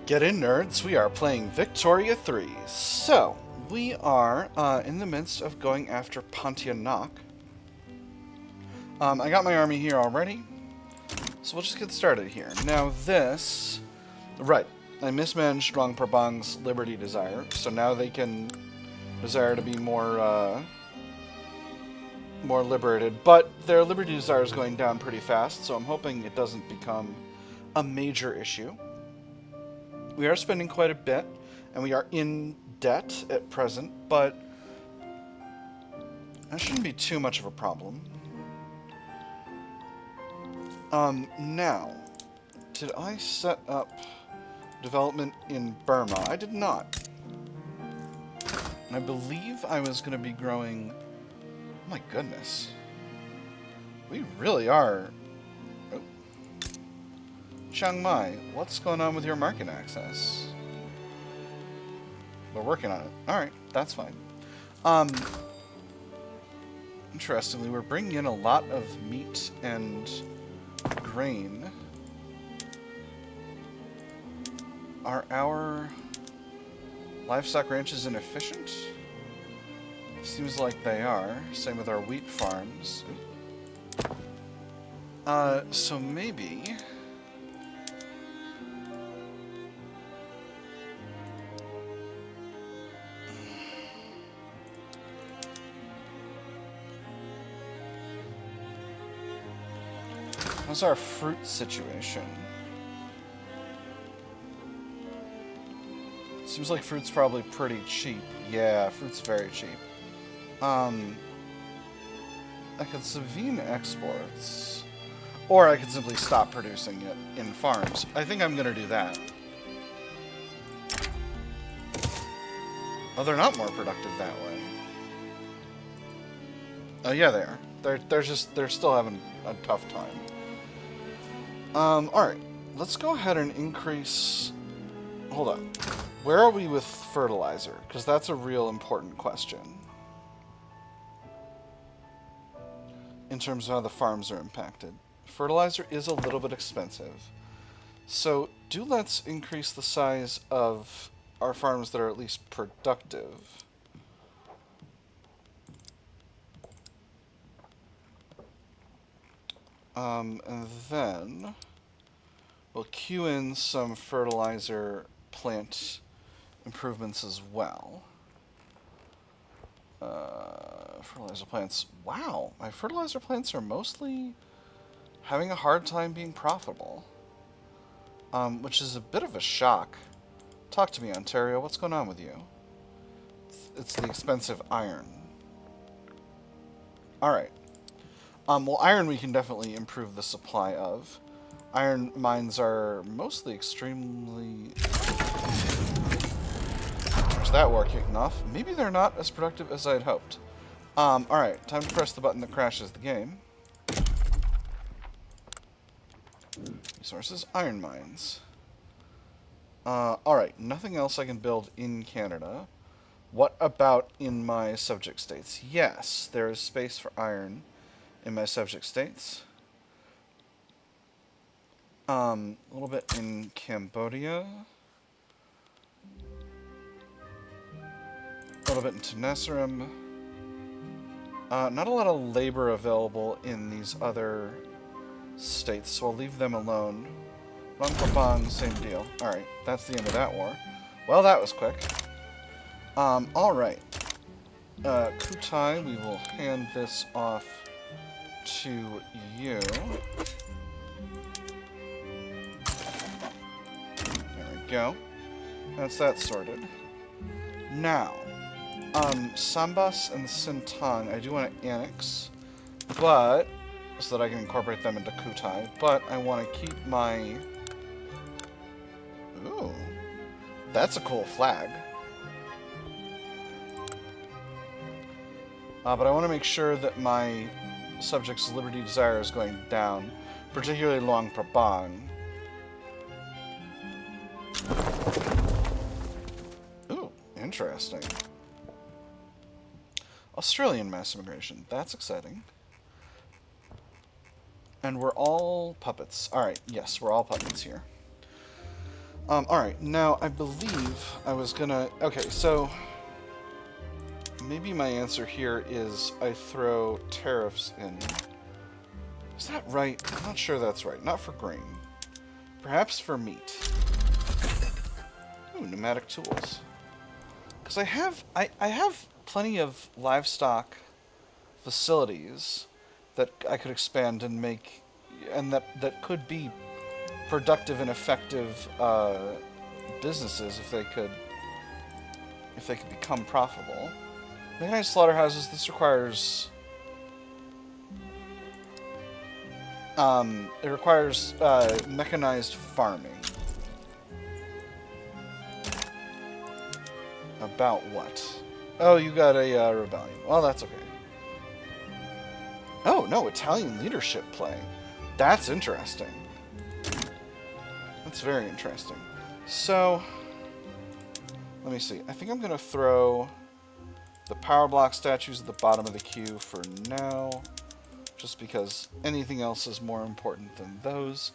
Get in, nerds. We are playing Victoria 3. So, we are in the midst of going after Pontianak. I got my army here already, so we'll just get started here. Now this... Right, I mismanaged Luang Prabang's Liberty Desire, so now they can desire to be more liberated. But their Liberty Desire is going down pretty fast, so I'm hoping it doesn't become a major issue. We are spending quite a bit, and we are in debt at present, but that shouldn't be too much of a problem. Now, did I set up development in Burma? I did not. I believe I was going to be growing... Oh my goodness. We really are... Oh. Chiang Mai, what's going on with your market access? We're working on it. Alright, that's fine. Interestingly, we're bringing in a lot of meat and grain. Are our livestock ranches inefficient? Seems like they are. Same with our wheat farms. So maybe... How's our fruit situation? Seems like fruit's probably pretty cheap. Yeah, fruit's very cheap. I could subvene exports. Or I could simply stop producing it in farms. I think I'm gonna do that. Oh, they're not more productive that way. Oh, yeah, they are. They're still having a tough time. Alright. Let's go ahead and increase... Hold on. Where are we with fertilizer? Because that's a real important question. In terms of how the farms are impacted. Fertilizer is a little bit expensive. So, let's increase the size of our farms that are at least productive. And then we'll queue in some fertilizer plant improvements as well. Fertilizer plants. Wow, my fertilizer plants are mostly having a hard time being profitable. Which is a bit of a shock. Talk to me, Ontario. What's going on with you? It's the expensive iron. Alright. Well, iron we can definitely improve the supply of. Iron mines are mostly extremely... There's that war kicking off. Maybe they're not as productive as I'd hoped. Alright, time to press the button that crashes the game. Resources, iron mines. Alright, nothing else I can build in Canada. What about in my subject states? Yes, there is space for iron in my subject states. A little bit in Cambodia. A little bit in Tenasserim. Not a lot of labor available in these other states, so I'll leave them alone. Luang Prabang, same deal. Alright, that's the end of that war. Well, that was quick. Alright. Kutai, we will hand this off to you. There we go. That's that sorted. Now, Sambas and Sintang, I do want to annex, but so that I can incorporate them into Kutai, but I want to keep my... Ooh, that's a cool flag. But I want to make sure that my subject's Liberty Desire is going down, particularly Luang Prabang. Ooh, interesting. Australian mass immigration. That's exciting. And we're all puppets. Alright, yes, we're all puppets here. Alright, now I believe I was gonna... Okay, so... Maybe my answer here is I throw tariffs in. Is that right? I'm not sure that's right. Not for grain. Perhaps for meat. Ooh, pneumatic tools. Because I have plenty of livestock facilities that I could expand and make, and that could be productive and effective businesses if they could become profitable. Mechanized slaughterhouses. This requires it requires mechanized farming. About what? Oh, you got a rebellion. Well, that's okay. Oh, no, Italian leadership play. That's interesting. That's very interesting. So, let me see. I think I'm going to throw the power block statues at the bottom of the queue for now, just because anything else is more important than those.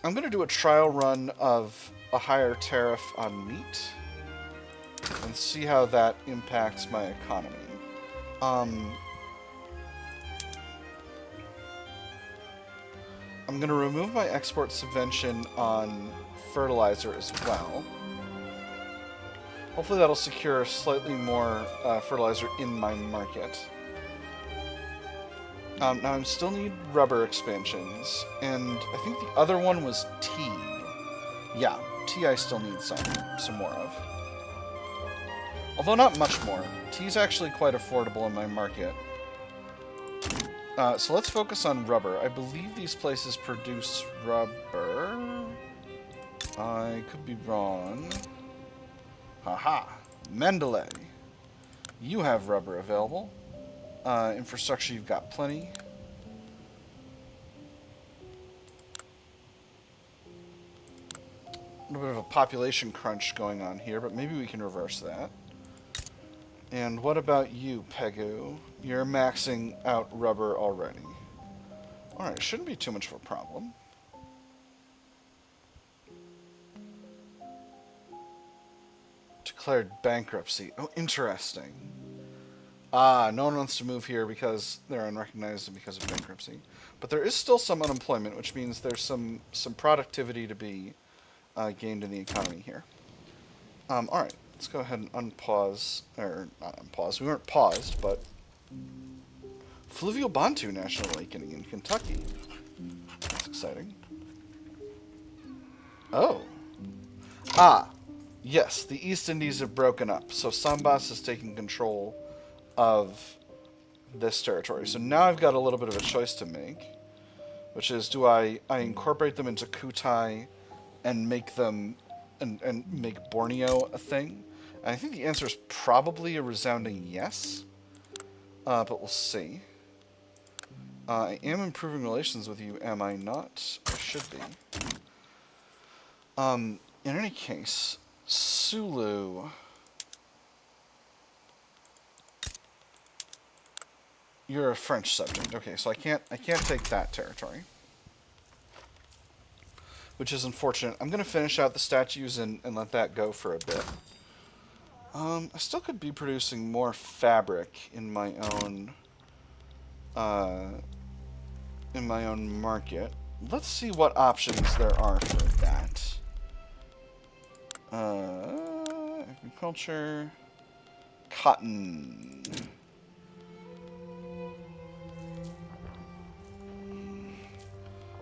I'm going to do a trial run of a higher tariff on meat and see how that impacts my economy. I'm going to remove my export subvention on fertilizer as well. Hopefully that'll secure slightly more fertilizer in my market. Now I still need rubber expansions, and I think the other one was tea. Yeah, tea I still need some more of. Although not much more. Tea's actually quite affordable in my market. So let's focus on rubber. I believe these places produce rubber. I could be wrong. Haha. Mendeley. You have rubber available. Infrastructure, you've got plenty. A little bit of a population crunch going on here, but maybe we can reverse that. And what about you, Pegu? You're maxing out rubber already. Alright, shouldn't be too much of a problem. Declared bankruptcy. Oh, interesting. Ah, no one wants to move here because they're unrecognized and because of bankruptcy. But there is still some unemployment, which means there's some productivity to be gained in the economy here. Alright, let's go ahead and unpause, or not unpause, we weren't paused, but Fluvial Bantu National Awakening in Kentucky. That's exciting. Oh. Ah, yes, the East Indies have broken up, so Sambas is taking control of this territory. So now I've got a little bit of a choice to make, which is, do I incorporate them into Kutai and make them, and make Borneo a thing? And I think the answer is probably a resounding yes, but we'll see. I am improving relations with you, am I not? I should be. In any case, Sulu... You're a French subject. Okay, so I can't take that territory, which is unfortunate. I'm gonna finish out the statues and let that go for a bit. I still could be producing more fabric in my own market. Let's see what options there are for that. Agriculture, cotton.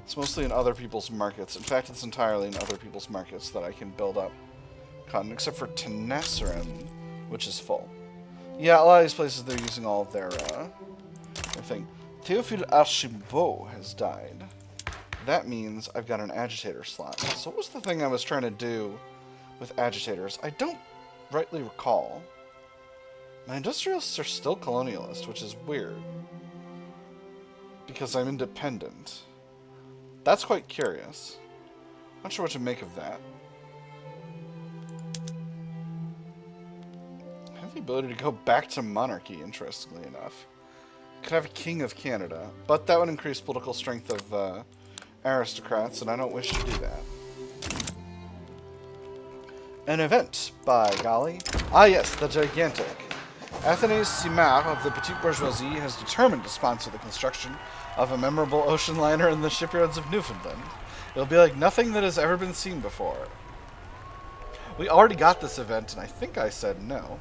It's mostly in other people's markets. In fact, it's entirely in other people's markets that I can build up cotton, except for Tenasserim, which is full. Yeah, a lot of these places, they're using all of their thing. Théophile Archimbault has died. That means I've got an agitator slot. So what was the thing I was trying to do with agitators? I don't rightly recall. My industrialists are still colonialist, which is weird, because I'm independent. That's quite curious. Not sure what to make of that. I have the ability to go back to monarchy, interestingly enough. Could have a king of Canada, but that would increase political strength of aristocrats, and I don't wish to do that. An event, by golly. Ah yes, the gigantic. Athanase Simard of the Petite Bourgeoisie has determined to sponsor the construction of a memorable ocean liner in the shipyards of Newfoundland. It'll be like nothing that has ever been seen before. We already got this event, and I think I said no.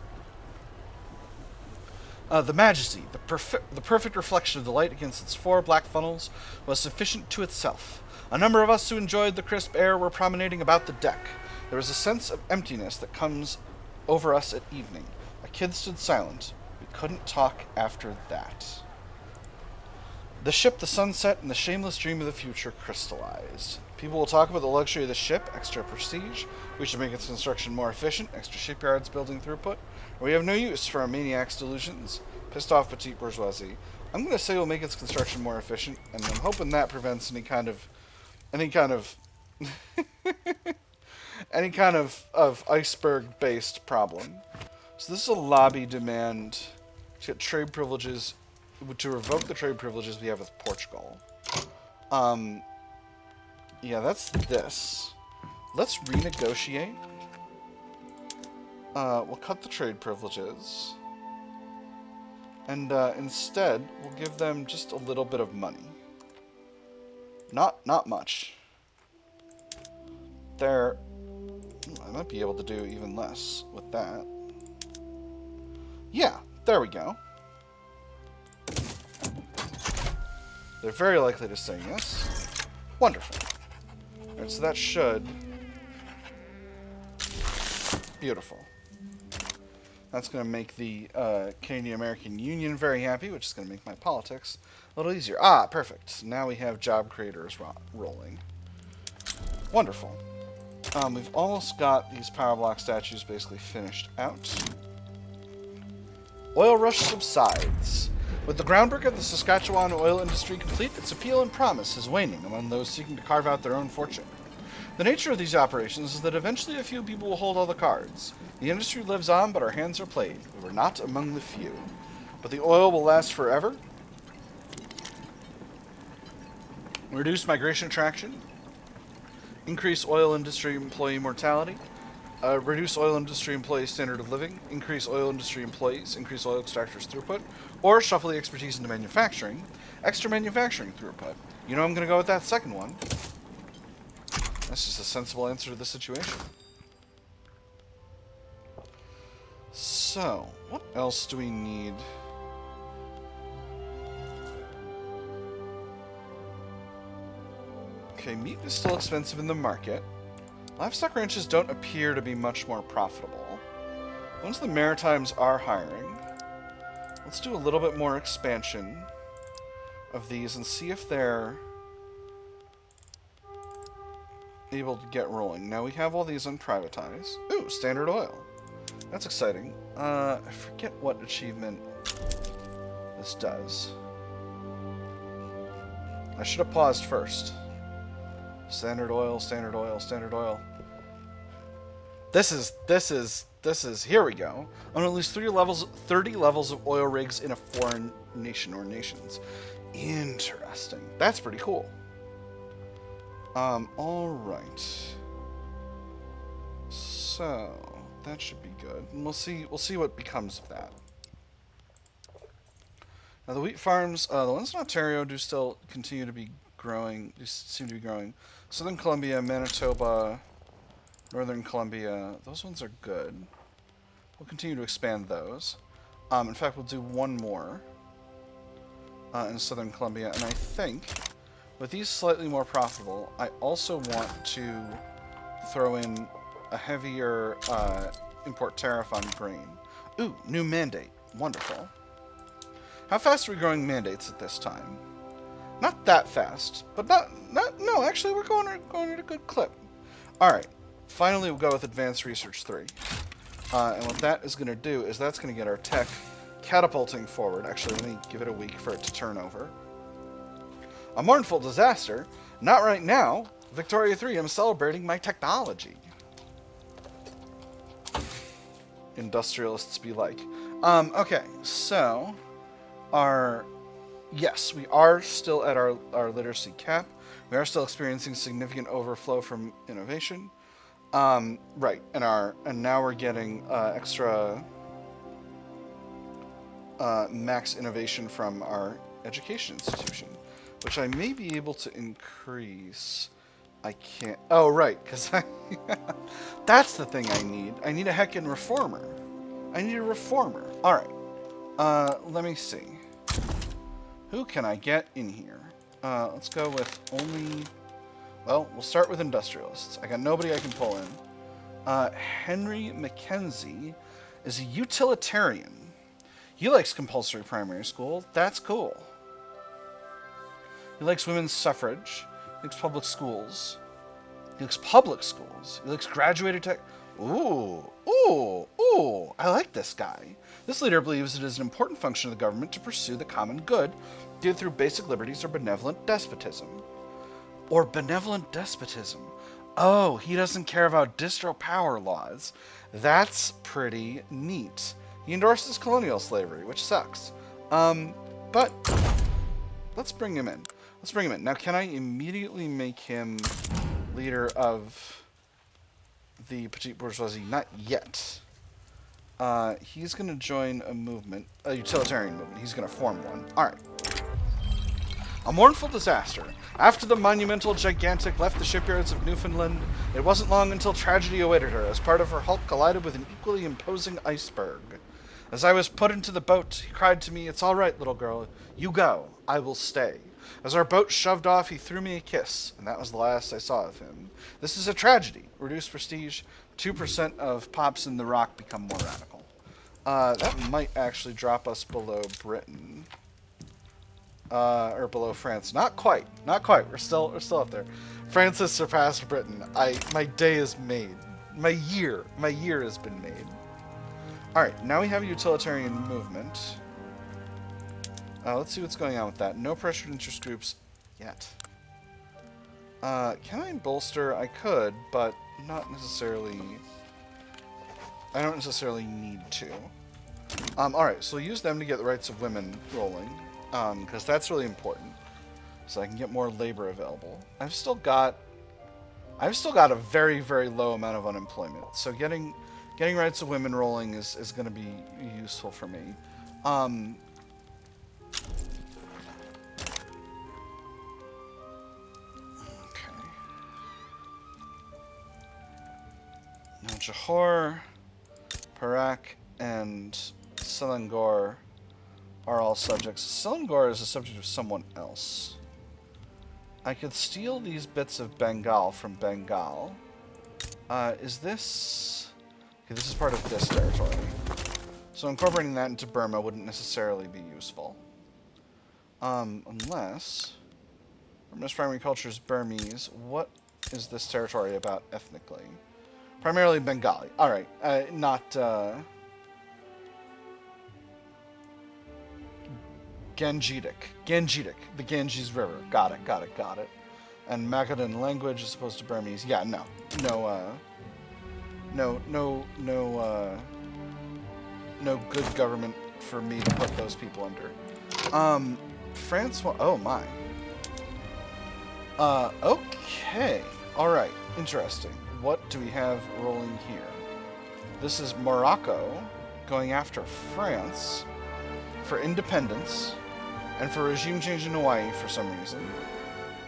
The majesty, the perfect reflection of the light against its 4 black funnels, was sufficient to itself. A number of us who enjoyed the crisp air were promenading about the deck. There was a sense of emptiness that comes over us at evening. A kid stood silent. We couldn't talk after that. The ship, the sunset, and the shameless dream of the future crystallized. People will talk about the luxury of the ship, extra prestige. We should make its construction more efficient, extra shipyards building throughput. We have no use for a maniac's delusions. Pissed off petite bourgeoisie. I'm going to say we'll make its construction more efficient, and I'm hoping that prevents any kind of any kind of iceberg-based problem. So this is a lobby demand to get trade privileges, to revoke the trade privileges we have with Portugal. Yeah, that's this. Let's renegotiate. We'll cut the trade privileges. And instead, we'll give them just a little bit of money. Not much. I might be able to do even less with that. Yeah, there we go. They're very likely to say yes. Wonderful. Alright, so that should... Beautiful. That's going to make the Canadian-American Union very happy, which is going to make my politics a little easier. Ah, perfect. Now we have job creators rolling. Wonderful. We've almost got these power block statues basically finished out. Oil rush subsides. With the groundwork of the Saskatchewan oil industry complete, its appeal and promise is waning among those seeking to carve out their own fortune. The nature of these operations is that eventually a few people will hold all the cards. The industry lives on, but our hands are played. We were not among the few. But the oil will last forever. Reduce migration attraction. Increase oil industry employee mortality. Reduce oil industry employee standard of living. Increase oil industry employees. Increase oil extractors throughput. Or shuffle the expertise into manufacturing. Extra manufacturing throughput. You know I'm going to go with that second one. That's just a sensible answer to the situation. So, what else do we need? Okay, meat is still expensive in the market. Livestock ranches don't appear to be much more profitable. Once the Maritimes are hiring, let's do a little bit more expansion of these and see if they're able to get rolling. Now we have all these unprivatized. Ooh, Standard Oil. That's exciting. I forget what achievement this does. I should have paused first. Standard Oil, Standard Oil, Standard Oil. This is, here we go. On at least 30 levels of oil rigs in a foreign nation or nations. Interesting. That's pretty cool. Alright. So, that should be good. And we'll see what becomes of that. Now the wheat farms, the ones in Ontario do still continue to be growing, seem to be growing. Southern Columbia, Manitoba, Northern Columbia, those ones are good. We'll continue to expand those. In fact, we'll do one more in Southern Columbia, and I think with these slightly more profitable, I also want to throw in a heavier import tariff on grain. Ooh, new mandate. Wonderful. How fast are we growing mandates at this time? Not that fast, but no, actually we're going at a good clip. Alright, finally we'll go with Advanced Research 3. And what that is going to do is that's going to get our tech catapulting forward. Actually, let me give it a week for it to turn over. A mournful disaster. Not right now. Victoria 3, I'm celebrating my technology. Industrialists be like. Okay, so yes, we are still at our literacy cap. We are still experiencing significant overflow from innovation. Right, and now we're getting extra max innovation from our education institution, which I may be able to increase. I can't. Oh, right, because that's the thing I need. I need a heckin' reformer. I need a reformer. All right. Let me see. Who can I get in here? Let's go with only. Well, we'll start with industrialists. I got nobody I can pull in. Henry Mackenzie is a utilitarian. He likes compulsory primary school. That's cool. He likes women's suffrage. He likes public schools. He likes public schools. He likes graduated tech. Ooh, ooh, ooh. I like this guy. This leader believes it is an important function of the government to pursue the common good, either through basic liberties or benevolent despotism. Or benevolent despotism. Oh, he doesn't care about distro power laws. That's pretty neat. He endorses colonial slavery, which sucks. But let's bring him in. Let's bring him in. Now, can I immediately make him leader of the petite bourgeoisie? Not yet. He's going to join a movement, a utilitarian movement. He's going to form one. All right. A mournful disaster. After the monumental gigantic left the shipyards of Newfoundland, it wasn't long until tragedy awaited her as part of her hulk collided with an equally imposing iceberg. As I was put into the boat, he cried to me, "It's all right, little girl. You go. I will stay." As our boat shoved off, he threw me a kiss, and that was the last I saw of him. This is a tragedy. Reduced prestige. 2% of pops in the rock become more radical. That might actually drop us below Britain. Or below France. Not quite. Not quite. We're still up there. France has surpassed Britain. My day is made. My year has been made. Alright, now we have a utilitarian movement. Let's see what's going on with that. No pressured interest groups yet. Can I bolster? I could, but not necessarily. I don't necessarily need to. Alright, so we'll use them to get the rights of women rolling. Because that's really important. So I can get more labor available. I've still got a very, very low amount of unemployment. So getting rights of women rolling is going to be useful for me. Okay. Now Johor, Perak, and Selangor are all subjects. Selangor is a subject of someone else. I could steal these bits of Bengal from Bengal. Is this... Okay, this is part of this territory. So incorporating that into Burma wouldn't necessarily be useful. Unless... Burma's primary culture is Burmese. What is this territory about ethnically? Primarily Bengali. Alright, not... Gangetic. The Ganges River. Got it. And Magadhan language as opposed to Burmese. Yeah, no, good government for me to put those people under. France, oh my. Okay. Alright, interesting. What do we have rolling here? This is Morocco going after France for independence, and for regime change in Hawaii for some reason,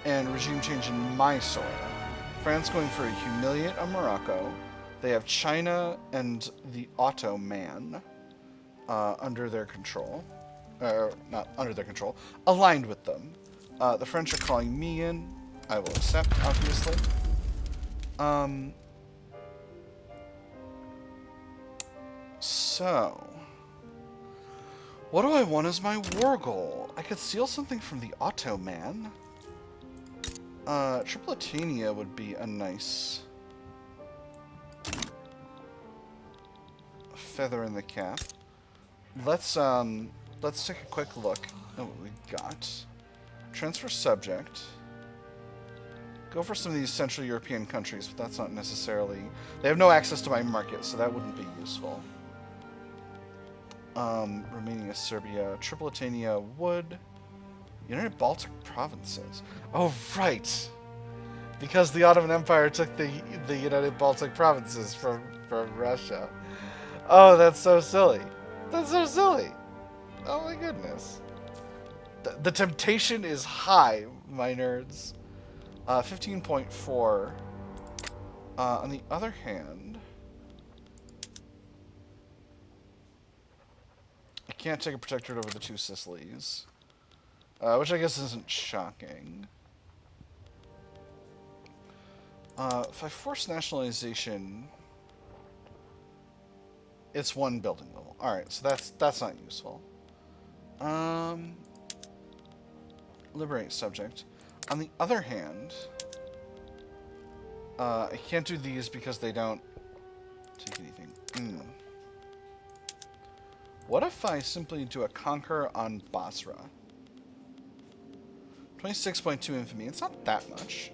and regime change in Mysore. France going for a humiliate on Morocco. They have China and the Ottoman under their control. Not under their control, aligned with them. The French are calling me in. I will accept, obviously. So... what do I want as my war goal? I could steal something from the Ottoman. Tripolitania would be a nice feather in the cap. Let's take a quick look at what we got. Transfer subject. Go for some of these Central European countries, but that's not necessarily... They have no access to my market, so that wouldn't be useful. Romania, Serbia, Tripolitania would. United Baltic provinces. Oh, right. Because the Ottoman Empire took the United Baltic provinces from Russia. Oh, that's so silly. That's so silly. Oh my goodness. The temptation is high, my nerds. 15.4. On the other hand, I can't take a protectorate over the two Sicilies, which I guess isn't shocking. If I force nationalization, it's one building level. All right, so that's not useful. Liberate subject. On the other hand, I can't do these because they don't take anything. What if I simply do a conquer on Basra? 26.2 infamy. It's not that much.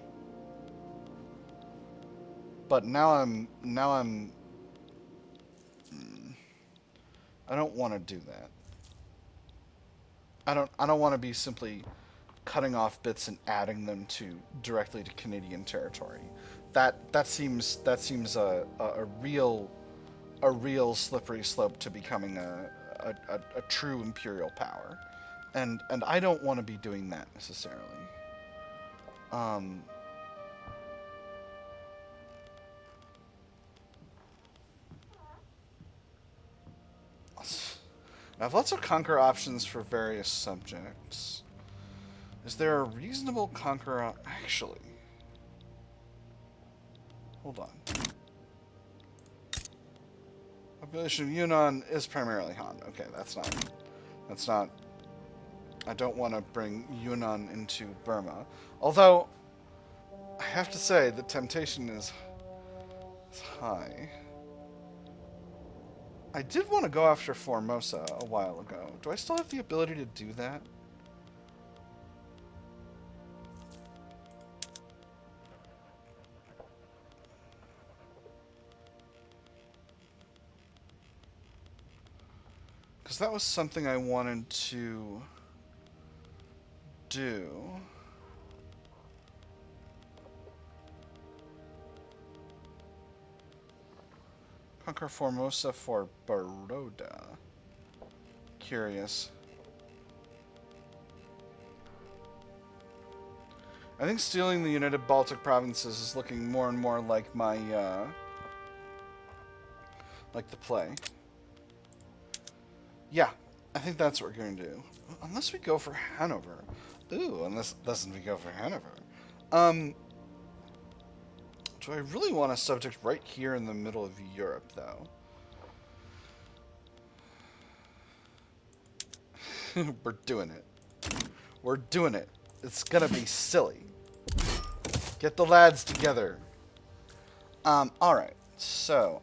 But now I'm I don't want to do that. I don't want to be simply cutting off bits and adding them directly to Canadian territory. That seems a real slippery slope to becoming a true imperial power. And I don't want to be doing that necessarily. I have lots of conquer options for various subjects. Is there a reasonable conquer actually? Hold on. Population of Yunnan is primarily Han. Okay, that's not I don't want to bring Yunnan into Burma. Although I have to say the temptation is high. I did want to go after Formosa a while ago. Do I still have the ability to do that? Because that was something I wanted to do. Conquer Formosa for Baroda. Curious. I think stealing the United Baltic provinces is looking more and more like my, like the play. Yeah, I think that's what we're going to do. Unless we go for Hanover. Ooh, unless we go for Hanover. Do I really want a subject right here in the middle of Europe, though? We're doing it. We're doing it. It's gonna be silly. Get the lads together. Alright. So,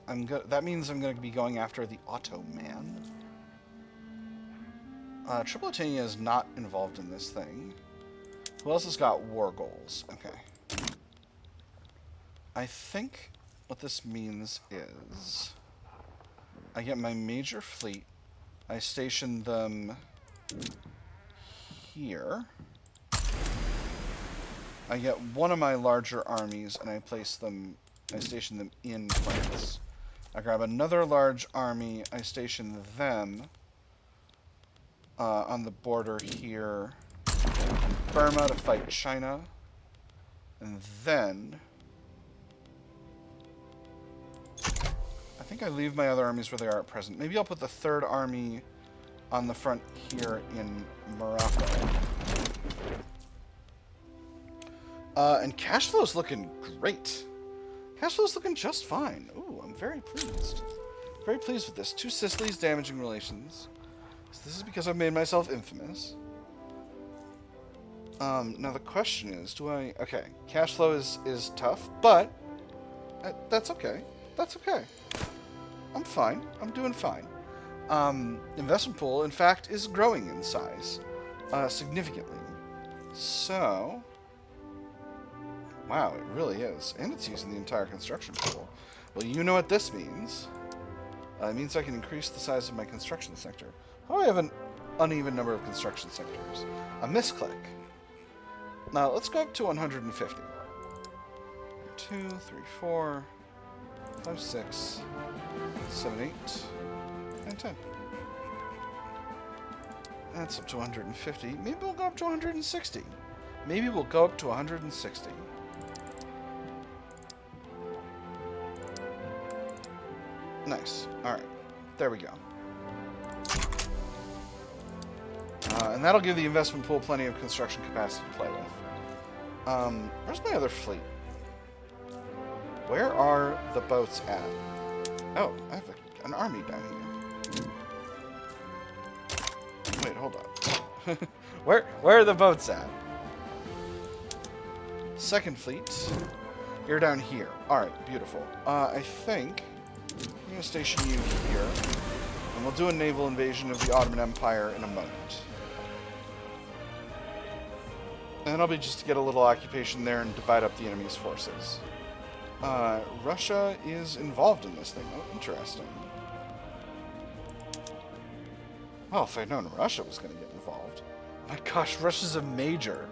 that means I'm gonna be going after the Ottoman. Tripolitania is not involved in this thing. Who else has got war goals? Okay. I think what this means is I get my major fleet, I station them here, I get one of my larger armies and I station them in France. I grab another large army, I station them on the border here in Burma to fight China, and then I think I leave my other armies where they are at present. Maybe I'll put the third army on the front here in Morocco. And cash flow's looking great. Cash flow's looking just fine. Ooh, I'm very pleased. Very pleased with this. 2 Sicilies damaging relations. So this is because I've made myself infamous. Now the question is, okay, cash flow is tough, but that's okay. That's okay. I'm fine. I'm doing fine. Investment pool, in fact, is growing in size significantly. So, wow, it really is. And it's using the entire construction pool. Well, you know what this means. It means I can increase the size of my construction sector. How do I have an uneven number of construction sectors? A misclick. Now, let's go up to 150. 2, 3, 4, 5, 6, 7, 8, and 10. That's up to 150. Maybe we'll go up to 160. Maybe we'll go up to 160. Nice. Alright. There we go. And that'll give the investment pool plenty of construction capacity to play with. Where's my other fleet? Where are the boats at? Oh, I have an army down here. Wait, hold on. Where are the boats at? Second fleet. You're down here. Alright, beautiful. I think I'm going to station you here. And we'll do a naval invasion of the Ottoman Empire in a moment. And that'll be just to get a little occupation there and divide up the enemy's forces. Russia is involved in this thing. Oh, interesting. Well, if I'd known Russia was going to get involved. My gosh, Russia's a major.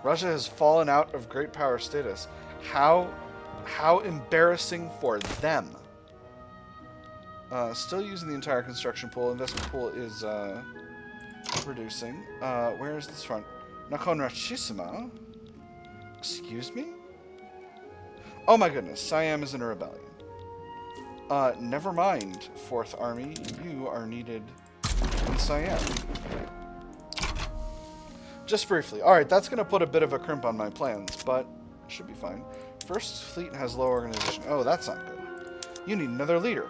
Russia has fallen out of great power status. How embarrassing for them. Still using the entire construction pool. Investment pool is reducing. Where is this front? Nakhon-Ratchasima? Excuse me? Oh my goodness, Siam is in a rebellion. Never mind, 4th Army. You are needed in Siam. Just briefly. Alright, that's going to put a bit of a crimp on my plans, but it should be fine. First Fleet has low organization. Oh, that's not good. You need another leader.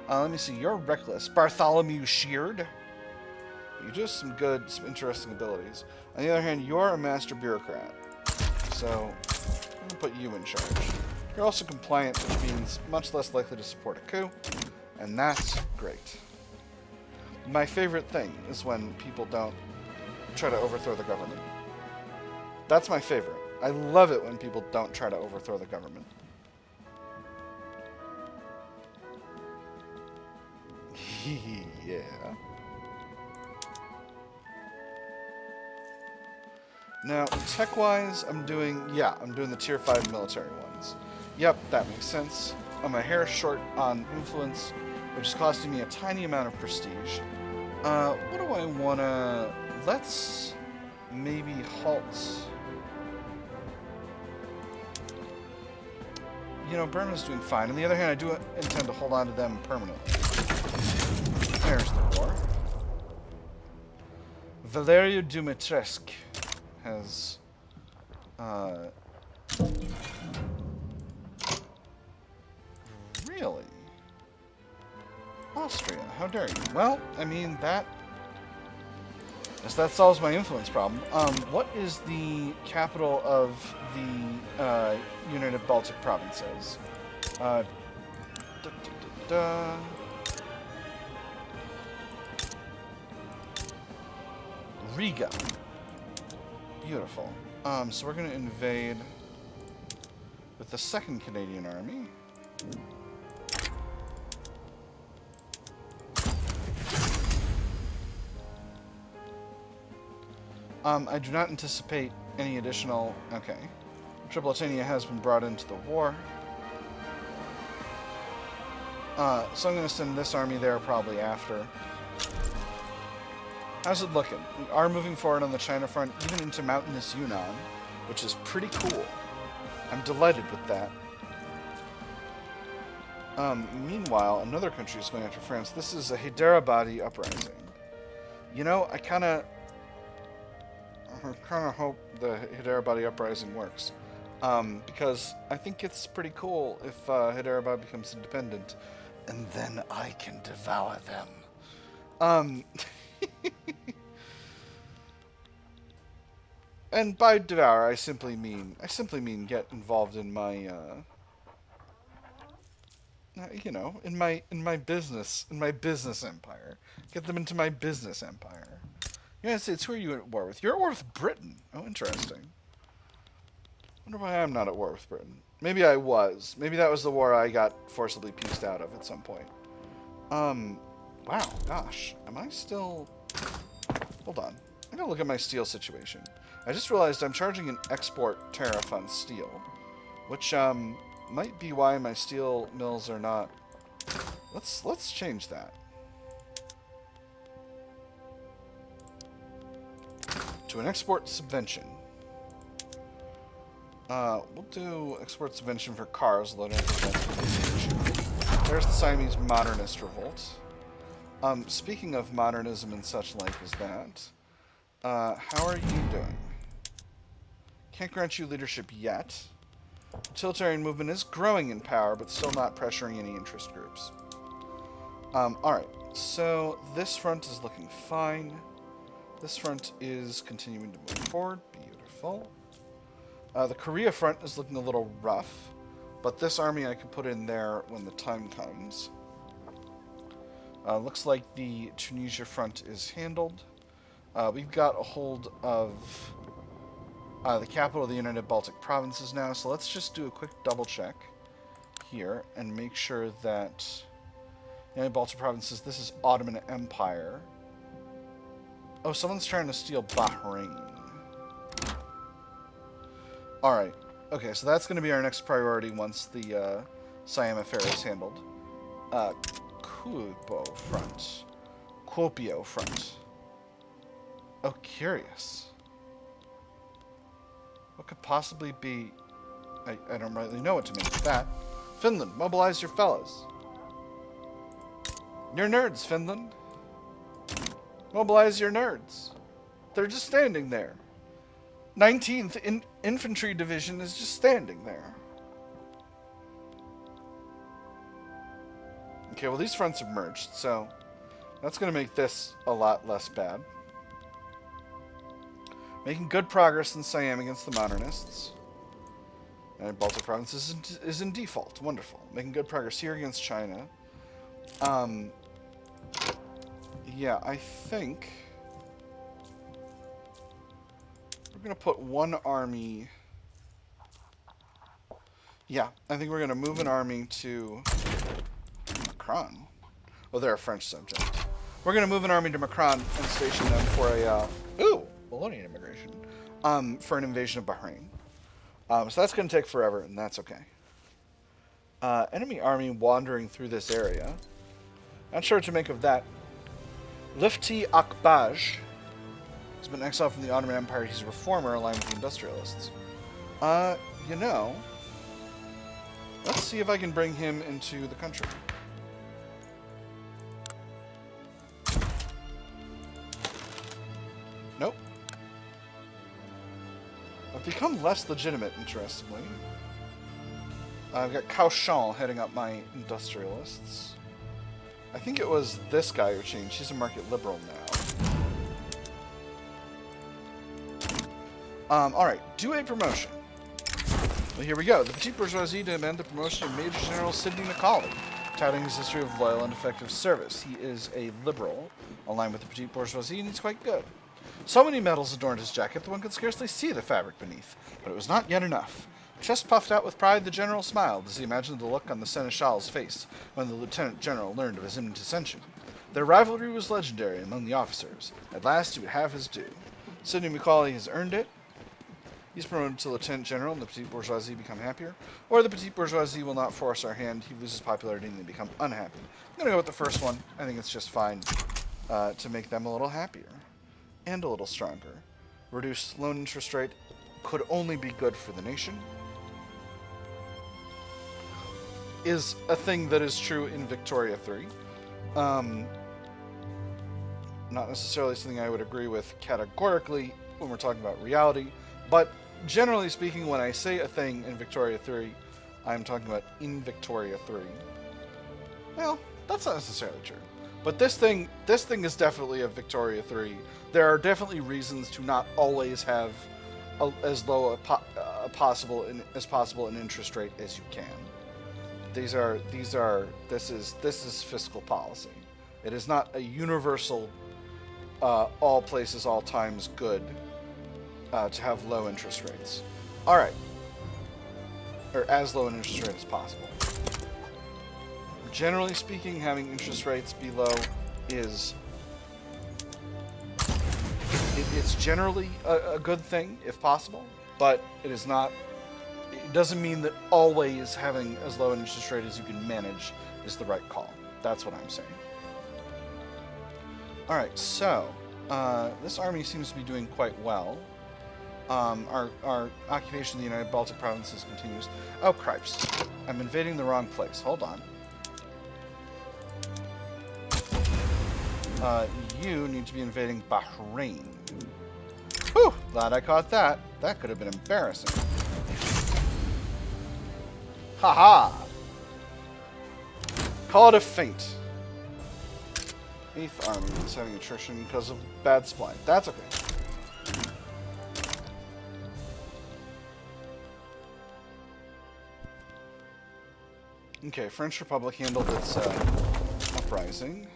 Let me see. You're reckless. Bartholomew Sheard. You do have some interesting abilities. On the other hand, you're a master bureaucrat. So, I'm going to put you in charge. You're also compliant, which means much less likely to support a coup. And that's great. My favorite thing is when people don't try to overthrow the government. That's my favorite. I love it when people don't try to overthrow the government. Yeah. Now, tech-wise, I'm doing the tier 5 military ones. Yep, that makes sense. I'm a hair short on influence, which is costing me a tiny amount of prestige. What do I want to... Let's maybe halt... You know, Burma's doing fine. On the other hand, I do intend to hold on to them permanently. There's the war. Valerio Dumitrescu has... Really? Austria, how dare you? Well, I mean, that solves my influence problem. What is the capital of the United Baltic Provinces? Riga. Beautiful. So we're going to invade with the 2nd Canadian Army. I do not anticipate any additional... Okay. Tripolitania has been brought into the war. So I'm going to send this army there probably after. How's it looking? We are moving forward on the China front, even into mountainous Yunnan, which is pretty cool. I'm delighted with that. Meanwhile, another country is going after France. This is a Hyderabadi uprising. You know, I kind of hope the Hyderabadi uprising works. Because I think it's pretty cool if Hyderabad becomes independent, and then I can devour them. And by devour, I simply mean get involved in my, you know, in my business empire. Get them into my business empire. United States, who are you at war with? You're at war with Britain. Oh, interesting. Wonder why I'm not at war with Britain. Maybe I was. Maybe that was the war I got forcibly pieced out of at some point. Wow, gosh. Am I still... Hold on. I gotta look at my steel situation. I just realized I'm charging an export tariff on steel. which might be why my steel mills are not. Let's change that to an export subvention. We'll do export subvention for cars, although I don't think that's going to be an issue. There's the Siamese modernist revolt. Speaking of modernism and such like as that, how are you doing? Can't grant you leadership yet. The utilitarian movement is growing in power, but still not pressuring any interest groups. Alright, so this front is looking fine. This front is continuing to move forward. Beautiful. The Korea front is looking a little rough, but this army I can put in there when the time comes. Looks like the Tunisia front is handled. We've got a hold of the capital of the United Baltic Provinces now, so let's just do a quick double check here and make sure that United Baltic Provinces, this is Ottoman Empire. Oh, someone's trying to steal Bahrain. Alright, okay, so that's going to be our next priority once the Siam affair is handled. Kuopio front. Kuopio front. Oh, curious. What could possibly be... I don't really know what to make of that. Finland, mobilize your fellas. You're nerds, Finland. Mobilize your nerds. They're just standing there. 19th Infantry Division is just standing there. Okay, well these fronts have merged, so that's going to make this a lot less bad. Making good progress in Siam against the modernists. And Baltic Province is in default. Wonderful. Making good progress here against China. Yeah, I think we're going to put one army... Yeah, I think we're going to move an army to Macron. Oh, they're a French subject. We're going to move an army to Macron and station them for a... Bolognian immigration. For an invasion of Bahrain. So that's going to take forever, and that's okay. Enemy army wandering through this area. Not sure what to make of that. Lifti Akbaj has been exiled from the Ottoman Empire. He's a reformer aligned with the industrialists. You know, let's see if I can bring him into the country. Nope. I've become less legitimate, interestingly. I've got Kaohsiung heading up my industrialists. I think it was this guy who changed. He's a market liberal now. Alright, do a promotion. Well, here we go. The petite bourgeoisie demand the promotion of Major General Sidney Macaulay, touting his history of loyal and effective service. He is a liberal, aligned with the petite bourgeoisie, and he's quite good. So many medals adorned his jacket that one could scarcely see the fabric beneath, but it was not yet enough. Chest puffed out with pride, the general smiled as he imagined the look on the seneschal's face when the lieutenant general learned of his imminent ascension. Their rivalry was legendary among the officers. At last he would have his due. Sidney Macaulay has earned it. He's promoted to lieutenant general, and the petite bourgeoisie become happier. Or the petite bourgeoisie will not force our hand. He loses popularity and they become unhappy. I'm going to go with the first one. I think it's just fine to make them a little happier. And a little stronger. Reduced loan interest rate could only be good for the nation. Is a thing that is true in Victoria 3. Not necessarily something I would agree with categorically when we're talking about reality, but generally speaking, when I say a thing in Victoria 3, I'm talking about in Victoria 3. Well, that's not necessarily true. But this thing is definitely a Victoria 3. There are definitely reasons to not always have as low as possible an interest rate as you can. This is fiscal policy. It is not a universal, all places, all times good to have low interest rates. All right, or as low an interest rate as possible. Generally speaking, having interest rates be low is it's generally a good thing if possible, but it is not it doesn't mean that always having as low an interest rate as you can manage is the right call. That's what I'm saying. Alright, so, this army seems to be doing quite well. Our occupation of the United Baltic Provinces continues. Oh, cripes. I'm invading the wrong place. Hold on. You need to be invading Bahrain. Whew! Glad I caught that. That could have been embarrassing. Haha! Call it a feint. 8th Army is having attrition because of bad supply. That's okay. Okay, French Republic handled its uprising.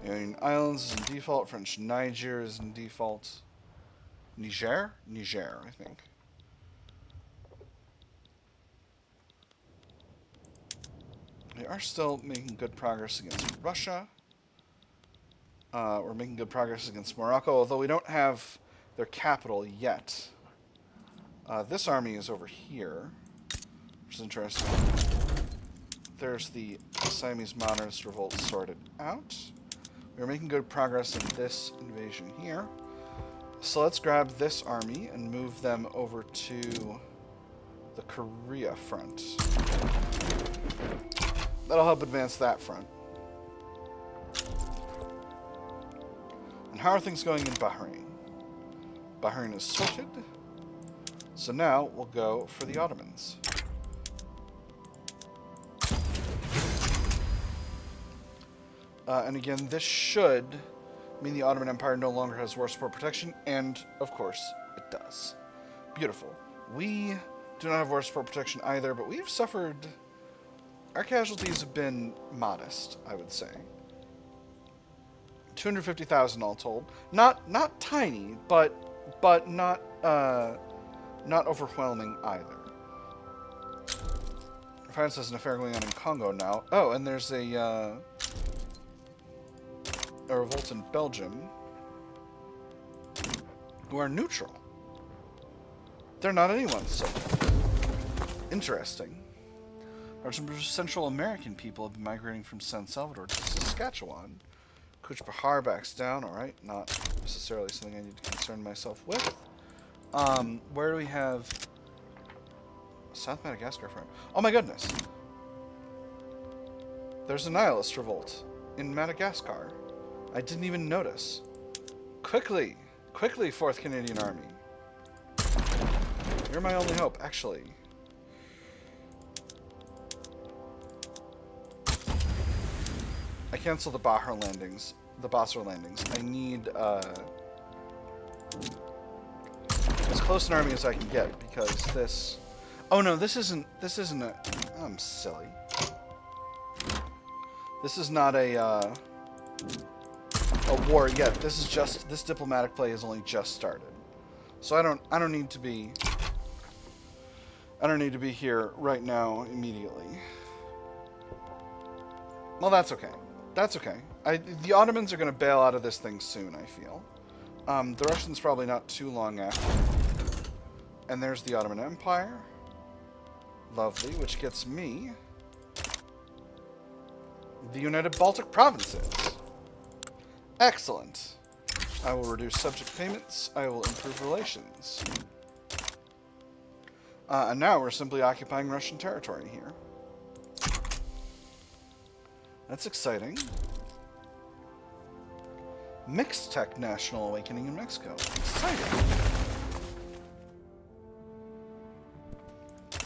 Union Islands is in default. French Niger is in default. Niger? Niger, I think. They are still making good progress against Russia. We're making good progress against Morocco, although we don't have their capital yet. This army is over here, which is interesting. There's the Siamese Modernist revolt sorted out. We're making good progress in this invasion here. So let's grab this army and move them over to the Korea front. That'll help advance that front. And how are things going in Bahrain? Bahrain is sorted. So now we'll go for the Ottomans. And again, this should mean the Ottoman Empire no longer has war support protection, and of course, it does. Beautiful. We do not have war support protection either, but we've suffered... Our casualties have been modest, I would say. 250,000 all told. Not tiny, but not overwhelming either. France has an affair going on in Congo now. Oh, and there's a revolt in Belgium who are neutral. They're not anyone's subject. Interesting. Central American people have been migrating from San Salvador to Saskatchewan. Kuch Bahar backs down. Alright, not necessarily something I need to concern myself with. Where do we have... South Madagascar front. Oh my goodness! There's a nihilist revolt in Madagascar. I didn't even notice. Quickly! Quickly, 4th Canadian Army. You're my only hope, actually. I cancel the Bahar landings. The Basra landings. I need, as close an army as I can get, because this... Oh no, this isn't a... I'm silly. This is not a war yet. This is just... This diplomatic play has only just started. So I don't need to be... I don't need to be here right now, immediately. Well, that's okay. That's okay. The Ottomans are going to bail out of this thing soon, I feel. The Russians probably not too long after. And there's the Ottoman Empire. Lovely, which gets me the United Baltic Provinces. Excellent. I will reduce subject payments. I will improve relations. And now we're simply occupying Russian territory here. That's exciting. Mixed Tech National Awakening in Mexico. Exciting.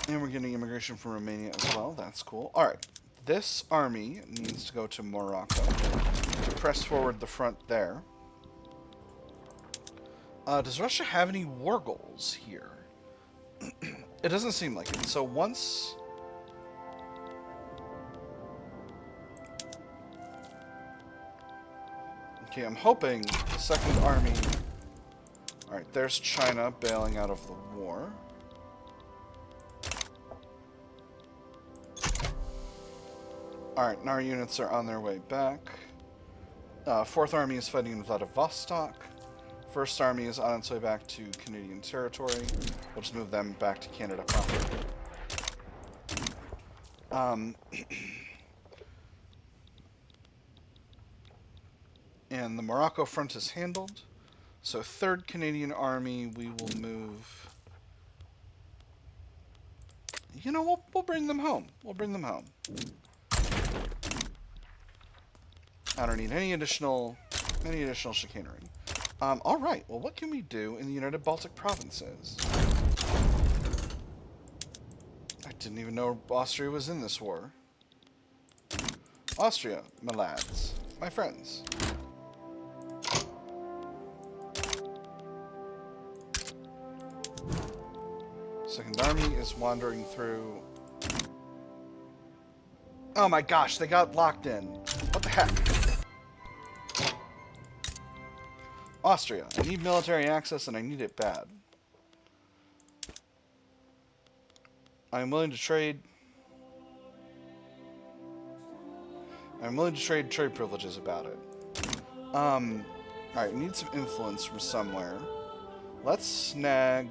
And we're getting immigration from Romania as well. That's cool. Alright. This army needs to go to Morocco to press forward the front there. Does Russia have any war goals here? It doesn't seem like it. So once... Okay, I'm hoping the Second Army... Alright, there's China bailing out of the war. Alright, and our units are on their way back. 4th Army is fighting in Vladivostok. First army is on its way back to Canadian territory. We'll just move them back to Canada proper. And the Morocco front is handled. So 3rd Canadian Army, we will move... You know, we'll bring them home. We'll bring them home. I don't need any additional chicanery. All right. Well, what can we do in the United Baltic Provinces? I didn't even know Austria was in this war. Austria, my lads, my friends. Second Army is wandering through. Oh my gosh, they got locked in. What the heck? Austria, I need military access and I need it bad. I'm willing to trade. I'm willing to trade trade privileges about it. Alright, we need some influence from somewhere. Let's snag...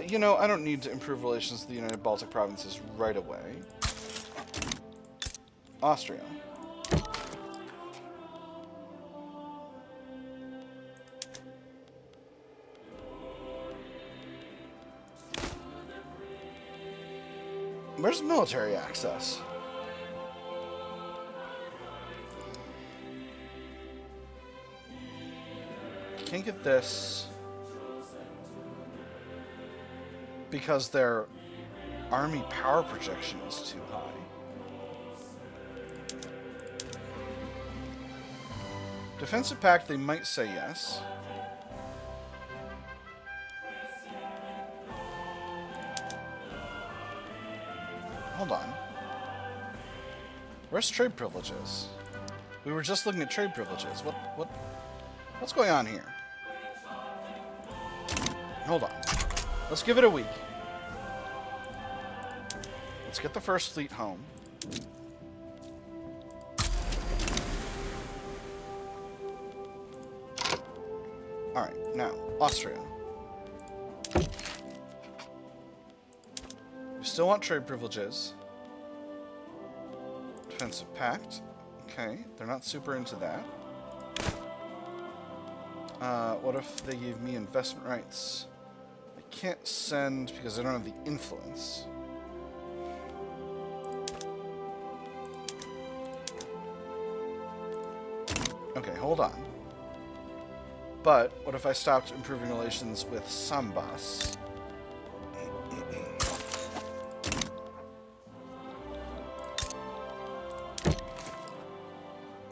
you know, I don't need to improve relations with the United Baltic Provinces right away. Austria. Where's military access? Can't get this because their army power projection is too high. Defensive pact, they might say yes. Hold on. Where's trade privileges? We were just looking at trade privileges. What's going on here? Hold on. Let's give it a week. Let's get the first fleet home. Alright, now, Austria. We still want trade privileges. Defensive pact. Okay, they're not super into that. What if they gave me investment rights? I can't send because I don't have the influence. Okay, hold on. But what if I stopped improving relations with Sambas?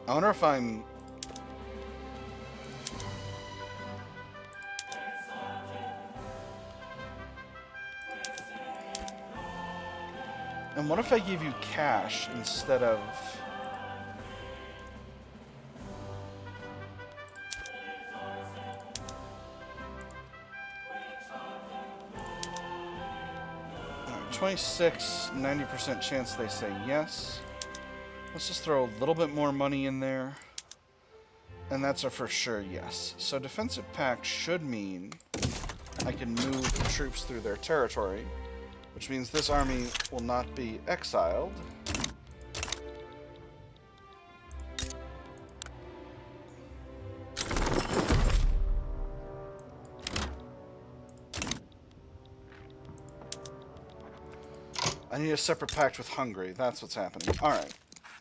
I wonder if I'm... And what if I give you cash instead of... 26, 90% chance they say yes. Let's just throw a little bit more money in there. And that's a for sure yes. So defensive pact should mean I can move troops through their territory, which means this army will not be exiled. I need a separate pact with Hungary. That's what's happening. Alright.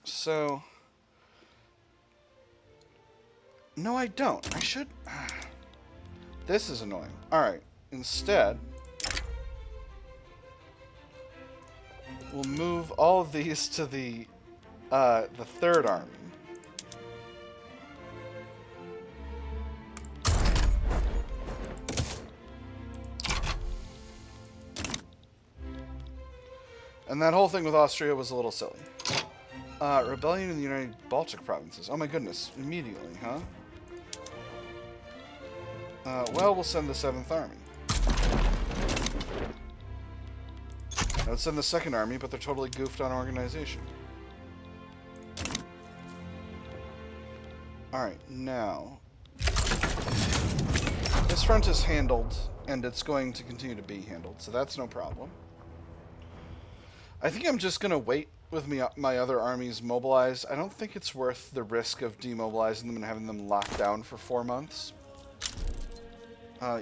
So... No, I don't. I should... This is annoying. Alright. Instead... we'll move all of these to the Third Army. And that whole thing with Austria was a little silly. Rebellion in the United Baltic Provinces. Oh my goodness. Immediately, huh? Well, we'll send the 7th Army. I would send the 2nd Army, but they're totally goofed on organization. Alright, now... This front is handled, and it's going to continue to be handled, so that's no problem. I think I'm just going to wait with my other armies mobilized. I don't think it's worth the risk of demobilizing them and having them locked down for 4 months.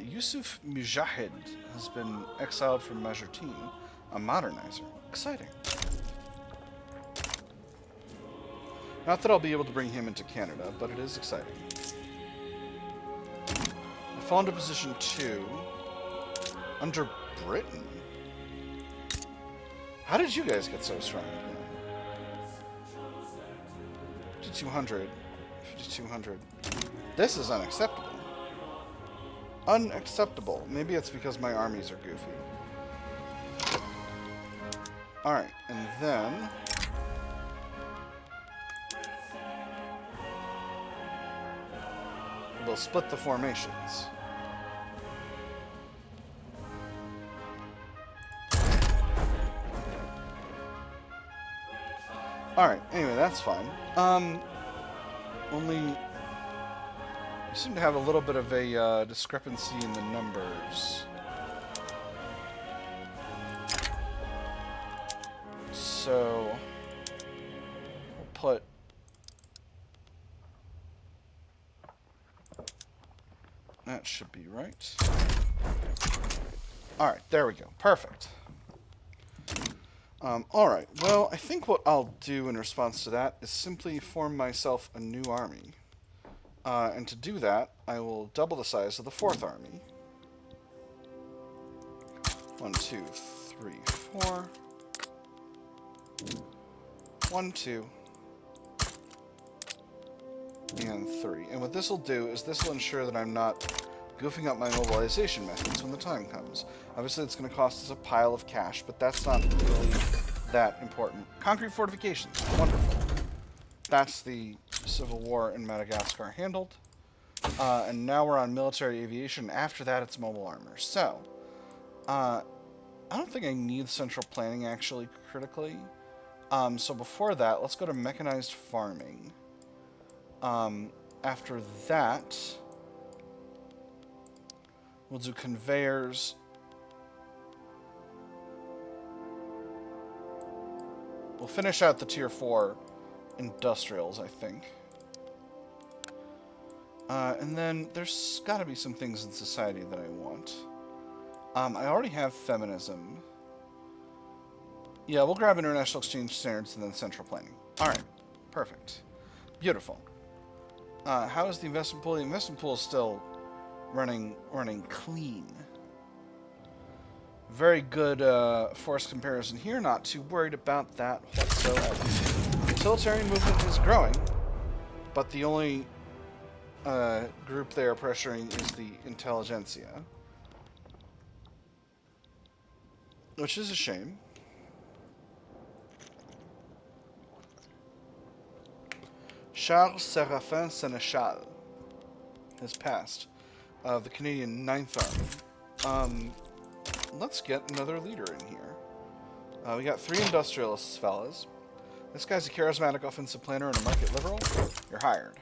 Yusuf Mujahid has been exiled from Majertine, a modernizer. Exciting. Not that I'll be able to bring him into Canada, but it is exciting. I fall into position 2 under Britain. How did you guys get so strong again? 5200. 5200. This is unacceptable. Unacceptable. Maybe it's because my armies are goofy. Alright, and then... we'll split the formations. Alright, anyway, that's fine. Only... we seem to have a little bit of a discrepancy in the numbers. So... we'll put... that should be right. Alright, there we go. Perfect. Alright, well, I think what I'll do in response to that is simply form myself a new army. And to do that, I will double the size of the 4th army. 1, 2, 3, 4. 1, 2. And 3. And what this will do is this will ensure that I'm not goofing up my mobilization methods when the time comes. Obviously, it's going to cost us a pile of cash, but that's not really that important. Concrete fortifications. Wonderful. That's the Civil War in Madagascar handled. And now we're on military aviation. After that, it's mobile armor. So, I don't think I need central planning, actually, critically. So before that, let's go to mechanized farming. After that, we'll do conveyors. We'll finish out the tier 4 industrials, I think. And then there's got to be some things in society that I want. I already have feminism. Yeah, we'll grab international exchange standards and then central planning. Alright, perfect. Beautiful. How is the investment pool? The investment pool is still running clean. Very good force comparison here. Not too worried about that whatsoever. Utilitarian movement is growing, but the only group they are pressuring is the intelligentsia, which is a shame. Charles Séraphin Sénéchal has passed of the Canadian 9th Army. Let's get another leader in here. We got 3 industrialists, fellas. This guy's a charismatic offensive planner and a market liberal. You're hired.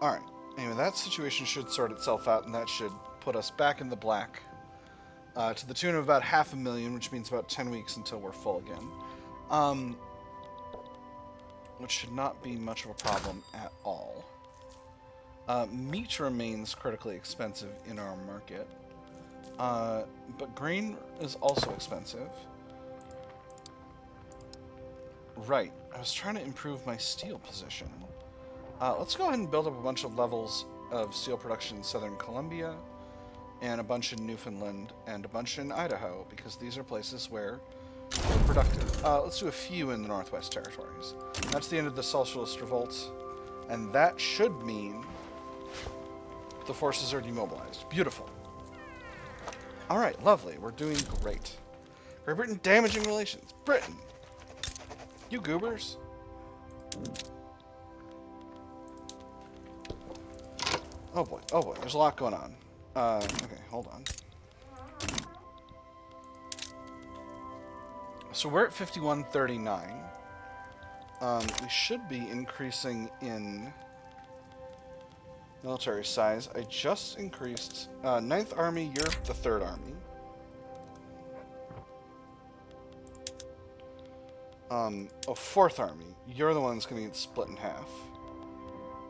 Alright. Anyway, that situation should sort itself out, and that should put us back in the black. To the tune of about 500,000, which means about 10 weeks until we're full again. Which should not be much of a problem at all. Meat remains critically expensive in our market. But grain is also expensive. Right. I was trying to improve my steel position. Let's go ahead and build up a bunch of levels of steel production in southern Colombia, and a bunch in Newfoundland, and a bunch in Idaho, because these are places where we're productive. Let's do a few in the Northwest Territories. That's the end of the Socialist revolts, and that should mean the forces are demobilized. Beautiful. Alright, lovely. We're doing great. Great Britain damaging relations. Britain! You goobers. Oh boy, there's a lot going on. Okay, hold on. So we're at 5139. We should be increasing in military size. I just increased... 9th Army, you're the 3rd Army. Oh, 4th Army. You're the one that's going to get split in half.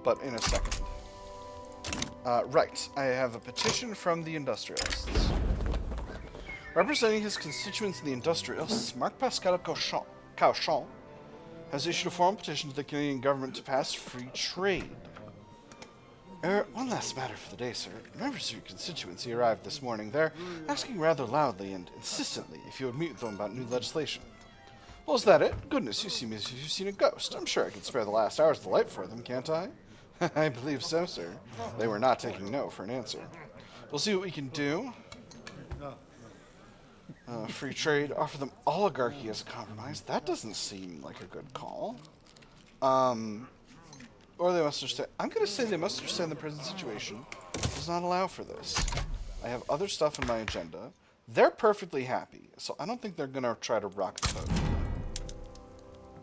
But in a second. Right. I have a petition from the industrialists. Representing his constituents in the industrialists, Marc-Pascal Cauchon has issued a formal petition to the Canadian government to pass free trade. One last matter for the day, sir. Members of your constituency arrived this morning. They're asking rather loudly and insistently if you would meet with them about new legislation. Well, is that it? Goodness, you seem as if you've seen a ghost. I'm sure I can spare the last hours of the light for them, can't I? I believe so, sir. They were not taking no for an answer. We'll see what we can do. Free trade, offer them oligarchy as a compromise. That doesn't seem like a good call. Or they must understand. I'm going to say they must understand the present situation does not allow for this. I have other stuff on my agenda. They're perfectly happy, so I don't think they're going to try to rock the boat.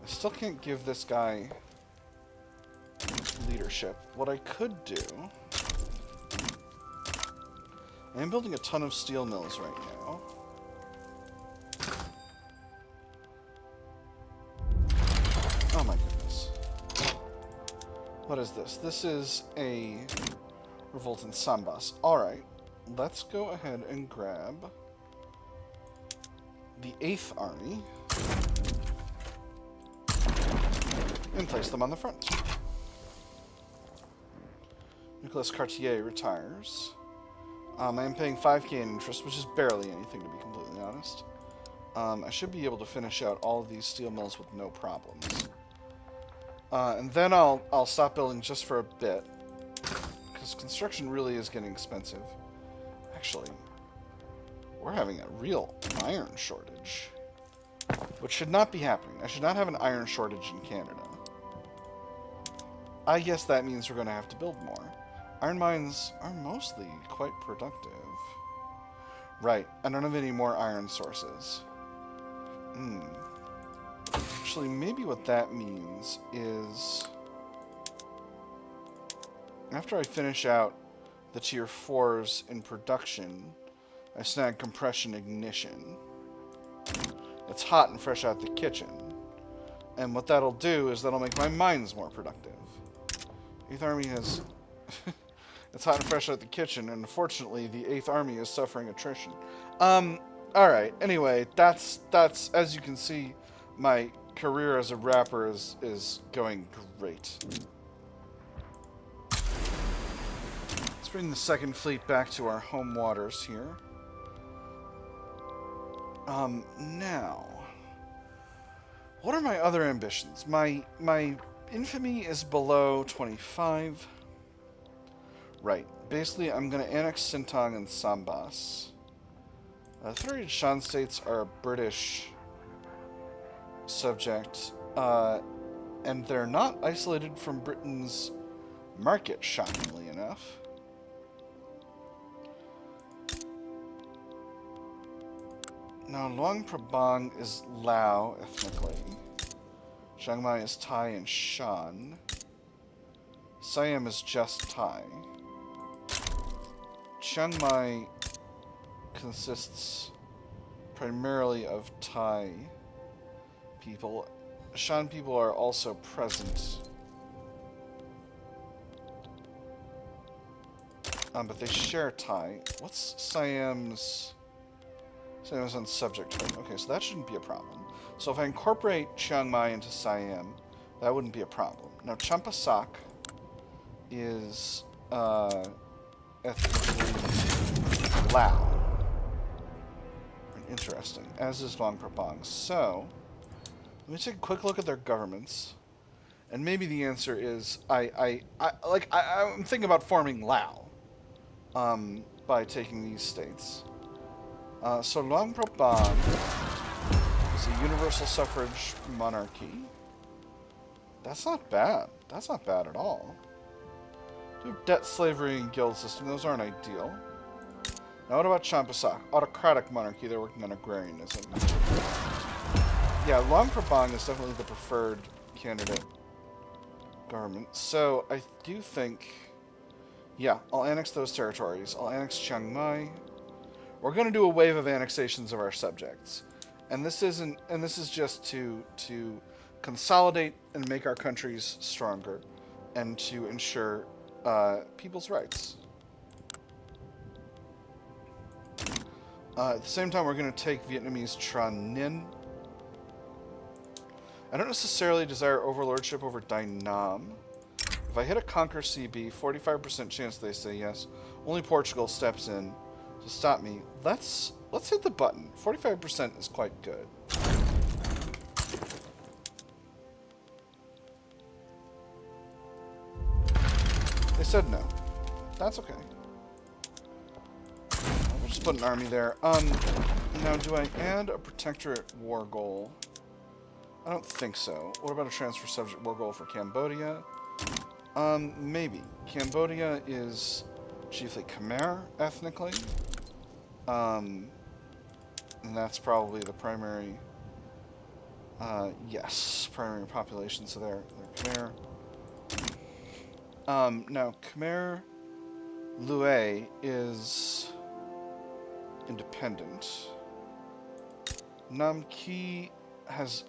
I still can't give this guy leadership. What I could do... I am building a ton of steel mills right now. Oh my goodness. What is this? This is a revolt in Sambas. Alright, let's go ahead and grab the 8th Army and place them on the front. Nicolas Cartier retires. I am paying 5k in interest, which is barely anything, to be completely honest. I should be able to finish out all of these steel mills with no problems. And then I'll stop building just for a bit, because construction really is getting expensive. Actually, we're having a real iron shortage, which should not be happening. I should not have an iron shortage in Canada. I guess that means we're going to have to build more. Iron mines are mostly quite productive. Right, I don't have any more iron sources. Actually, maybe what that means is... after I finish out the tier 4s in production, I snag compression ignition. It's hot and fresh out the kitchen. And what that'll do is that'll make my mines more productive. 8th Army has... it's hot and fresh out the kitchen, and unfortunately, the 8th Army is suffering attrition. Alright, anyway, that's, as you can see, my career as a rapper is going great. Let's bring the 2nd Fleet back to our home waters here. Now, what are my other ambitions? My infamy is below 25. Right. Basically, I'm going to annex Sintang and Sambas. 30 Shan states are a British subject, and they're not isolated from Britain's market, shockingly enough. Now, Luang Prabang is Lao, ethnically. Chiang Mai is Thai and Shan. Siam is just Thai. Chiang Mai consists primarily of Thai people. Shan people are also present. But they share Thai. What's Siam's... Siam's on subject to it. Okay, so that shouldn't be a problem. So if I incorporate Chiang Mai into Siam, that wouldn't be a problem. Now, Champasak is ethnically Lao. Interesting, as is Luang Prabang. So, let me take a quick look at their governments, and maybe the answer is I'm thinking about forming Lao by taking these states. So Luang Prabang is a universal suffrage monarchy. That's not bad. That's not bad at all. Do debt, slavery, and guild system. Those aren't ideal. Now what about Champasak? Autocratic monarchy. They're working on agrarianism. Yeah, Luang Prabang is definitely the preferred candidate government. So I do think, yeah, I'll annex those territories. I'll annex Chiang Mai. We're going to do a wave of annexations of our subjects, and this isn't. And this is just to consolidate and make our countries stronger, and to ensure people's rights. At the same time, we're going to take Vietnamese Tran Ninh. I don't necessarily desire overlordship over Dai Nam. If I hit a conquer CB, 45% chance they say yes. Only Portugal steps in to stop me. Let's hit the button. 45% is quite good. They said no. That's okay. We'll just put an army there. Now do I add a protectorate war goal? I don't think so. What about a transfer subject war goal for Cambodia? Maybe. Cambodia is chiefly Khmer, ethnically. And that's probably the primary, yes, primary population, so they're Khmer. Now, Khmer Lue is independent. Nam Ki has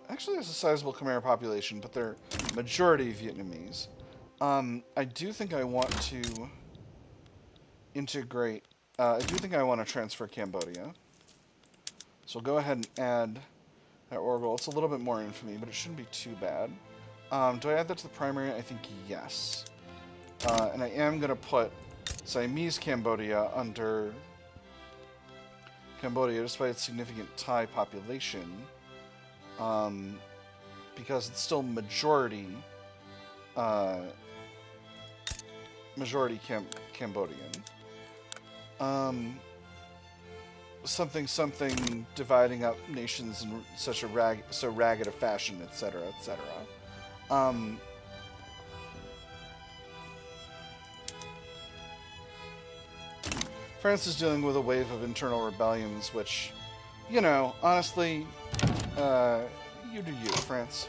actually has a sizable Khmer population, but they're majority Vietnamese. I do think I want to integrate. I do think I want to transfer Cambodia. So we'll go ahead and add that war goal. It's a little bit more infamy, but it shouldn't be too bad. Do I add that to the primary? I think yes. And I am going to put Siamese Cambodia under Cambodia, despite its significant Thai population, because it's still majority Cambodian. Something dividing up nations in such a so ragged a fashion, etc., etc. France is dealing with a wave of internal rebellions, which, you know, honestly, you do you, France.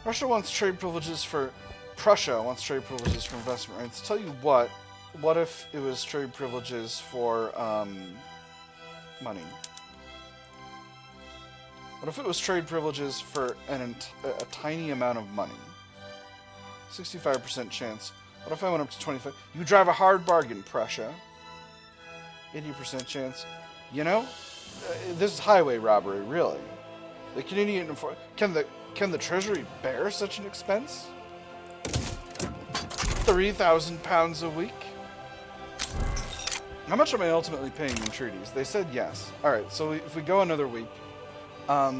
Prussia wants trade privileges for investment rights. Tell you what if it was trade privileges for money? What if it was trade privileges for a tiny amount of money? 65% chance. What if I went up to 25? You drive a hard bargain, Prussia. 80% chance. You know, this is highway robbery, really. The Canadian can the Treasury bear such an expense? £3,000 a week. How much am I ultimately paying in treaties? They said yes. All right, so if we go another week, how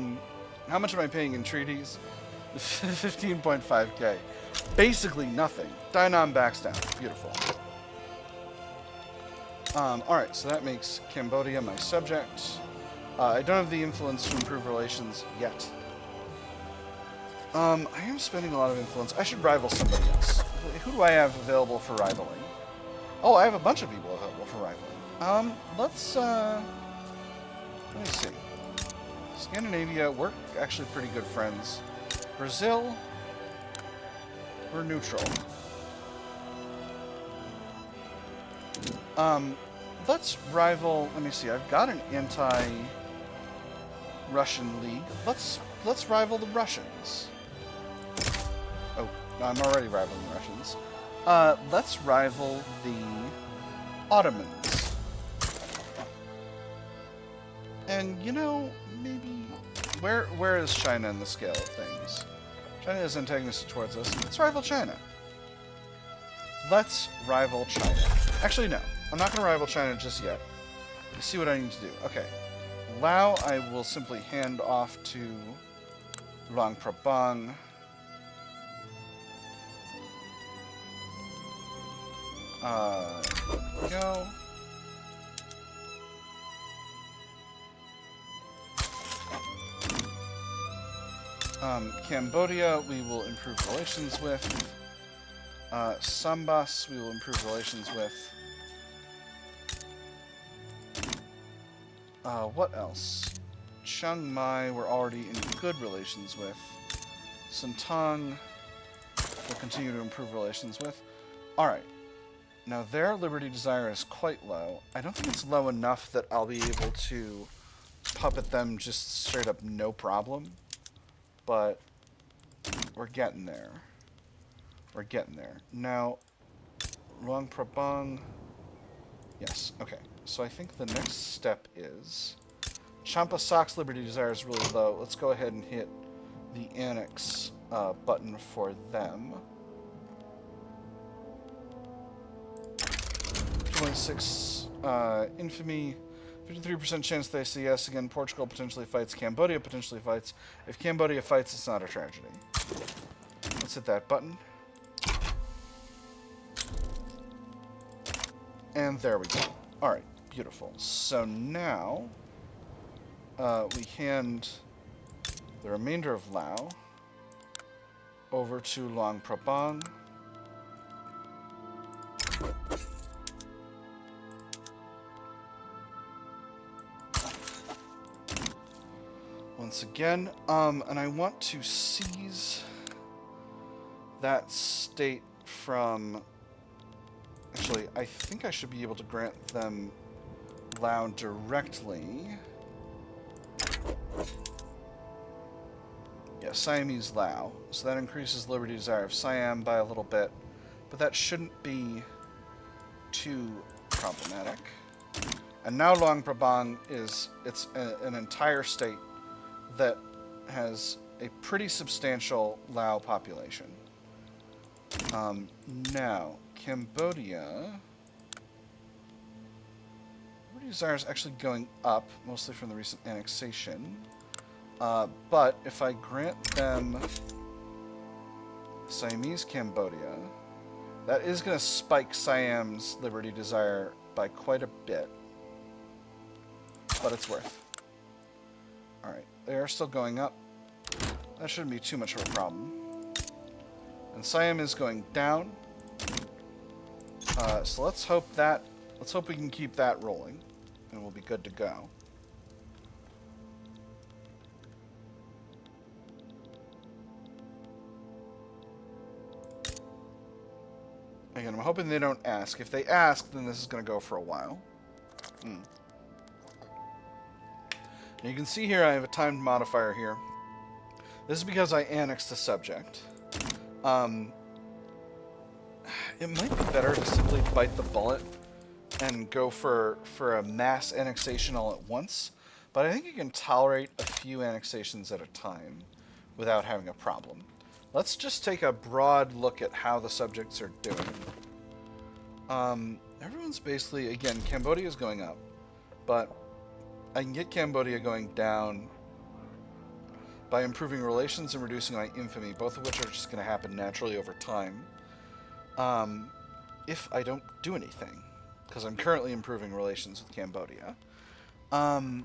much am I paying in treaties? 15.5k. Basically nothing. Dai Nam backs down. Beautiful. Alright, so that makes Cambodia my subject. I don't have the influence to improve relations yet. I am spending a lot of influence. I should rival somebody else. Who do I have available for rivaling? Oh, I have a bunch of people available for rivaling. Let me see. Scandinavia, we're actually pretty good friends. Brazil, we're neutral. Let's rival. Let me see. I've got an anti-Russian league. Let's rival the Russians. Oh, no, I'm already rivaling the Russians. Let's rival the Ottomans. And you know, maybe where is China in the scale of things? China is antagonistic towards us. Let's rival China. Let's rival China. Actually, no. I'm not going to rival China just yet. You see what I need to do. Okay. Lao, I will simply hand off to Luang Prabang. Go. Cambodia, we will improve relations with. Sambas, we will improve relations with. What else? Chiang Mai we're already in good relations with. Sintang we'll continue to improve relations with. Alright. Now their liberty desire is quite low. I don't think it's low enough that I'll be able to puppet them just straight up no problem. But we're getting there. We're getting there. Now, Luang Prabang. Yes, okay. So I think the next step is Champasak's liberty desire is really low. Let's go ahead and hit the annex button for them. 2.6 infamy. 53% chance they say yes. Again, Portugal potentially fights. Cambodia potentially fights. If Cambodia fights, it's not a tragedy. Let's hit that button. And there we go. Alright, beautiful. So now, we hand the remainder of Lao over to Luang Prabang. Once again, and I want to seize that state from... Actually, I think I should be able to grant them Lao directly. Yeah, Siamese Lao. So that increases liberty desire of Siam by a little bit, but that shouldn't be too problematic. And now Luang Prabang is an entire state that has a pretty substantial Lao population. Now, Cambodia... liberty desire is actually going up, mostly from the recent annexation. But if I grant them Siamese Cambodia, that is going to spike Siam's liberty desire by quite a bit. But it's worth. Alright, they are still going up. That shouldn't be too much of a problem. And Siam is going down. So let's hope we can keep that rolling. And we'll be good to go. Again, I'm hoping they don't ask. If they ask, then this is going to go for a while. Now you can see here I have a timed modifier here. This is because I annexed a subject. It might be better to simply bite the bullet and go for a mass annexation all at once, but I think you can tolerate a few annexations at a time without having a problem. Let's just take a broad look at how the subjects are doing. Everyone's basically, again, Cambodia is going up, but I can get Cambodia going down by improving relations and reducing my infamy, both of which are just going to happen naturally over time. If I don't do anything, because I'm currently improving relations with Cambodia. What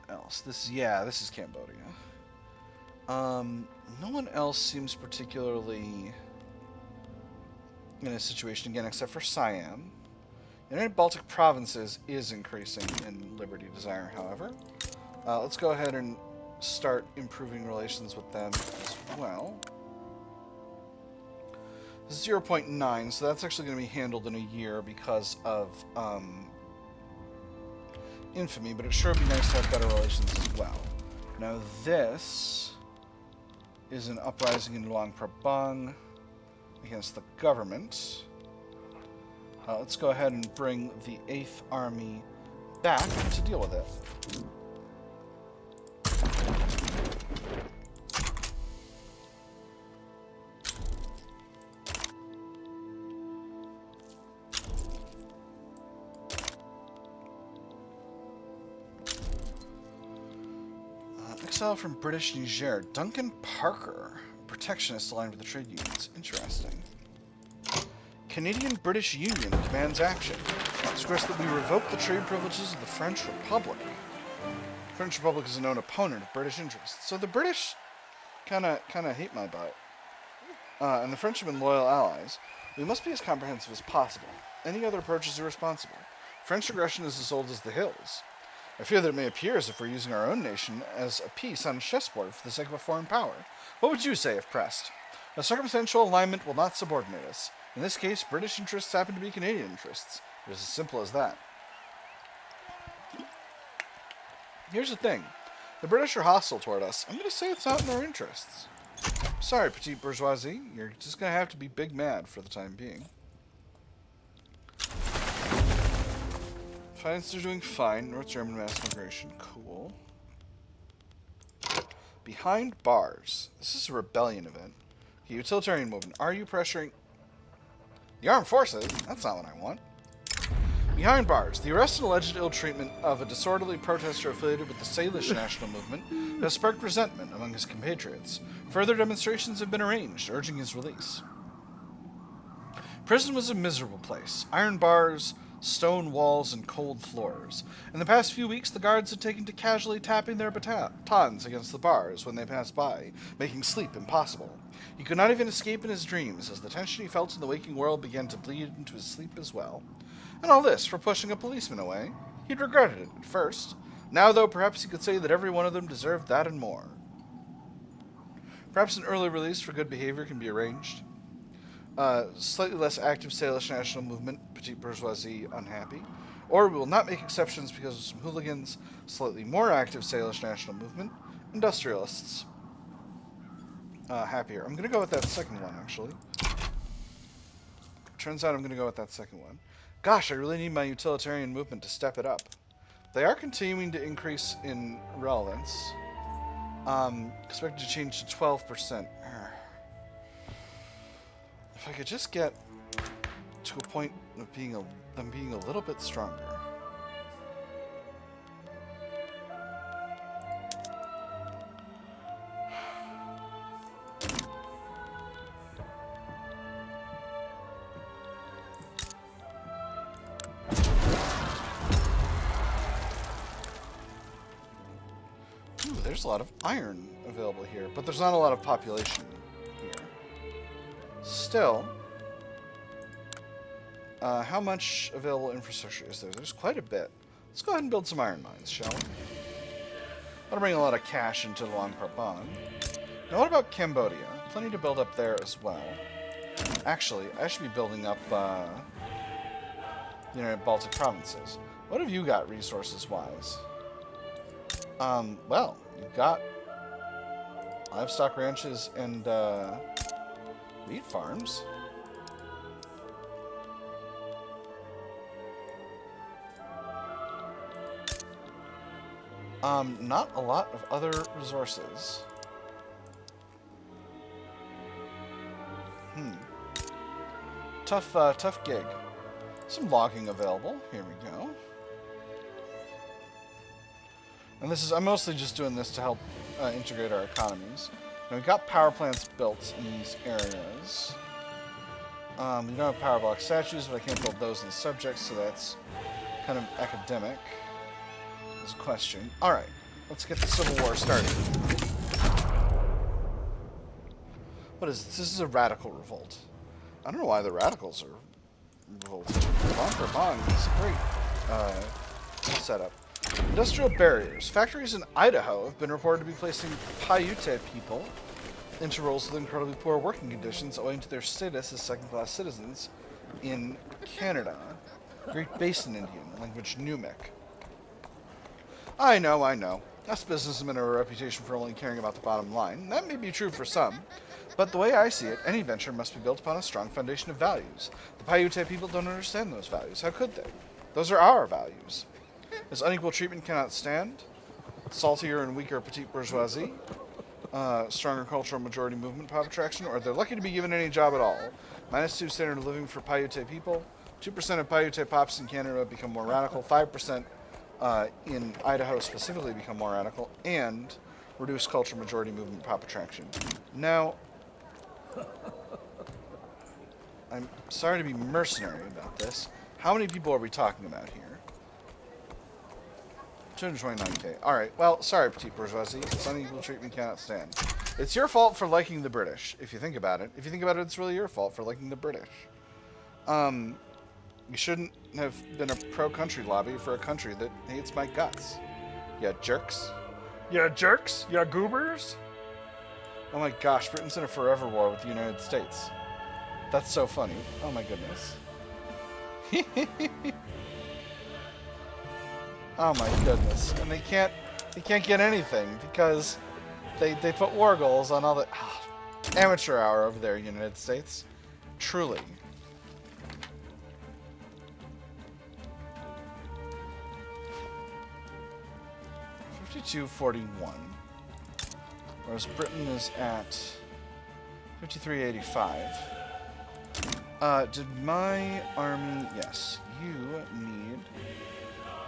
else? This is Cambodia. No one else seems particularly in a situation, again, except for Siam. United Baltic Provinces is increasing in liberty desire, however. Let's go ahead and start improving relations with them as well. This is 0.9, so that's actually going to be handled in a year because of infamy, but it sure would be nice to have better relations as well. Now this is an uprising in Luang Prabang against the government. Let's go ahead and bring the 8th Army back to deal with it. Exile from British Niger. Duncan Parker, protectionist aligned with the trade unions. Interesting. Canadian-British Union demands action. Express that we revoke the trade privileges of the French Republic. The French Republic is a known opponent of British interests. So the British kind of hate my butt. And the French have been loyal allies. We must be as comprehensive as possible. Any other approach is irresponsible. French aggression is as old as the hills. I fear that it may appear as if we're using our own nation as a piece on a chessboard for the sake of a foreign power. What would you say if pressed? A circumstantial alignment will not subordinate us. In this case, British interests happen to be Canadian interests. It is as simple as that. Here's the thing. The British are hostile toward us. I'm going to say it's not in our interests. Sorry, petite bourgeoisie. You're just going to have to be big mad for the time being. Finances are doing fine. North German mass migration. Cool. Behind bars. This is a rebellion event. Okay, utilitarian movement. Are you pressuring the armed forces? That's not what I want. Behind bars. The arrest and alleged ill treatment of a disorderly protester affiliated with the Salish national movement has sparked resentment among his compatriots. Further demonstrations have been arranged, urging his release. Prison was a miserable place. Iron bars, stone walls, and cold floors. In the past few weeks, the guards had taken to casually tapping their batons against the bars when they passed by, making sleep impossible. He could not even escape in his dreams, as the tension he felt in the waking world began to bleed into his sleep as well. And all this for pushing a policeman away. He'd regretted it at first. Now, though, perhaps he could say that every one of them deserved that and more. Perhaps an early release for good behavior can be arranged. Slightly less active Salish national movement, petite bourgeoisie unhappy. Or we will not make exceptions because of some hooligans. Slightly more active Salish national movement, industrialists happier. I'm going to go with that second one, actually. Turns out I'm going to go with that second one. Gosh, I really need my utilitarian movement to step it up. They are continuing to increase in relevance. Expected to change to 12%. If I could just get to a point of them being a little bit stronger. There's a lot of iron available here, but there's not a lot of population here. Still, how much available infrastructure is there? There's quite a bit. Let's go ahead and build some iron mines, shall we? That'll bring a lot of cash into the Long Prabang. Now, what about Cambodia? Plenty to build up there as well. Actually, I should be building up the United Baltic provinces. What have you got resources-wise? Well, you've got livestock ranches and wheat farms. Not a lot of other resources. Tough gig. Some logging available. Here we go. And I'm mostly just doing this to help integrate our economies. Now, we've got power plants built in these areas. We don't have power block statues, but I can't build those in the subjects, so that's kind of academic. There's a question. Alright, let's get the Civil War started. What is this? This is a radical revolt. I don't know why the radicals are revolting. Bong is a great setup. Industrial barriers. Factories in Idaho have been reported to be placing Paiute people into roles with incredibly poor working conditions owing to their status as second-class citizens in Canada. Great Basin Indian, language Numic. I know. Us businessmen have a reputation for only caring about the bottom line. That may be true for some, but the way I see it, any venture must be built upon a strong foundation of values. The Paiute people don't understand those values. How could they? Those are our values. As unequal treatment cannot stand, saltier and weaker petite bourgeoisie, stronger cultural majority movement pop attraction, or they're lucky to be given any job at all. -2 standard of living for Paiute people. 2% of Paiute pops in Canada become more radical. 5% in Idaho specifically become more radical. And reduced cultural majority movement pop attraction. Now, I'm sorry to be mercenary about this. How many people are we talking about here? 229k. Alright, well, sorry, petite bourgeoisie. This unequal treatment cannot stand. It's your fault for liking the British, if you think about it. If you think about it, it's really your fault for liking the British. You shouldn't have been a pro-country lobby for a country that hates my guts. Yeah, jerks. Yeah, jerks. Yeah, goobers. Oh my gosh, Britain's in a forever war with the United States. That's so funny. Oh my goodness. Oh my goodness. And they can't get anything because they put war goals on all the amateur hour over there, United States. Truly. $52.41. Whereas Britain is at $53.85. Did my army... Yes. You need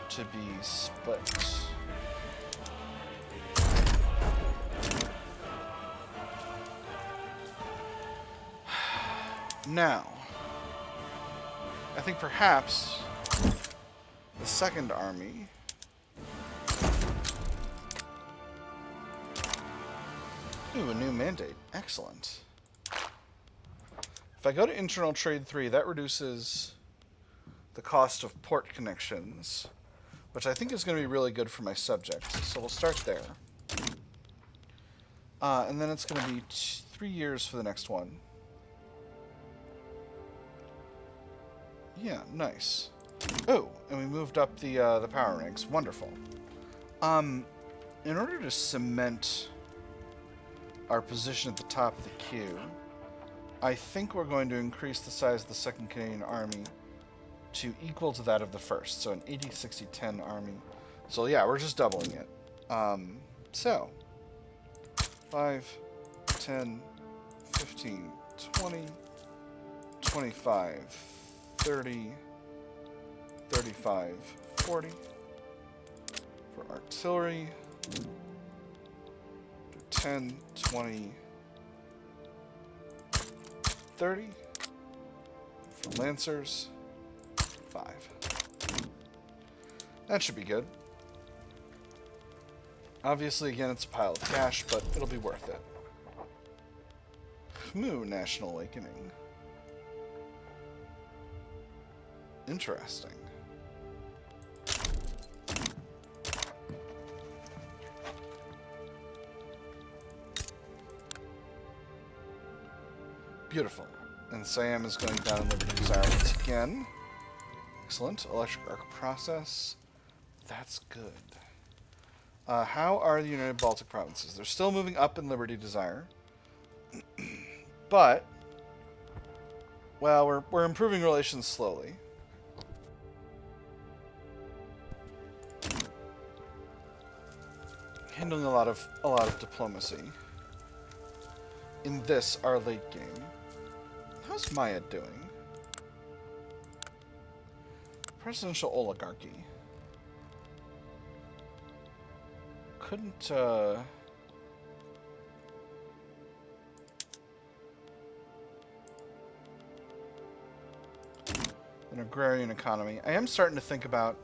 to be split. Now, I think perhaps the second army... Ooh, a new mandate. Excellent. If I go to internal trade 3, that reduces the cost of port connections, which I think is going to be really good for my subjects. So we'll start there. And then it's going to be 3 years for the next one. Yeah, nice. Oh, and we moved up the power ranks. Wonderful. In order to cement our position at the top of the queue, I think we're going to increase the size of the 2nd Canadian Army to equal to that of the 1st. So an 80-60-10 army. So yeah, we're just doubling it. So 5, 10, 15, 20, 25, 30, 35, 40 for artillery. 10, 20, 30 for Lancers, 5. That should be good. Obviously, again, it's a pile of cash, but it'll be worth it. Khmu National Awakening. Interesting. Beautiful. And Siam is going down in Liberty Desire once again. Excellent. Electric arc process. That's good. How are the United Baltic Provinces? They're still moving up in Liberty Desire. But, well, we're improving relations slowly. Handling a lot of diplomacy. In this, our late game. How's Maya doing? Presidential oligarchy. Couldn't, an agrarian economy. I am starting to think about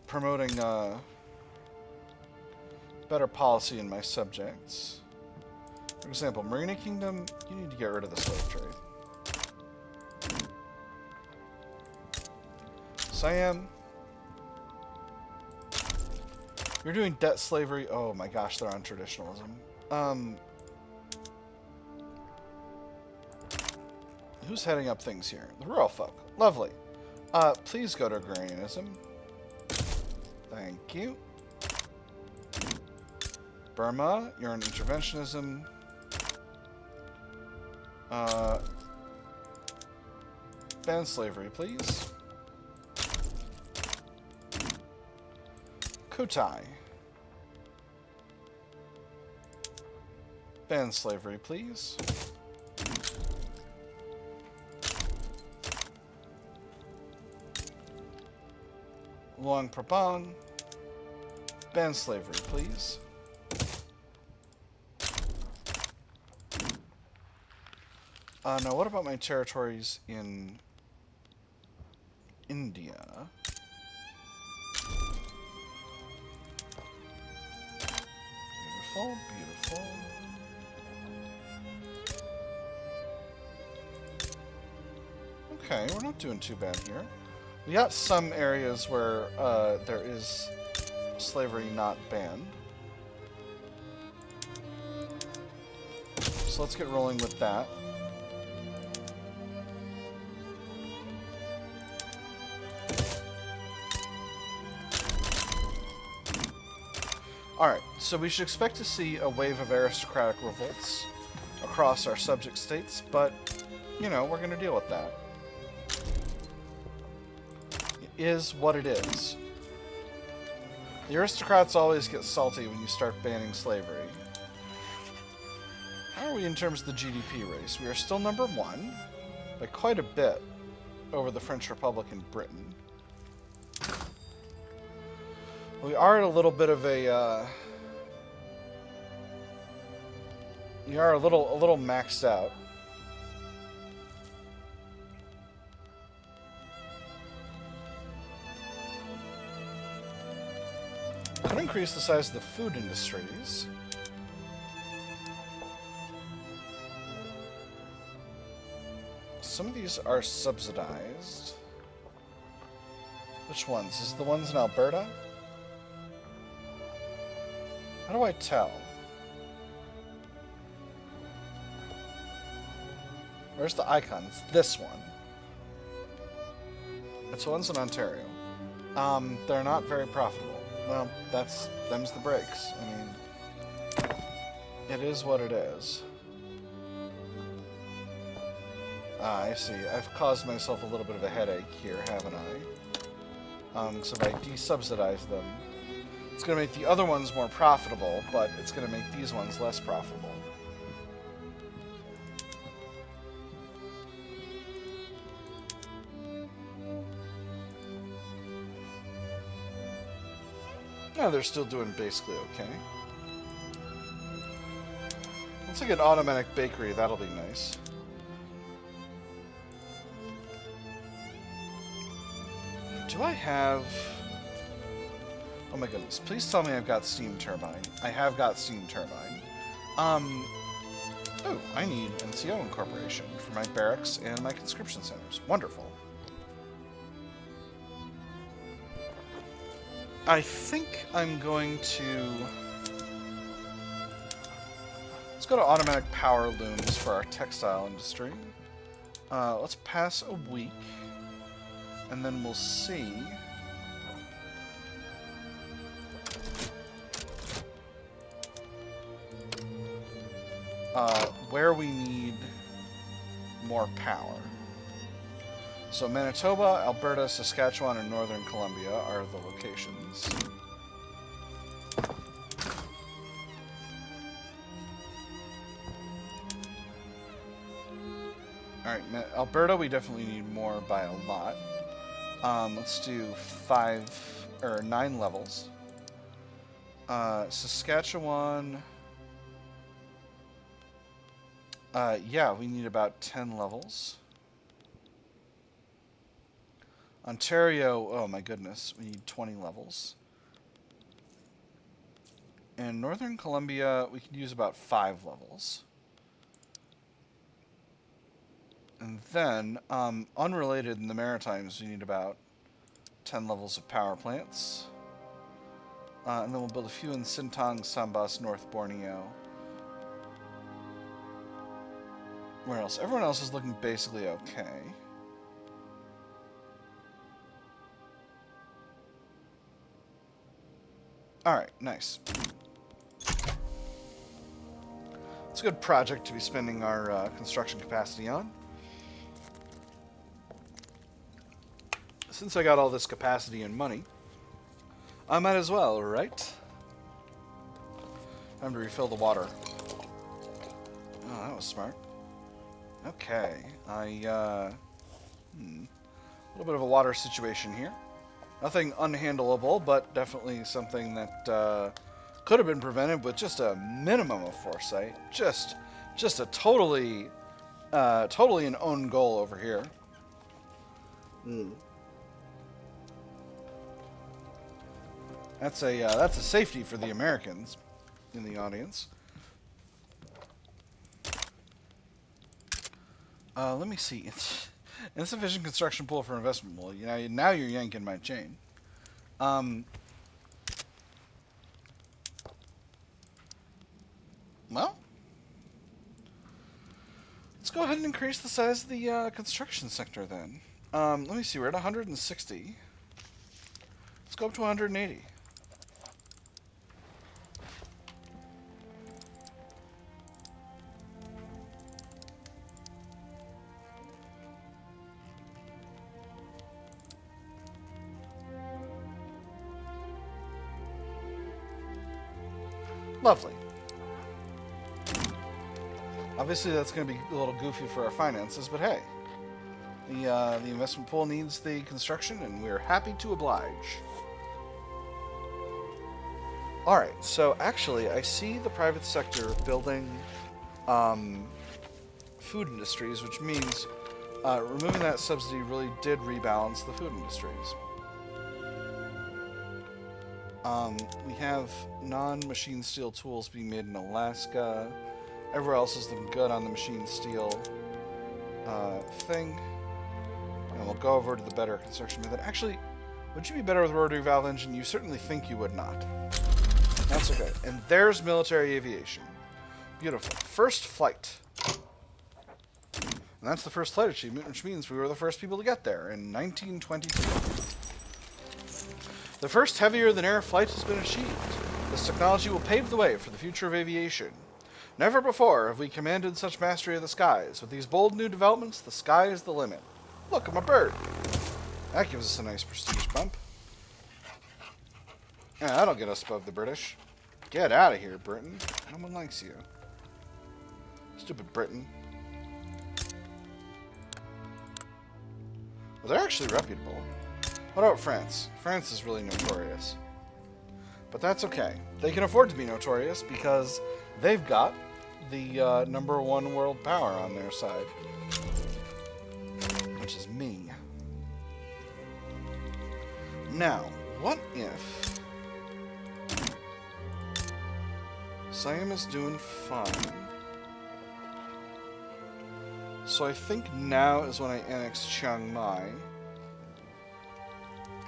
promoting, better policy in my subjects. For example, Marina Kingdom, you need to get rid of the slave trade. Siam, you're doing debt slavery. Oh my gosh, they're on traditionalism. Who's heading up things here? The rural folk. Lovely. Please go to agrarianism. Thank you. Burma, you're on interventionism. Ban slavery, please. Kotai. Ban slavery, please. Luang Prabang. Ban slavery, please. Now, what about my territories in India? Beautiful, beautiful. Okay, we're not doing too bad here. We got some areas where there is slavery not banned. So let's get rolling with that. Alright, so we should expect to see a wave of aristocratic revolts across our subject states, but, you know, we're going to deal with that. It is what it is. The aristocrats always get salty when you start banning slavery. How are we in terms of the GDP race? We are still number 1 by quite a bit over the French Republic and Britain. We are at a little bit of a we are a little maxed out. Could increase the size of the food industries. Some of these are subsidized. Which ones? Is it the ones in Alberta? How do I tell? Where's the icon? It's this one. It's the ones in Ontario. They're not very profitable. Well, them's the breaks. I mean, it is what it is. I see. I've caused myself a little bit of a headache here, haven't I? So if I desubsidize them, it's going to make the other ones more profitable, but it's going to make these ones less profitable. No, they're still doing basically okay. Let's take an automatic bakery. That'll be nice. Do I have... Oh my goodness. Please tell me I've got steam turbine. I have got steam turbine. Oh, I need NCO incorporation for my barracks and my conscription centers. Wonderful. I think I'm going to... Let's go to automatic power looms for our textile industry. Let's pass a week, and then we'll see... where we need more power. So Manitoba, Alberta, Saskatchewan, and Northern Columbia are the locations. Alright, Alberta we definitely need more by a lot. Let's do 9 levels. Saskatchewan... yeah, we need about 10 levels. Ontario, oh my goodness, we need 20 levels. And Northern Columbia, we could use about 5 levels. And then, unrelated in the Maritimes, we need about 10 levels of power plants. And then we'll build a few in Sintang, Sambas, North Borneo. Where else? Everyone else is looking basically okay. Alright, nice. It's a good project to be spending our construction capacity on. Since I got all this capacity and money, I might as well, right? Time to refill the water. Oh, that was smart. Okay, a little bit of a water situation here. Nothing unhandleable, but definitely something that could have been prevented with just a minimum of foresight. Just a totally an own goal over here. That's a safety for the Americans in the audience. Let me see. It's insufficient construction pool for investment. Well, now you're yanking my chain. go ahead and increase the size of the construction sector then. Let me see, we're at 160. Let's go up to 180. Lovely. Obviously, that's going to be a little goofy for our finances, but hey, the investment pool needs the construction, and we're happy to oblige. All right, so actually, I see the private sector building food industries, which means removing that subsidy really did rebalance the food industries. We have non-machine steel tools being made in Alaska. Everywhere else is looking good on the machine steel thing. And we'll go over to the better construction method. Actually, would you be better with rotary valve engine? You certainly think you would not. That's okay. And there's military aviation. Beautiful. First flight. And that's the first flight achievement, which means we were the first people to get there in 1922. The first heavier-than-air flight has been achieved. This technology will pave the way for the future of aviation. Never before have we commanded such mastery of the skies. With these bold new developments, the sky is the limit. Look, I'm a bird. That gives us a nice prestige bump. Yeah, that'll get us above the British. Get out of here, Britain. No one likes you. Stupid Britain. Well, they're actually reputable. What about France? France is really notorious. But that's okay. They can afford to be notorious because they've got the #1 world power on their side. Which is me. Now, what if Siam is doing fine? So I think now is when I annex Chiang Mai.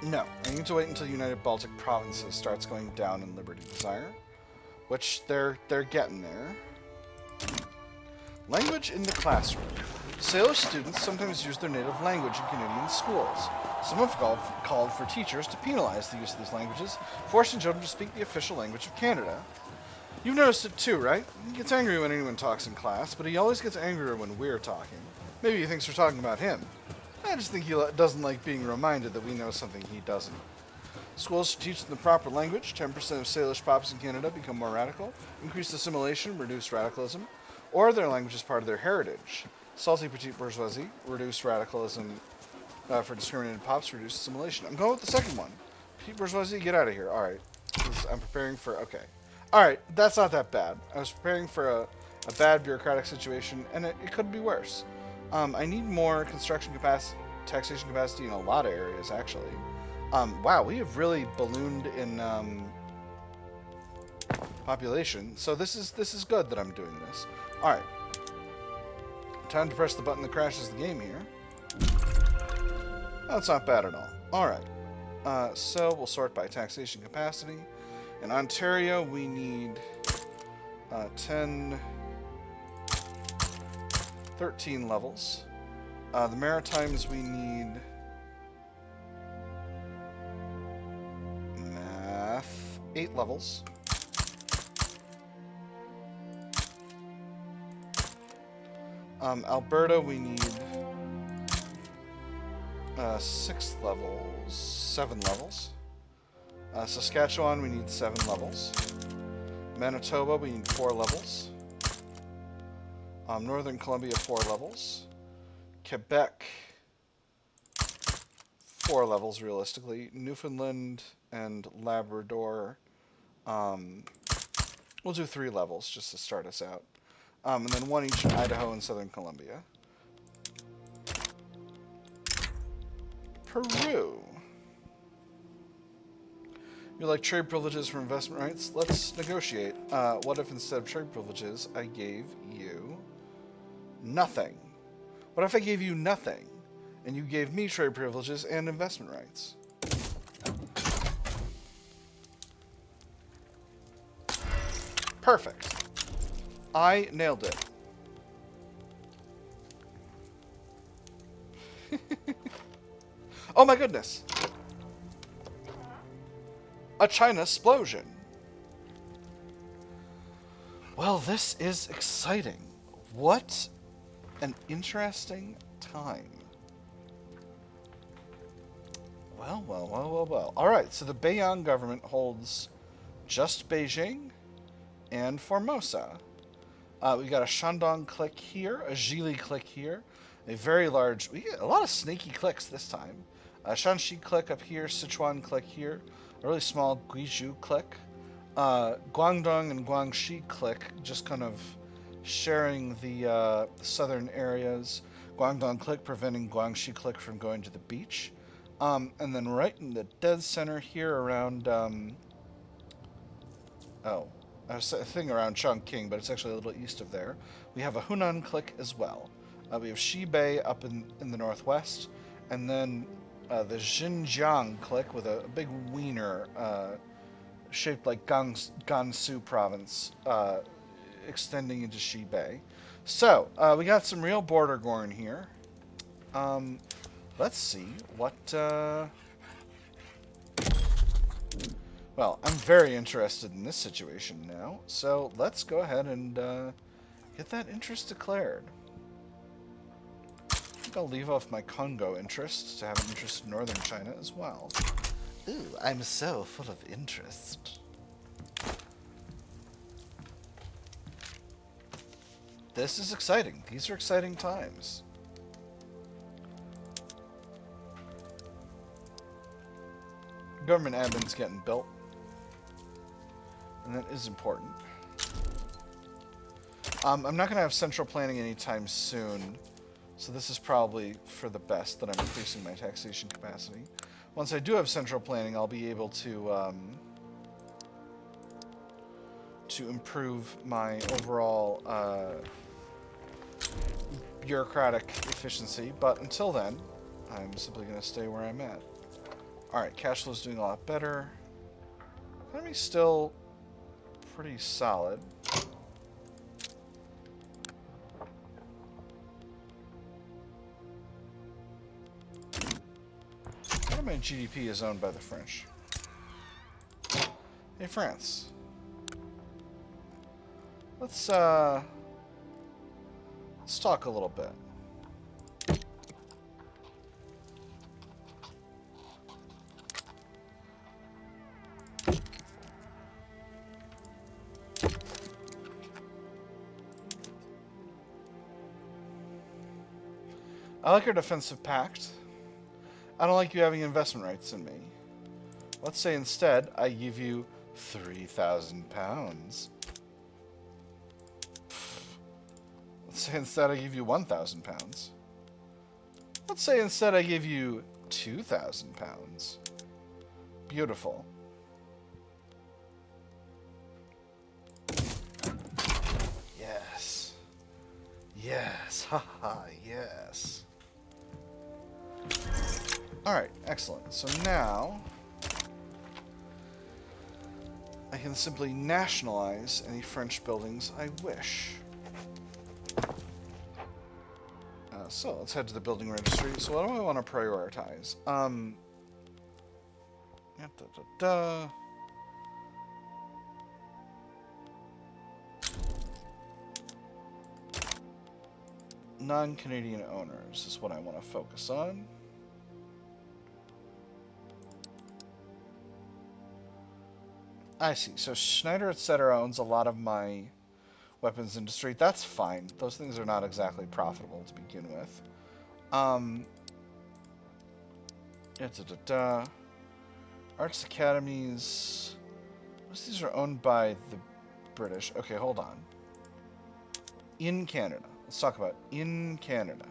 No, I need to wait until United Baltic Provinces starts going down in Liberty Desire, which they're getting there. Language in the classroom. Salish students sometimes use their native language in Canadian schools. Some have called for teachers to penalize the use of these languages, forcing children to speak the official language of Canada. You've noticed it too, right? He gets angry when anyone talks in class, but he always gets angrier when we're talking. Maybe he thinks we're talking about him. I just think he doesn't like being reminded that we know something he doesn't. Schools should teach them the proper language. 10% of Salish pops in Canada become more radical. Increased assimilation, reduced radicalism. Or their language is part of their heritage. Salty petite bourgeoisie, reduced radicalism for discriminated pops, reduced assimilation. I'm going with the second one. Petite bourgeoisie, get out of here. Alright. I'm preparing for... Okay. Alright, that's not that bad. I was preparing for a bad bureaucratic situation, and it could be worse. I need more construction capacity, taxation capacity in a lot of areas, actually. Wow, we have really ballooned in population, so this is good that I'm doing this. All right, time to press the button that crashes the game here. That's not bad at all. All right, so we'll sort by taxation capacity. In Ontario, we need 13 levels. The Maritimes, we need 8 levels. Alberta, we need 7 levels. Saskatchewan, we need 7 levels. Manitoba, we need 4 levels. Northern Columbia, 4 levels. Quebec, 4 levels, realistically. Newfoundland and Labrador, we'll do 3 levels just to start us out. And then 1 each in Idaho and Southern Columbia. Peru. You like trade privileges for investment rights? Let's negotiate. What if instead of trade privileges, I gave you nothing? What if I gave you nothing, and you gave me trade privileges and investment rights? Perfect. I nailed it. my goodness! A China explosion. Well, this is exciting. What an interesting time. Well. Alright, so the Beiyang government holds just Beijing and Formosa. We got a Shandong clique here, a Zhili clique here, a very large... We get a lot of snaky cliques this time. A Shanxi clique up here, Sichuan clique here, a really small Guizhou clique. Guangdong and Guangxi clique, just kind of sharing the southern areas. Guangdong clique preventing Guangxi clique from going to the beach. And then right in the dead center here around... I was thinking around Chongqing, but it's actually a little east of there. We have a Hunan clique as well. We have Xibei up in the northwest, and then the Xinjiang clique with a big wiener shaped like Gansu province extending into Xibei. So, we got some real border going here. Let's see what... Well, I'm very interested in this situation now, so let's go ahead and get that interest declared. I think I'll leave off my Congo interest to have an interest in northern China as well. Ooh, I'm so full of interest. This is exciting. These are exciting times. Government admin's getting built. And that is important. I'm not going to have central planning anytime soon, so this is probably for the best that I'm increasing my taxation capacity. Once I do have central planning, I'll be able to improve my overall bureaucratic efficiency, but until then, I'm simply going to stay where I'm at. Alright, cash flow's doing a lot better. Economy's still pretty solid. Part of my GDP is owned by the French. Hey, France. Let's talk a little bit. I like our defensive pact. I don't like you having investment rights in me. Let's say instead I give you 3,000 pounds. Let's say instead I give you 1,000 pounds. Let's say instead I give you 2,000 pounds. Beautiful. Yes. Yes. Haha, yes. Alright, excellent. So now I can simply nationalize any French buildings I wish. So let's head to the building registry. So what do I want to prioritize? Non-Canadian owners is what I want to focus on. I see. So Schneider, etc. owns a lot of my weapons industry. That's fine. Those things are not exactly profitable to begin with. Arts academies. Most of these are owned by the British. Okay, hold on. In Canada. Let's talk about in Canada.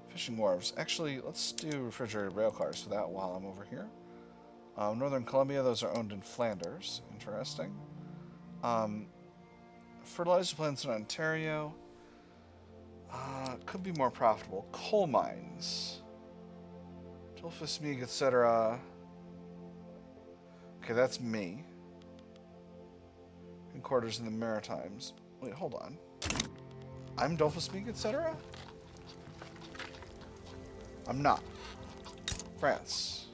Fishing wharves. Actually, let's do refrigerated rail cars for that while I'm over here. Northern Columbia, those are owned in Flanders. Interesting. Fertilizer plants in Ontario. Could be more profitable. Coal mines. Dolphus-Meag, etc. Okay, that's me. Headquarters in the Maritimes. Wait, hold on. I'm Dolphus-Meag, etc.? I'm not. France.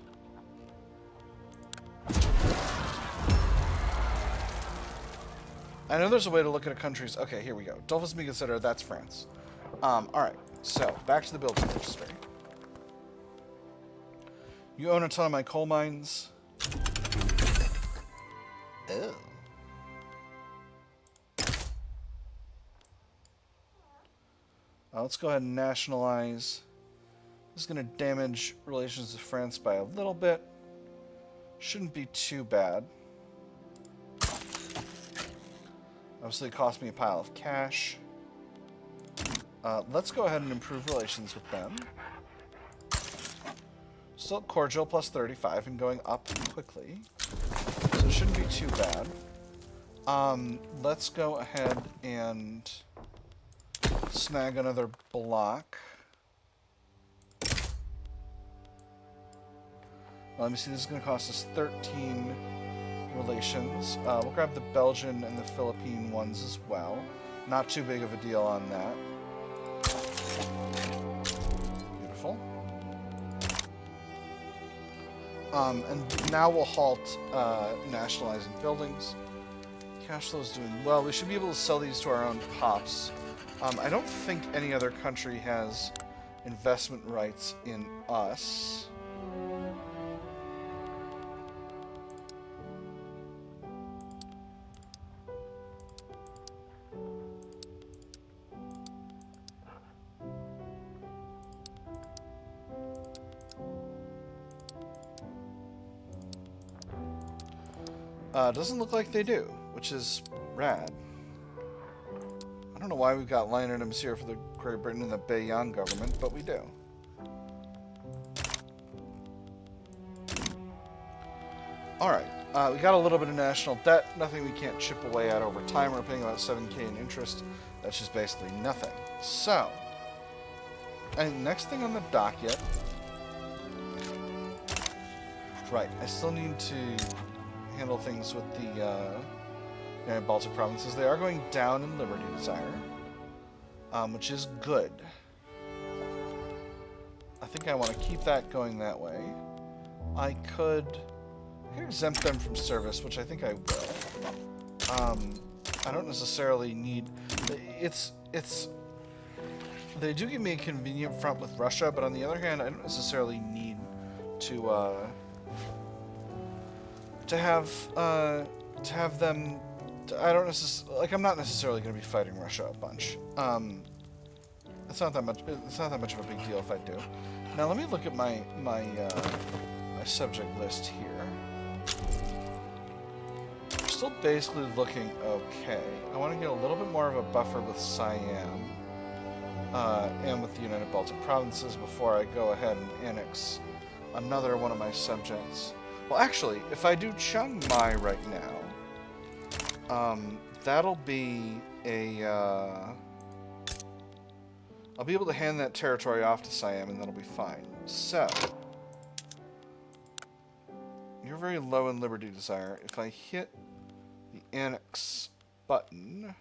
I know there's a way to look at a country's... Okay, here we go. Dolphins be considered, that's France. Alright, so, back to the building industry. You own a ton of my coal mines. Oh. Let's go ahead and nationalize. This is going to damage relations with France by a little bit. Shouldn't be too bad. Obviously, it cost me a pile of cash. Let's go ahead and improve relations with them. Still cordial, plus 35, and going up quickly. So it shouldn't be too bad. Let's go ahead and snag another block. Let me see, this is going to cost us 13 relations. We'll grab the Belgian and the Philippine ones as well. Not too big of a deal on that. Beautiful. And now we'll halt nationalizing buildings. Cash flow's doing well. We should be able to sell these to our own pops. I don't think any other country has investment rights in us. Doesn't look like they do, which is rad. I don't know why we've got line items here for the Great Britain and the Bayonne government, but we do. Alright, we got a little bit of national debt, nothing we can't chip away at over time. We're paying about 7k in interest. That's just basically nothing. So, and next thing on the docket... Right, I still need to handle things with the Baltic provinces. They are going down in Liberty Desire, which is good. I think I want to keep that going that way. I could exempt them from service, which I think I will. I don't necessarily need... They do give me a convenient front with Russia, but on the other hand, I don't necessarily need to have them. I don't necessarily like. I'm not necessarily going to be fighting Russia a bunch. It's not that much. It's not that much of a big deal if I do. Now let me look at my subject list here. We're still basically looking okay. I want to get a little bit more of a buffer with Siam and with the United Baltic Provinces before I go ahead and annex another one of my subjects. Well, actually, if I do Chiang Mai right now, that'll be a... I'll be able to hand that territory off to Siam, and that'll be fine. So, you're very low in Liberty Desire. If I hit the Annex button...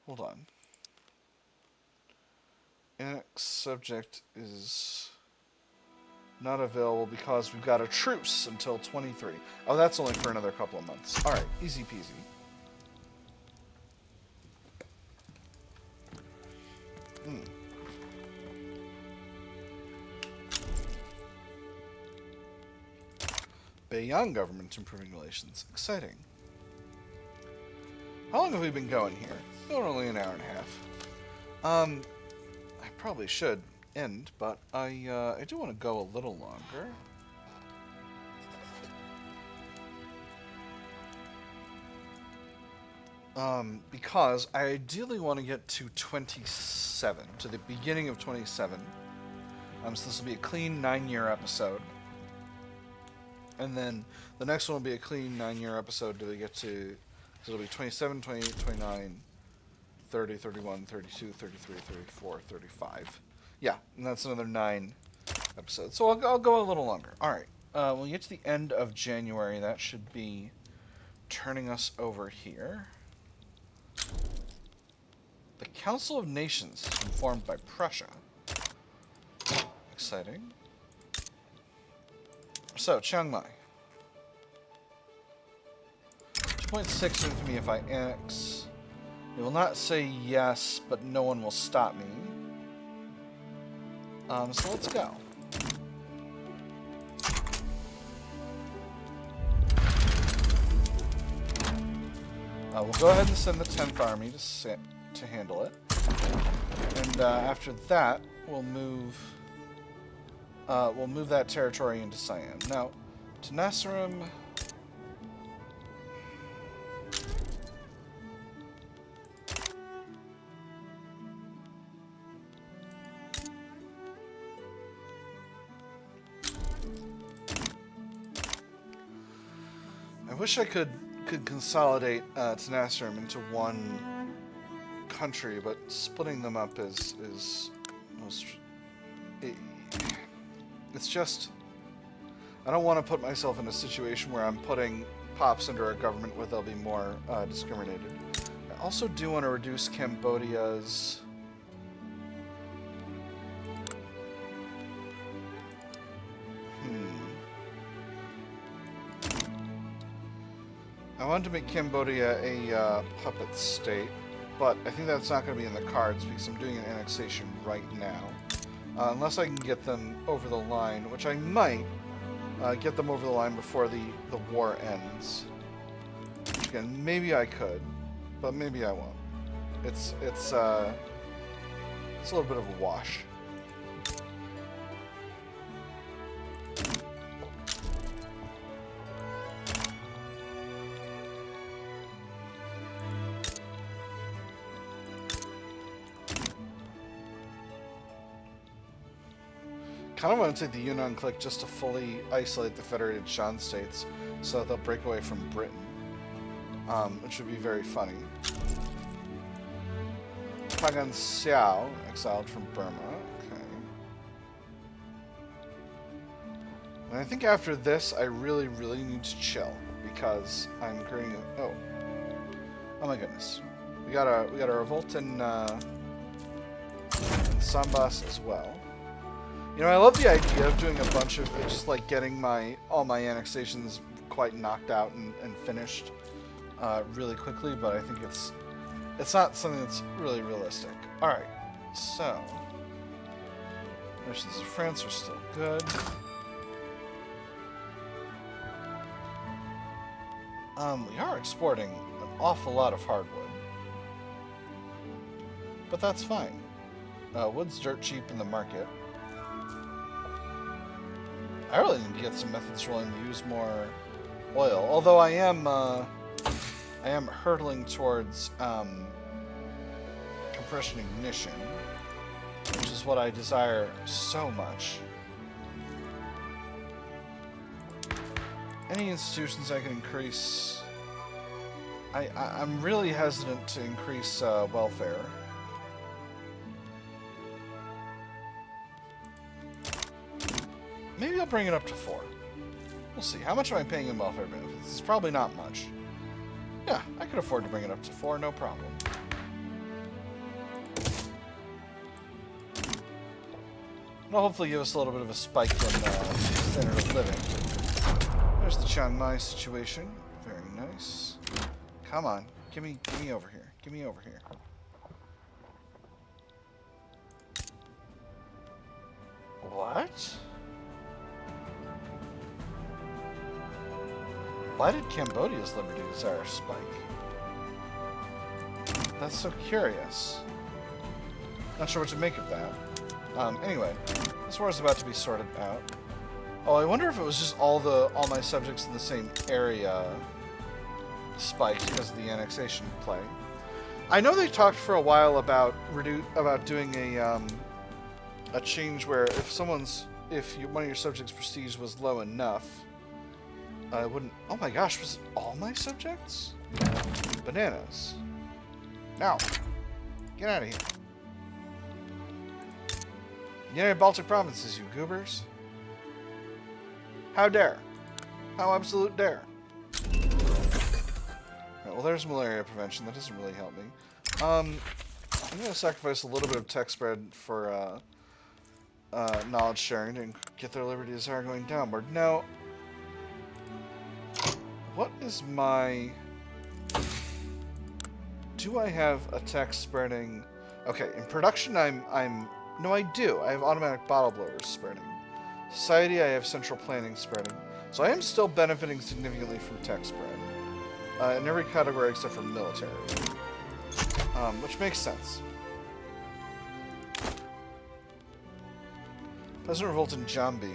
hold on. Annex subject is not available because we've got a truce until 23. Oh, that's only for another couple of months. Alright, easy peasy. Bayonne government improving relations. Exciting. How long have we been going here? Oh, only an hour and a half. I probably should end, but I do want to go a little longer. Because I ideally want to get to 27, to the beginning of 27. So this will be a clean 9-year episode. And then the next one will be a clean 9-year episode till we get to... So it'll be 27, 28, 29, 30, 31, 32, 33, 34, 35. Yeah, and that's another 9 episodes. So I'll go a little longer. Alright, when we get to the end of January, that should be turning us over here. The Council of Nations has been formed by Prussia. Exciting. So, Chiang Mai. 2.6 infamy if I annex. They will not say yes, but no one will stop me. So let's go. We'll go ahead and send the 10th Army to handle it. And after that, we'll move that territory into Siam. Now, Tenasserim. I wish I could consolidate Tenasserim into one country, but splitting them up it's just, I don't want to put myself in a situation where I'm putting pops under a government where they'll be more discriminated. I also do want to reduce Cambodia's I wanted to make Cambodia a puppet state, but I think that's not going to be in the cards because I'm doing an annexation right now. Unless I can get them over the line, which I might get them over the line before the war ends. Which again, maybe I could, but maybe I won't. It's a little bit of a wash. Kind of want to take the Yunnan click just to fully isolate the Federated Shan states so that they'll break away from Britain, which would be very funny. Pagan Xiao, exiled from Burma. Okay. And I think after this, I really, really need to chill because I'm creating a... Oh my goodness. We got a revolt in Sambas as well. You know, I love the idea of doing a bunch of just like getting all my annexations quite knocked out and finished really quickly, but I think it's not something that's really realistic. All right, so missions in France are still good. We are exporting an awful lot of hardwood, but that's fine. Wood's dirt cheap in the market. I really need to get some methods rolling to use more oil. Although I am hurtling towards compression ignition, which is what I desire so much. Any institutions I can increase? I'm really hesitant to increase welfare. Maybe I'll bring it up to 4. We'll see. How much am I paying in welfare benefits? It's probably not much. Yeah, I could afford to bring it up to 4, no problem. It'll hopefully give us a little bit of a spike in standard of living. There's the Chiang Mai situation. Very nice. Come on. Give me over here. Give me over here. What? Why did Cambodia's liberty desire spike? That's so curious. Not sure what to make of that. Anyway, this war is about to be sorted out. Oh, I wonder if it was just all my subjects in the same area spiked because of the annexation play. I know they talked for a while about doing a change where if one of your subjects' prestige was low enough, I wouldn't... Oh my gosh, was it all my subjects? Bananas. Now, get out of here. United Baltic Provinces, you goobers. How dare? How absolute dare? Right, well, there's malaria prevention. That doesn't really help me. I'm going to sacrifice a little bit of tech spread for knowledge sharing and get their liberty desire going downward. Now, what is my... Do I have a tech spreading... Okay, in production No, I do. I have automatic bottle blowers spreading. Society, I have central planning spreading. So I am still benefiting significantly from tech spread. In every category except for military. Which makes sense. Peasant revolt in Jambi.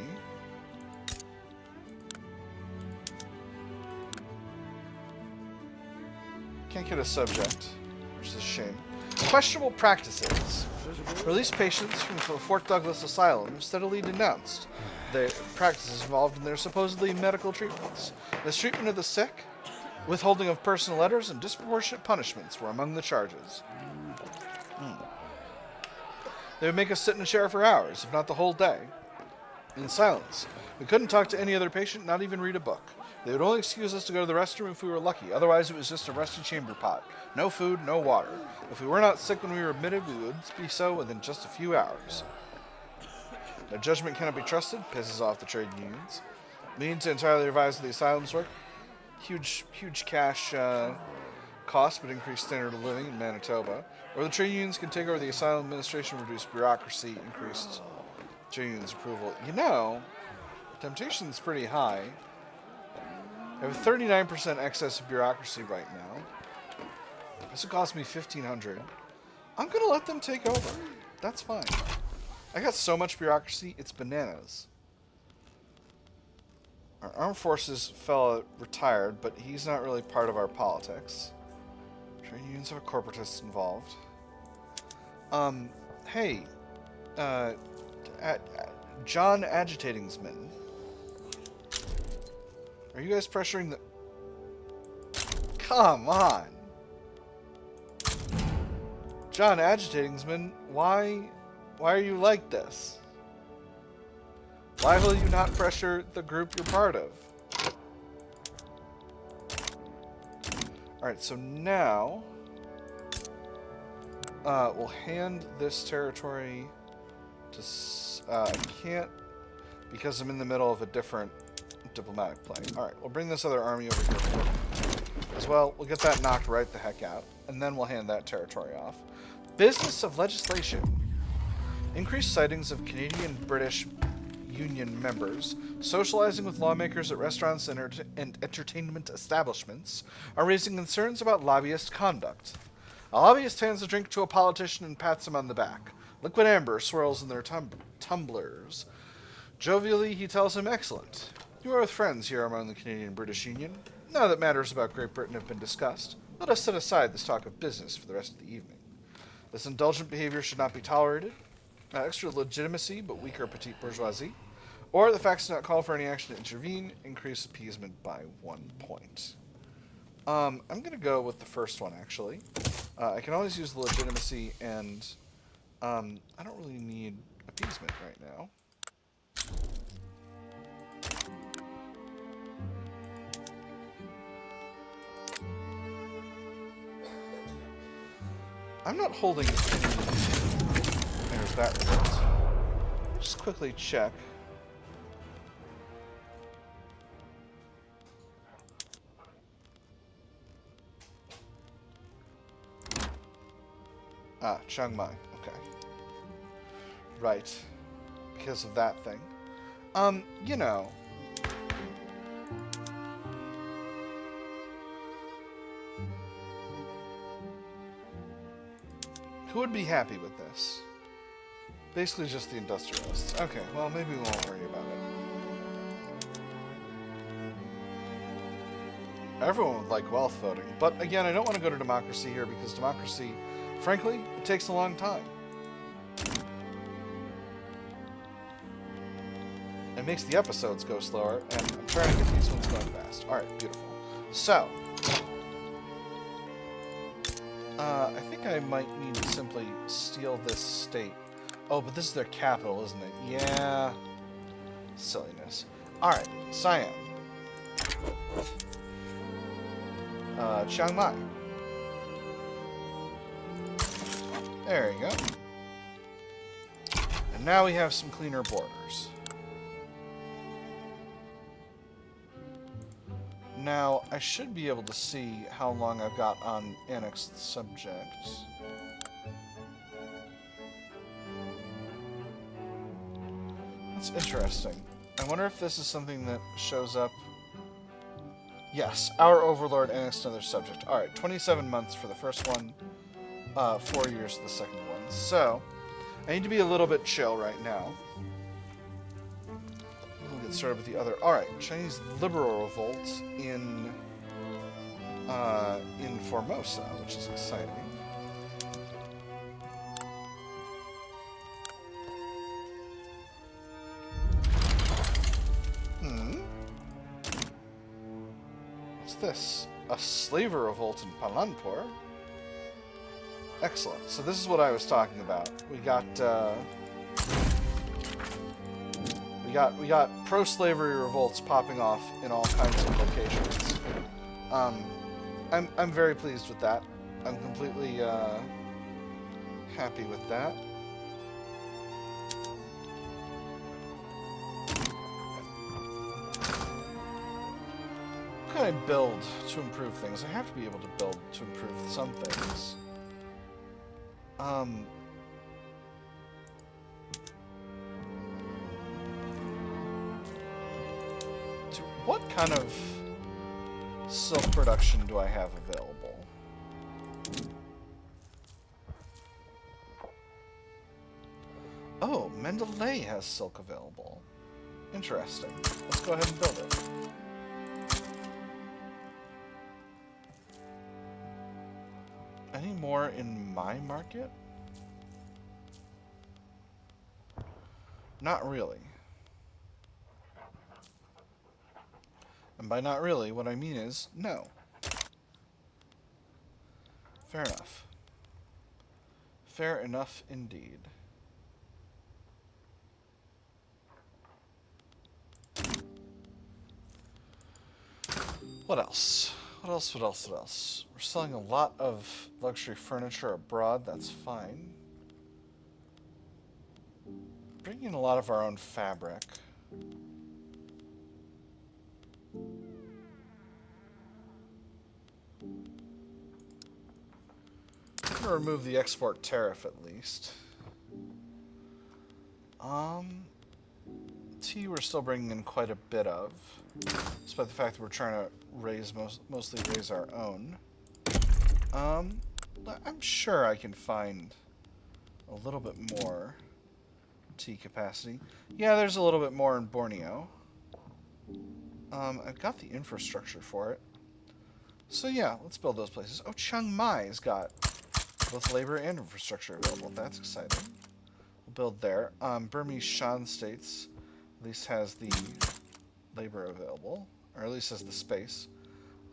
Can't get a subject, which is a shame. Questionable practices. Release patients from Fort Douglas Asylum steadily denounced the practices involved in their supposedly medical treatments. Mistreatment of the sick, withholding of personal letters, and disproportionate punishments were among the charges. They would make us sit in a chair for hours, if not the whole day, in silence. We couldn't talk to any other patient, not even read a book. They would only excuse us to go to the restroom if we were lucky. Otherwise, it was just a rusty chamber pot. No food, no water. If we were not sick when we were admitted, we would be so within just a few hours. Their judgment cannot be trusted. Pisses off the trade unions. Means to entirely revise the asylum's work. Huge cash cost, but increased standard of living in Manitoba. Or the trade unions can take over the asylum administration, reduce bureaucracy, increased trade unions' approval. You know, temptation's pretty high. I have a 39% excess of bureaucracy right now. This would cost me $1,500. I'm going to let them take over. That's fine. I got so much bureaucracy, it's bananas. Our armed forces fella retired, but he's not really part of our politics. Trade unions have a corporatist involved. Hey, John Agitatingsman. Are you guys pressuring the... Come on! John Agitatingsman, why are you like this? Why will you not pressure the group you're part of? Alright, so now... we'll hand this territory to... I can't... Because I'm in the middle of a different diplomatic play. Alright, we'll bring this other army over here as well. We'll get that knocked right the heck out. And then we'll hand that territory off. Business of legislation. Increased sightings of Canadian British Union members socializing with lawmakers at restaurants and entertainment establishments are raising concerns about lobbyist conduct. A lobbyist hands a drink to a politician and pats him on the back. Liquid amber swirls in their tumblers. Jovially, he tells him, "Excellent. You are with friends here among the Canadian British Union. Now that matters about Great Britain have been discussed, let us set aside this talk of business for the rest of the evening. This indulgent behavior should not be tolerated. Extra legitimacy, but weaker petite bourgeoisie. Or the facts do not call for any action to intervene. Increase appeasement by 1 point." I'm going to go with the first one, actually. I can always use the legitimacy, and I don't really need appeasement right now. I'm not holding any... There's that result. Just quickly check. Ah, Chiang Mai. Okay. Right. Because of that thing. You know... Who would be happy with this? Basically just the industrialists. Okay, well, maybe we won't worry about it. Everyone would like wealth voting. But again, I don't want to go to democracy here because democracy, frankly, it takes a long time. It makes the episodes go slower, and I'm trying to get these ones going fast. Alright, beautiful. So, I think I might need to simply steal this state. Oh, but this is their capital, isn't it? Yeah. Silliness. Alright, Siam. Chiang Mai. There you go. And now we have some cleaner borders. Now, I should be able to see how long I've got on annexed subjects. That's interesting. I wonder if this is something that shows up. Yes, our overlord annexed another subject. Alright, 27 months for the first one, 4 years for the second one. So, I need to be a little bit chill right now. We'll get started with the other. Alright, Chinese liberal revolts in Formosa, which is exciting. What's this? A slaver revolt in Palanpur? Excellent. So this is what I was talking about. We got pro-slavery revolts popping off in all kinds of locations. I'm very pleased with that. I'm completely happy with that. How can I build to improve things? I have to be able to build to improve some things. What kind of silk production do I have available? Oh, Mendeley has silk available. Interesting. Let's go ahead and build it. Any more in my market? Not really. And by not really, what I mean is no. Fair enough. Fair enough indeed. What else? What else, what else, what else? We're selling a lot of luxury furniture abroad, that's fine. Bringing in a lot of our own fabric. I'm gonna remove the export tariff at least. Tea we're still bringing in quite a bit of, despite the fact that we're trying to mostly raise our own. I'm sure I can find a little bit more tea capacity. Yeah, there's a little bit more in Borneo. I've got the infrastructure for it. So yeah, let's build those places. Oh, Chiang Mai's got both labor and infrastructure available. That's exciting. We'll build there. Burmese Shan States at least has the labor available, or at least has the space.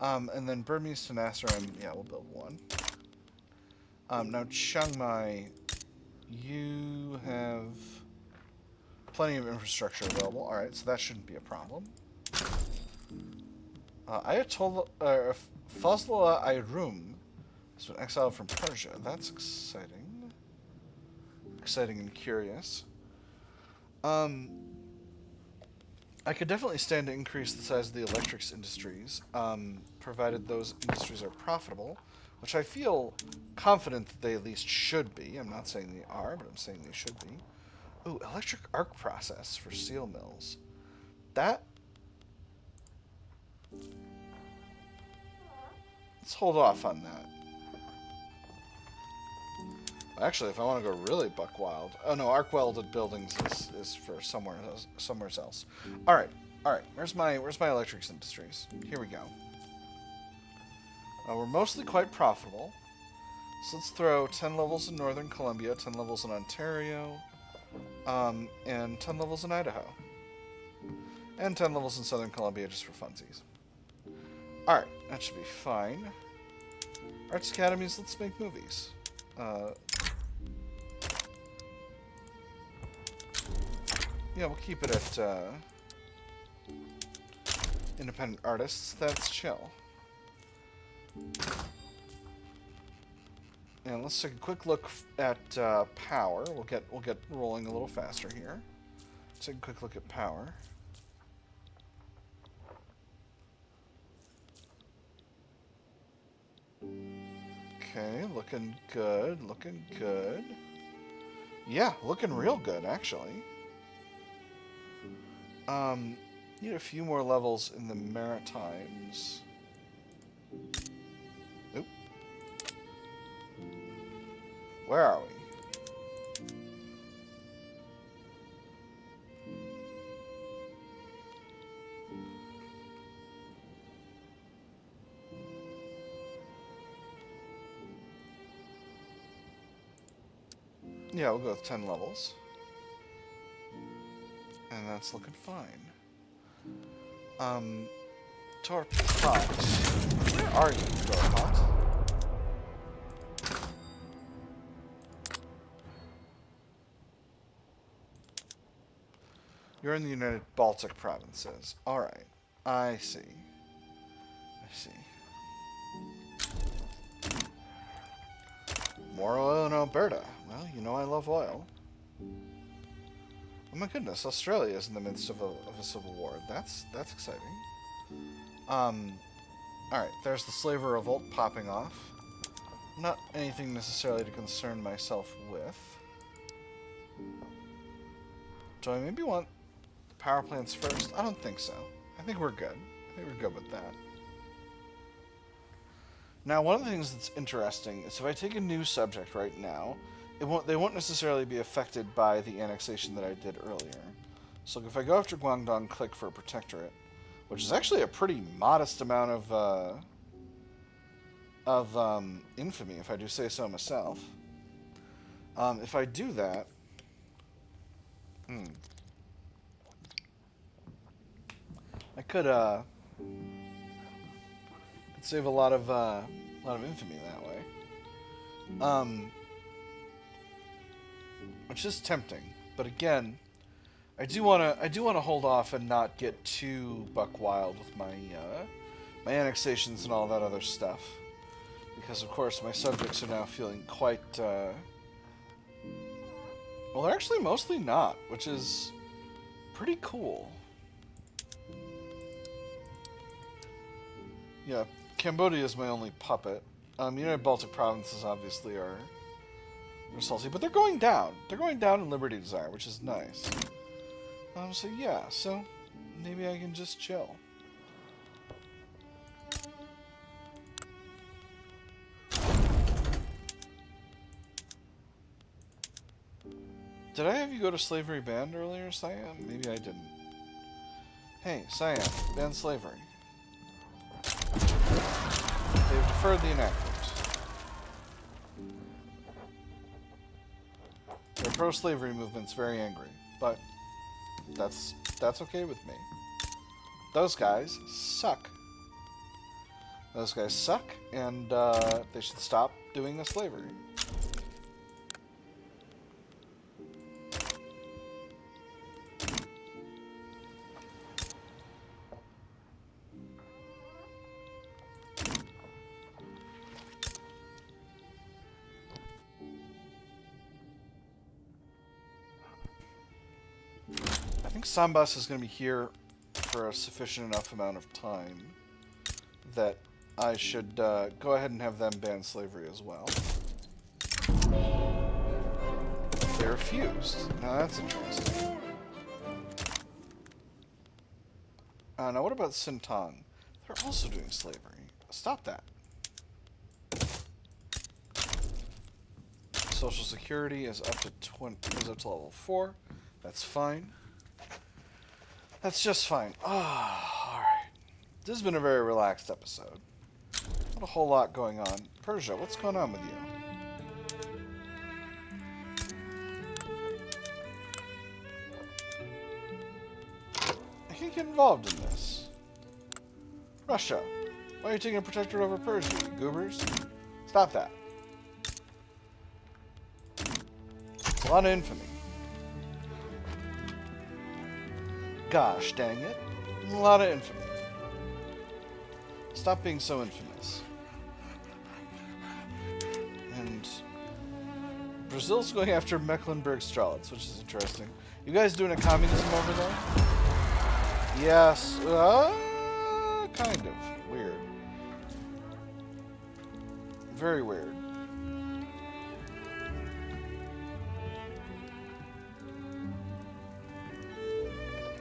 And then Burmese Tenasserim, yeah, we'll build one. Now Chiang Mai, you have plenty of infrastructure available. Alright, so that shouldn't be a problem. Ayatollah, Fazlullah Ayrum has been exiled from Persia. That's exciting. Exciting and curious. I could definitely stand to increase the size of the electrics industries, provided those industries are profitable, which I feel confident that they at least should be. I'm not saying they are, but I'm saying they should be. Ooh, electric arc process for steel mills. That... Let's hold off on that. Actually, if I want to go really buck wild... Oh no, arc welded buildings is for somewhere else. Alright. Where's my electrics industries? Here we go. We're mostly quite profitable. So let's throw 10 levels in Northern Columbia, 10 levels in Ontario, and 10 levels in Idaho. And 10 levels in Southern Columbia just for funsies. Alright, that should be fine. Arts Academies, let's make movies. Yeah, we'll keep it at independent artists. That's chill. And let's take a quick look at power. We'll get rolling a little faster here. Let's take a quick look at power. Okay, looking good, looking good. Yeah, looking real good, actually. Need a few more levels in the Maritimes. Oop. Where are we? Yeah, we'll go with 10 levels. And that's looking fine. Torpot. Where are you, Torpot? You're in the United Baltic Provinces. Alright. I see. I see. More oil in Alberta. Well, you know I love oil. Oh my goodness, Australia is in the midst of a civil war. That's exciting. Alright, there's the slaver revolt popping off. Not anything necessarily to concern myself with. Do I maybe want the power plants first? I don't think so. I think we're good. I think we're good with that. Now, one of the things that's interesting is if I take a new subject right now, they won't necessarily be affected by the annexation that I did earlier. So if I go after Guangdong, click for a protectorate, which is actually a pretty modest amount of infamy, if I do say so myself. If I do that, I could save a lot of infamy that way. Which is tempting, but again, I do want to hold off and not get too buck wild with my my annexations and all that other stuff, because of course my subjects are now feeling quite well, they're actually mostly not, which is pretty cool. Yeah, Cambodia is my only puppet. United Baltic provinces obviously are salty, but they're going down. They're going down in Liberty Desire, which is nice. So yeah, so maybe I can just chill. Did I have you go to slavery banned earlier, Siam? Maybe I didn't. Hey, Siam, ban slavery. They've deferred the enactment. Their pro-slavery movement's very angry, but that's okay with me. Those guys suck. Those guys suck, and they should stop doing the slavery. I think Sambas is going to be here for a sufficient enough amount of time that I should go ahead and have them ban slavery as well. They refused. Now that's interesting. Now what about Sintang? They're also doing slavery. Stop that. Social Security is up to level 4. That's fine. That's just fine. Alright. This has been a very relaxed episode. Not a whole lot going on. Persia, what's going on with you? I can't get involved in this. Russia, why are you taking a protectorate over Persia, you goobers? Stop that. It's a lot of infamy. Gosh dang it. A lot of infamy. Stop being so infamous. And Brazil's going after Mecklenburg-Strelitz, which is interesting. You guys doing a communism over there? Yes. Kind of. Weird. Very weird.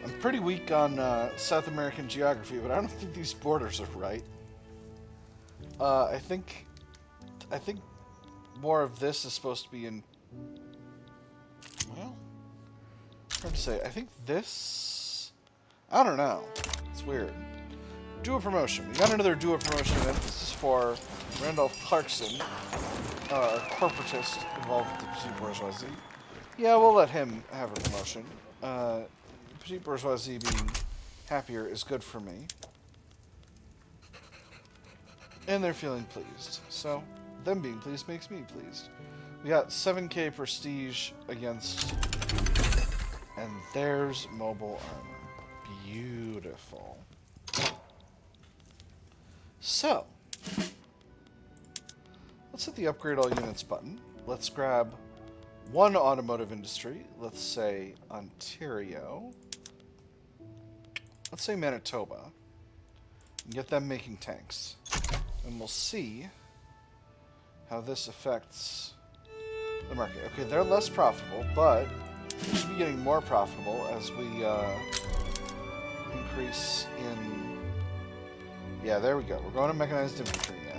I'm pretty weak on South American geography, but I don't think these borders are right. I think more of this is supposed to be in. Well, hard to say. I think this. I don't know. It's weird. Do a promotion. We got another do a promotion event. This is for Randolph Clarkson, a corporatist involved with the petite bourgeoisie. Yeah, we'll let him have a promotion. Petite bourgeoisie being happier is good for me. And they're feeling pleased. So, them being pleased makes me pleased. We got 7k prestige against... And there's mobile armor. Beautiful. So, let's hit the upgrade all units button. Let's grab one automotive industry. Let's say Ontario. Let's say Manitoba. And get them making tanks. And we'll see how this affects the market. Okay, they're less profitable, but they should be getting more profitable as we increase in... Yeah, there we go. We're going to mechanized infantry now.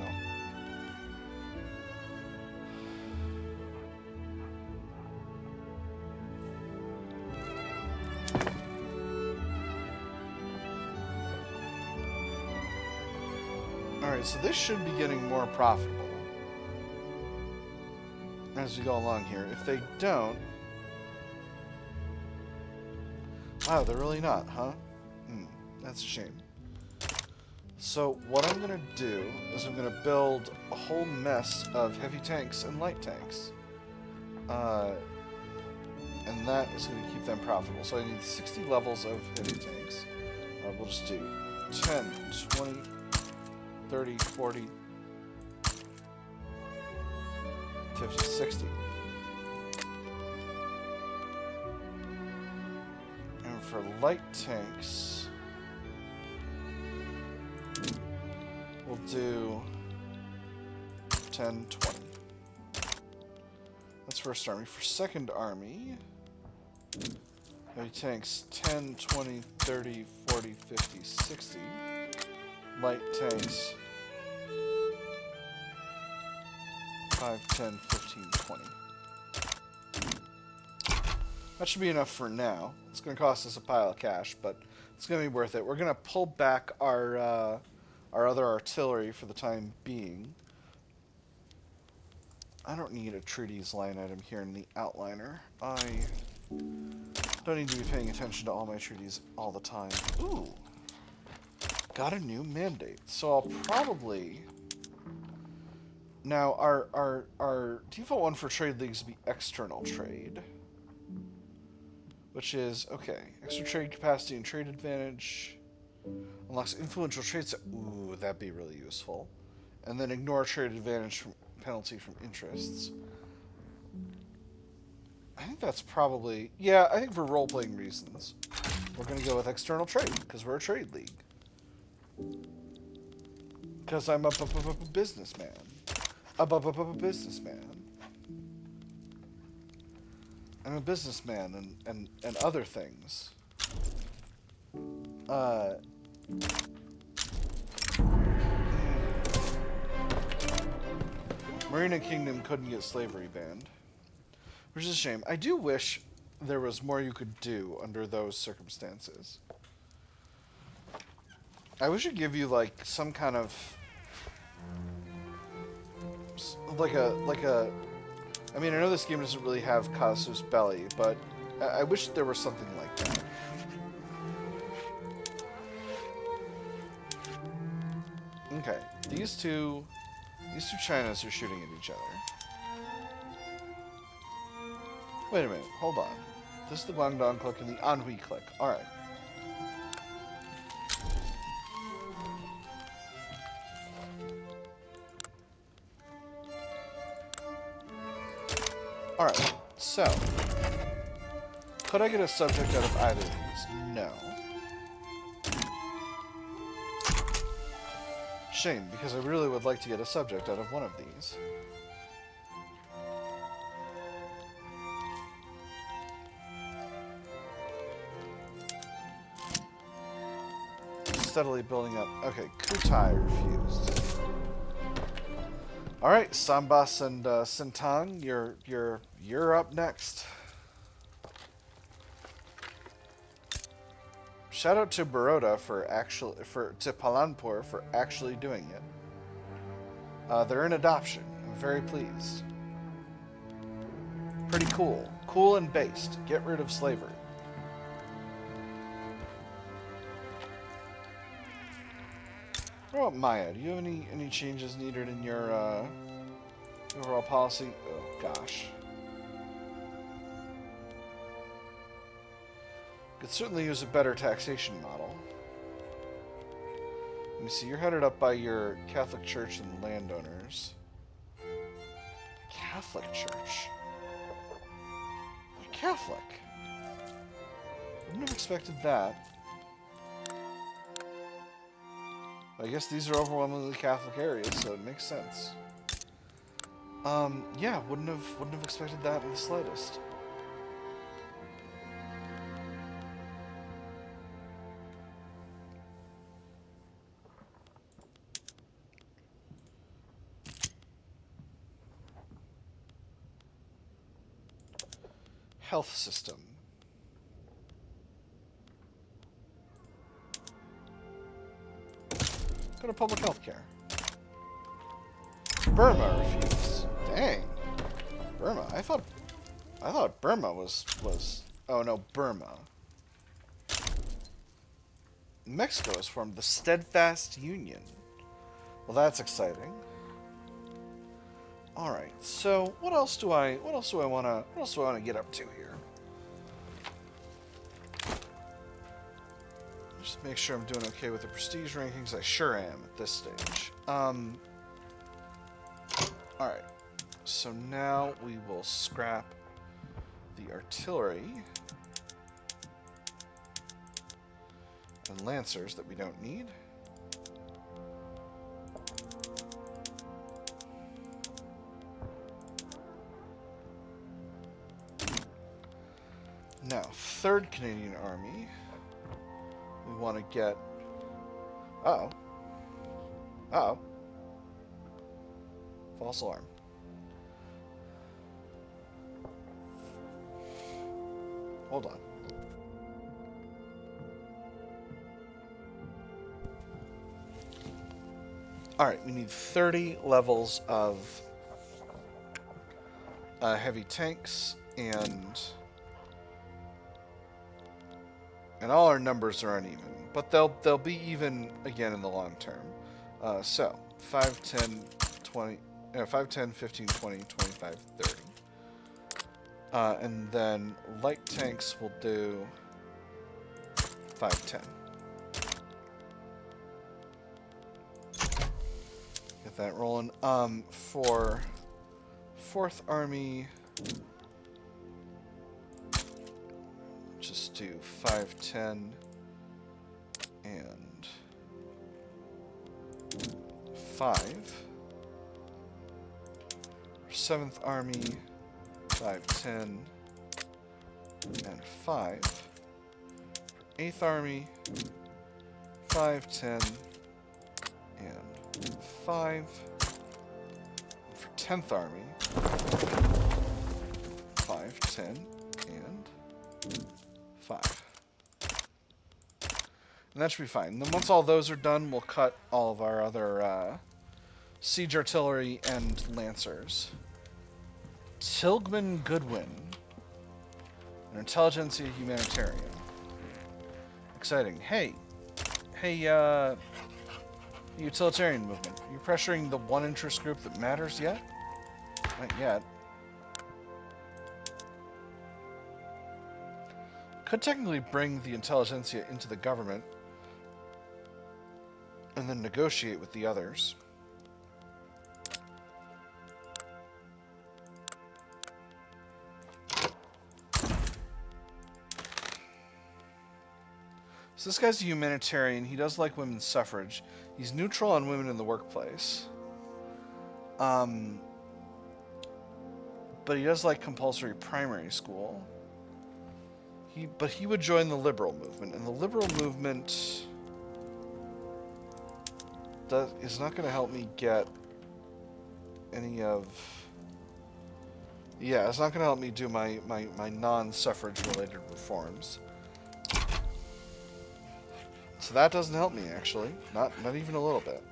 Alright, so this should be getting more profitable as we go along here. If they don't... Wow, they're really not, huh? That's a shame. So what I'm going to do is I'm going to build a whole mess of heavy tanks and light tanks. And that is going to keep them profitable. So I need 60 levels of heavy tanks. We'll just do 10, 20, 30, 40, 50, 60. And for light tanks, we'll do 10, 20. That's first army. For second army, heavy tanks 10, 20, 30, 40, 50, 60. Light tanks 5, 10, 15, 20. That should be enough for now. It's going to cost us a pile of cash, but it's going to be worth it. We're going to pull back our other artillery for the time being. I don't need a treaties line item here in the outliner. I don't need to be paying attention to all my treaties all the time. Ooh. Got a new mandate. So I'll probably... Now, our default one for trade leagues would be external trade. Which is, okay, extra trade capacity and trade advantage. Unlocks influential trades. Ooh, that'd be really useful. And then ignore trade advantage from penalty from interests. I think that's probably... Yeah, I think for role-playing reasons, we're going to go with external trade, because we're a trade league. Because I'm a businessman. A businessman. I'm a businessman and other things. Marina Kingdom couldn't get slavery banned, which is a shame. I do wish there was more you could do under those circumstances. I wish it'd give you like some kind of like a. I mean, I know this game doesn't really have casus belli, but I wish there was something like that. Okay, these two Chinas are shooting at each other. Wait a minute, hold on. This is the Guangdong clique and the Anhui clique. Alright. Alright, so. Could I get a subject out of either of these? No. Shame, because I really would like to get a subject out of one of these. Steadily building up. Okay, Kutai refused. Alright, Sambas and Sintang, you're up next. Shout out to Baroda to Palanpur for actually doing it. They're in adoption. I'm very pleased. Pretty cool. Cool and based. Get rid of slavery. What about Maya? Do you have any changes needed in your overall policy? Oh gosh. Could certainly use a better taxation model. Let me see, you're headed up by your Catholic Church and landowners. Catholic Church? You're Catholic. Wouldn't have expected that. I guess these are overwhelmingly Catholic areas, so it makes sense. Yeah, wouldn't have expected that in the slightest. Health system. Go to public health care. Burma refused. Dang. Burma. I thought Burma was oh no, Burma. Mexico has formed the Steadfast Union. Well, that's exciting. All right. So, what else do I want to get up to here? Just make sure I'm doing okay with the prestige rankings. I sure am at this stage. Alright. So now we will scrap the artillery and lancers that we don't need. Now, 3rd Canadian Army. We want to get... Uh-oh. Uh-oh. False alarm. Hold on. Alright, we need 30 levels of heavy tanks, and all our numbers are uneven, but they'll be even again in the long term. So 5, 10, 20, 5, 10, 15, 20, 25, 30. And then light tanks will do 5, 10. Get that rolling. For 4th Army, just do 5, 10, and 5. 7th Army, 5, 10, and 5. 8th Army, 5, 10, and 5. For 10th Army, 5, 10, and 5. And that should be fine. Then once all those are done, we'll cut all of our other siege artillery and lancers. Tilgman Goodwin, an intelligentsia humanitarian. Exciting. Hey, utilitarian movement. Are you pressuring the one interest group that matters yet? Not yet. Could technically bring the intelligentsia into the government and then negotiate with the others. So this guy's a humanitarian. He does like women's suffrage. He's neutral on women in the workplace. But he does like compulsory primary school. But he would join the liberal movement, and the liberal movement is not going to help me get any of... Yeah, it's not going to help me do my non-suffrage related reforms. So that doesn't help me, actually. Not even a little bit.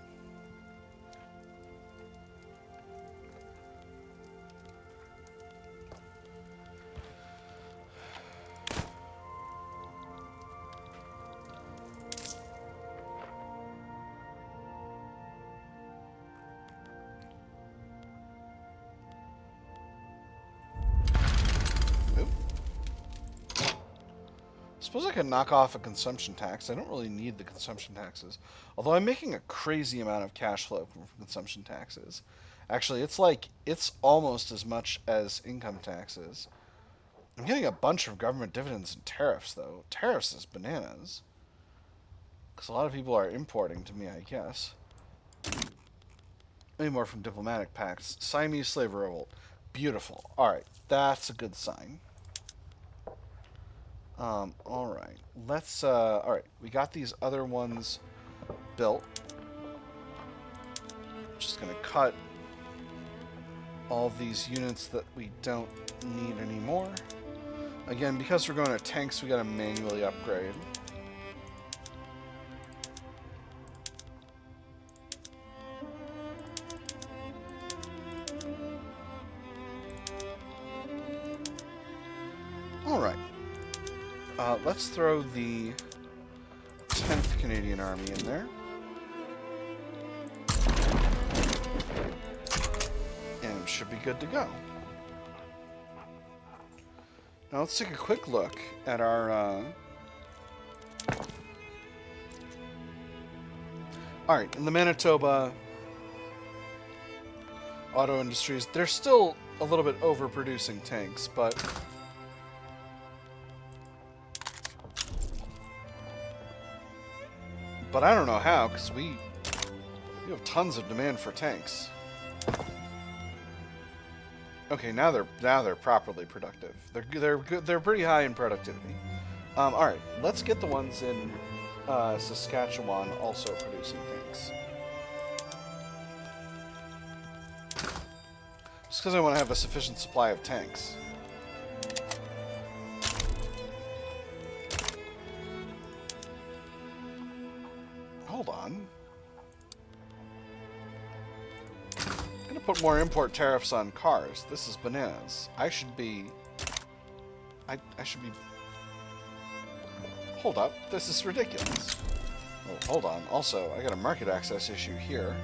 Suppose I could knock off a consumption tax. I don't really need the consumption taxes. Although I'm making a crazy amount of cash flow from consumption taxes. Actually, it's almost as much as income taxes. I'm getting a bunch of government dividends and tariffs, though. Tariffs is bananas. Because a lot of people are importing to me, I guess. Maybe more from diplomatic pacts. Siamese slave revolt. Beautiful. Alright, that's a good sign. Alright. Let's, alright. We got these other ones built. Just gonna cut all these units that we don't need anymore. Again, because we're going to tanks, we gotta manually upgrade. Alright. Let's throw the 10th Canadian Army in there. And it should be good to go. Now let's take a quick look at our... Alright, in the Manitoba auto industries, they're still a little bit overproducing tanks, but... But I don't know how, because we have tons of demand for tanks. Okay, now they're properly productive. They're good. They're pretty high in productivity. All right, let's get the ones in Saskatchewan also producing tanks. Just because I want to have a sufficient supply of tanks. Hold on. I'm gonna put more import tariffs on cars. This is bananas. I should be... I should be... Hold up. This is ridiculous. Oh, hold on. Also, I got a market access issue here.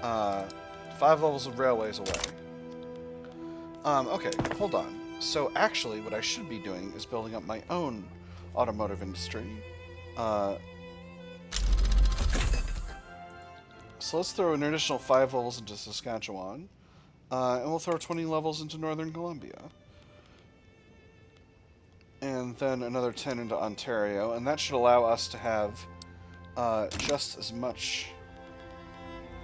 5 levels of railways away. Okay, hold on. So actually, what I should be doing is building up my own automotive industry. So let's throw an additional 5 levels into Saskatchewan. And we'll throw 20 levels into Northern Columbia. And then another 10 into Ontario. And that should allow us to have just as much...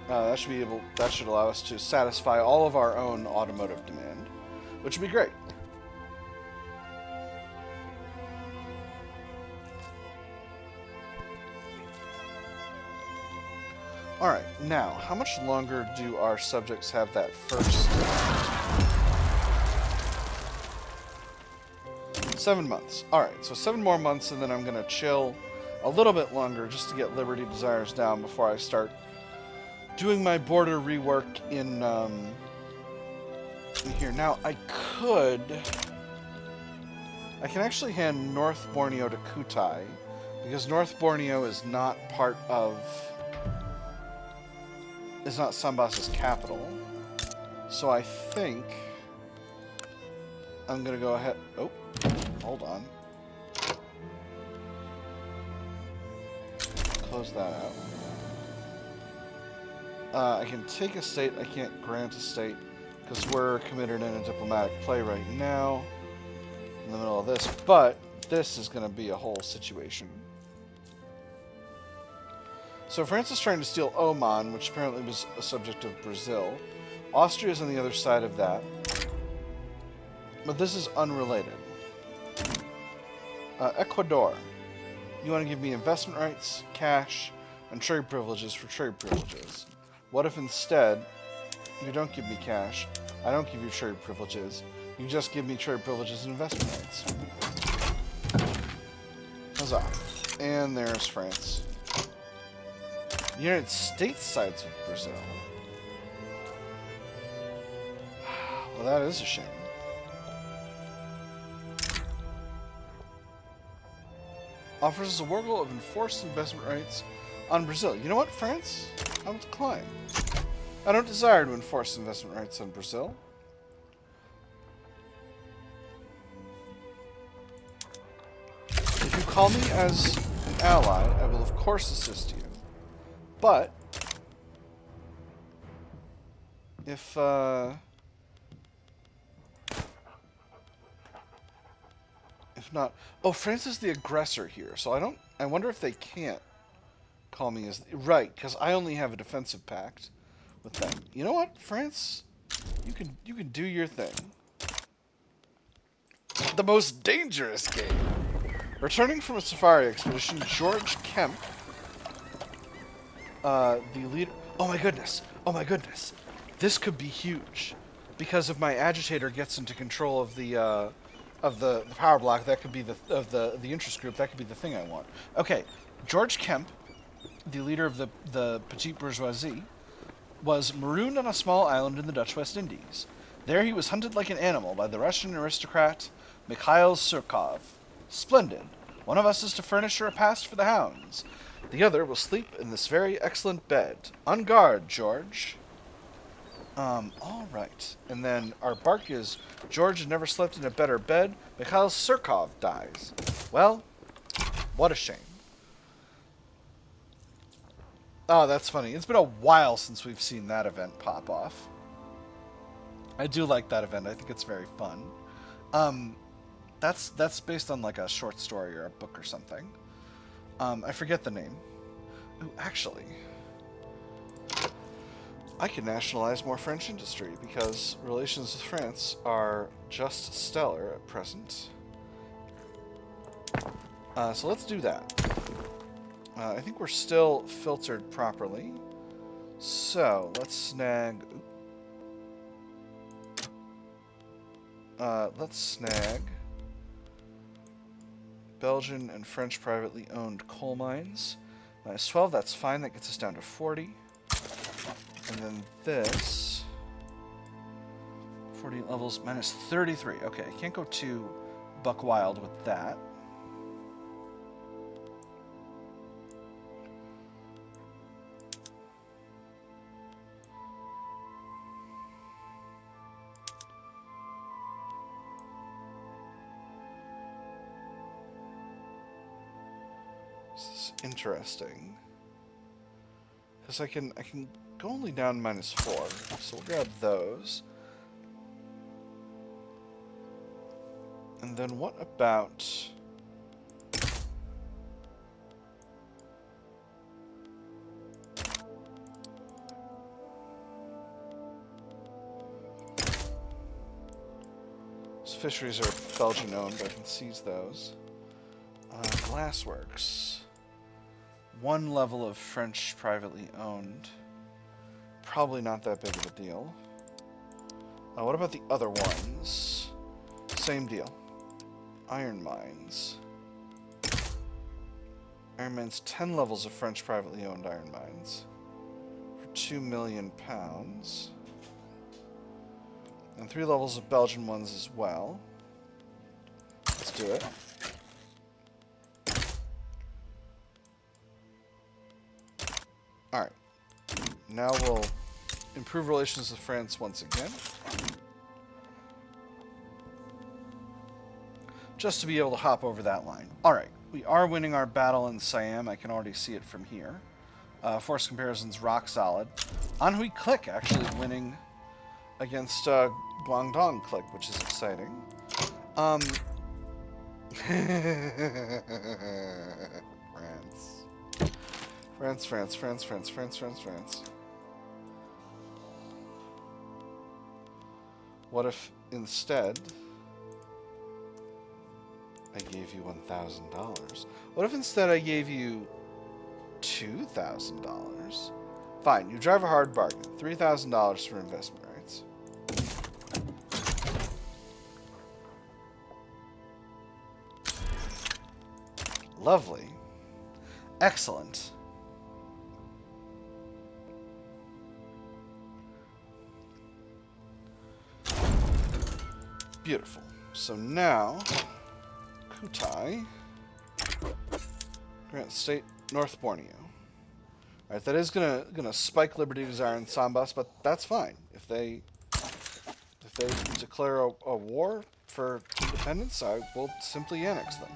that should allow us to satisfy all of our own automotive demand. Which would be great. Alright, now, how much longer do our subjects have that first? 7 months. Alright, so 7 more months, and then I'm going to chill a little bit longer just to get Liberty Desires down before I start doing my border rework in here. Now, I can actually hand North Borneo to Kutai, because North Borneo is not part of... is not Sambas's capital. So I think I'm gonna go ahead... Oh, hold on. Close that out. I can take a state, I can't grant a state, because we're committed in a diplomatic play right now, in the middle of this, but this is gonna be a whole situation. So France is trying to steal Oman, which apparently was a subject of Brazil. Austria is on the other side of that. But this is unrelated. Ecuador. You want to give me investment rights, cash, and trade privileges for trade privileges. What if instead you don't give me cash, I don't give you trade privileges, you just give me trade privileges and investment rights? Huzzah. And there's France. The United States sides with Brazil. Well, that is a shame. Offers us a world of enforced investment rights on Brazil. You know what, France? I will decline. I don't desire to enforce investment rights on Brazil. If you call me as an ally, I will of course assist you. But if not, oh, France is the aggressor here, so I wonder if they can't call me as right, because I only have a defensive pact with them. You know what, France? You can do your thing. The most dangerous game. Returning from a safari expedition, George Kemp, the leader. Oh my goodness! Oh my goodness! This could be huge, because if my agitator gets into control of the power block, that could be the interest group. That could be the thing I want. Okay, George Kemp, the leader of the petite bourgeoisie, was marooned on a small island in the Dutch West Indies. There he was hunted like an animal by the Russian aristocrat Mikhail Surkov. Splendid. One of us is to furnish a repast for the hounds. The other will sleep in this very excellent bed. On guard, George. All right. And then our bark is, George has never slept in a better bed. Mikhail Surkov dies. Well, what a shame. Oh, that's funny. It's been a while since we've seen that event pop off. I do like that event. I think it's very fun. That's based on like a short story or a book or something. I forget the name. Ooh, actually, I can nationalize more French industry because relations with France are just stellar at present. So let's do that. I think we're still filtered properly. So let's snag. Let's snag Belgian and French privately owned coal mines. Minus 12, that's fine. That gets us down to 40. And then this 40 levels minus 33. Okay, can't go too buck wild with that. Interesting, because I can go only down minus 4, so we'll grab those. And then what about these fisheries are Belgian owned, but I can seize those. Glassworks. One level of French privately owned. Probably not that big of a deal. What about the other ones? Same deal. Iron mines. Iron mines, 10 levels of French privately owned iron mines. For £2 million. And 3 levels of Belgian ones as well. Let's do it. Alright, now we'll improve relations with France once again. Just to be able to hop over that line. Alright, we are winning our battle in Siam. I can already see it from here. Force comparison's rock solid. Anhui Click actually winning against Guangdong Click, which is exciting. France. France, France, France, France, France, France, France. What if instead I gave you $1,000? What if instead I gave you $2,000? Fine, you drive a hard bargain. $3,000 for investment rights. Lovely. Excellent. Beautiful. So now, Kutai, grant state North Borneo. All right, that is gonna spike Liberty Desire and Sambas, but that's fine. If they declare a war for independence, I will simply annex them.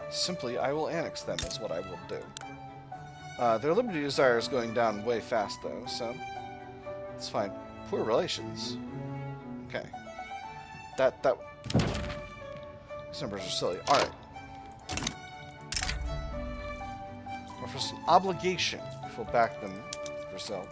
Simply, I will annex them is what I will do. Their Liberty Desire is going down way fast though, so it's fine. Poor relations. Okay. These numbers are silly. Alright. Offers an obligation if we'll back them with Brazil.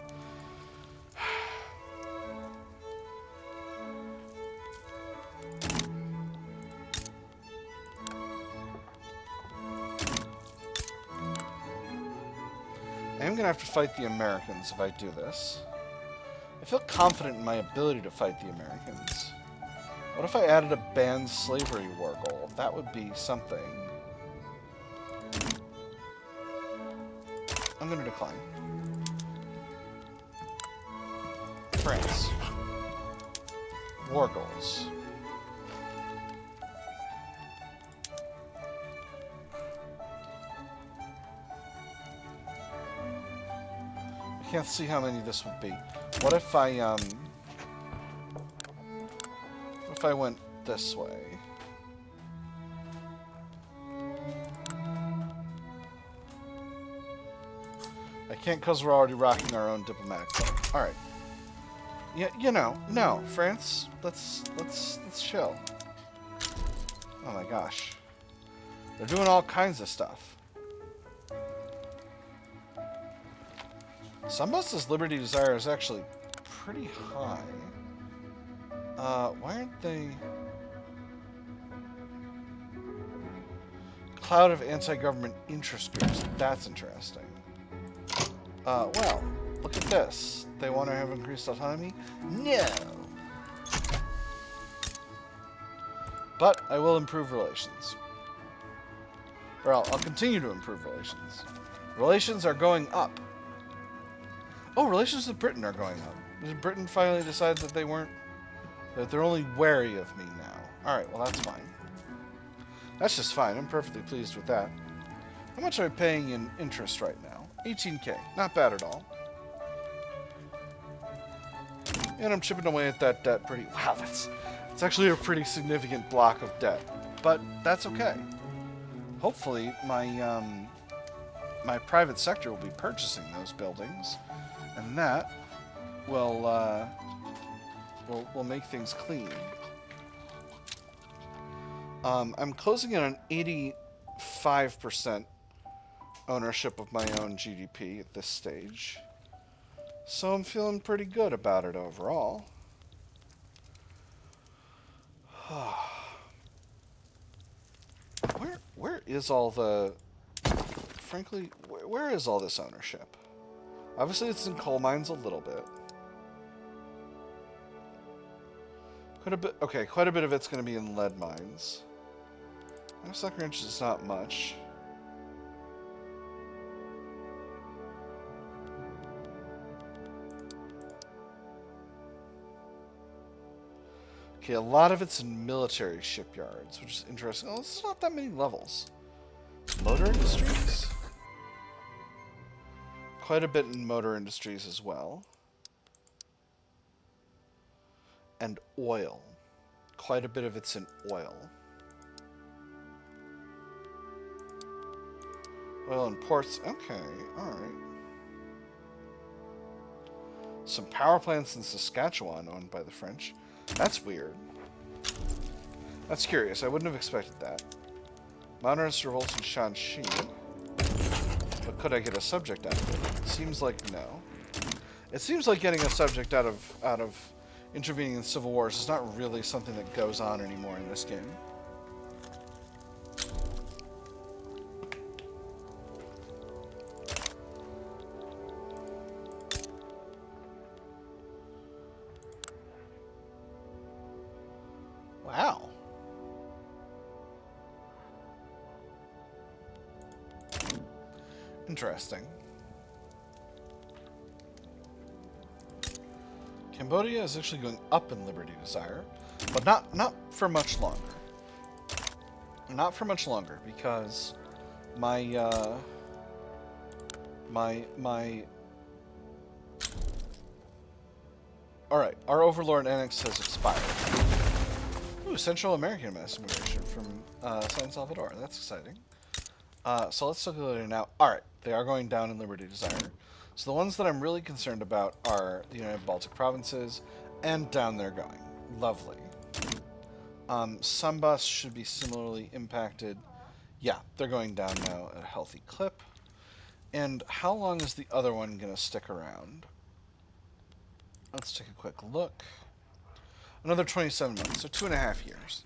I am going to have to fight the Americans if I do this. I feel confident in my ability to fight the Americans. What if I added a banned slavery war goal? That would be something. I'm going to decline. France. War goals. I can't see how many this would be. What if I went this way? I can't because we're already rocking our own diplomatic club. All right. Yeah, you know, no, France. Let's chill. Oh my gosh, they're doing all kinds of stuff. Sambas's Liberty Desire is actually pretty high. Why aren't they... Cloud of anti-government interest groups. That's interesting. Well, look at this. They want to have increased autonomy? No! But I will improve relations. Or I'll continue to improve relations. Relations are going up. Oh, relations with Britain are going up. Did Britain finally decide that that they're only wary of me now? Alright, well that's fine. That's just fine. I'm perfectly pleased with that. How much am I paying in interest right now? 18K. Not bad at all. And I'm chipping away at that debt pretty... Wow, that's actually a pretty significant block of debt. But that's okay. Hopefully, my private sector will be purchasing those buildings. And that will make things clean. I'm closing in on 85% ownership of my own GDP at this stage. So I'm feeling pretty good about it overall. Where is all the... Frankly, where is all this ownership? Obviously, it's in coal mines a little bit. Quite a bit. Okay, quite a bit of it's going to be in lead mines. Sucker inch is not much. Okay, a lot of it's in military shipyards, which is interesting. Oh, this is not that many levels. Motor industries? Quite a bit in motor industries as well. And oil. Quite a bit of it's in oil. Oil and ports. Okay, alright. Some power plants in Saskatchewan owned by the French. That's weird. That's curious. I wouldn't have expected that. Modernist revolts in Shanxi. But could I get a subject out of it? Seems like no. It seems like getting a subject out of intervening in civil wars is not really something that goes on anymore in this game. Wow. Interesting. Cambodia is actually going up in liberty desire, but not for much longer. Not for much longer, because my Alright, our Overlord Annex has expired. Ooh, Central American mass immigration from San Salvador. That's exciting. So let's look at it now. Alright, they are going down in liberty desire. So the ones that I'm really concerned about are the United Baltic Provinces, and down they're going. Lovely. Sambas should be similarly impacted. Yeah, they're going down now at a healthy clip. And how long is the other one going to stick around? Let's take a quick look. Another 27 months, so 2.5 years.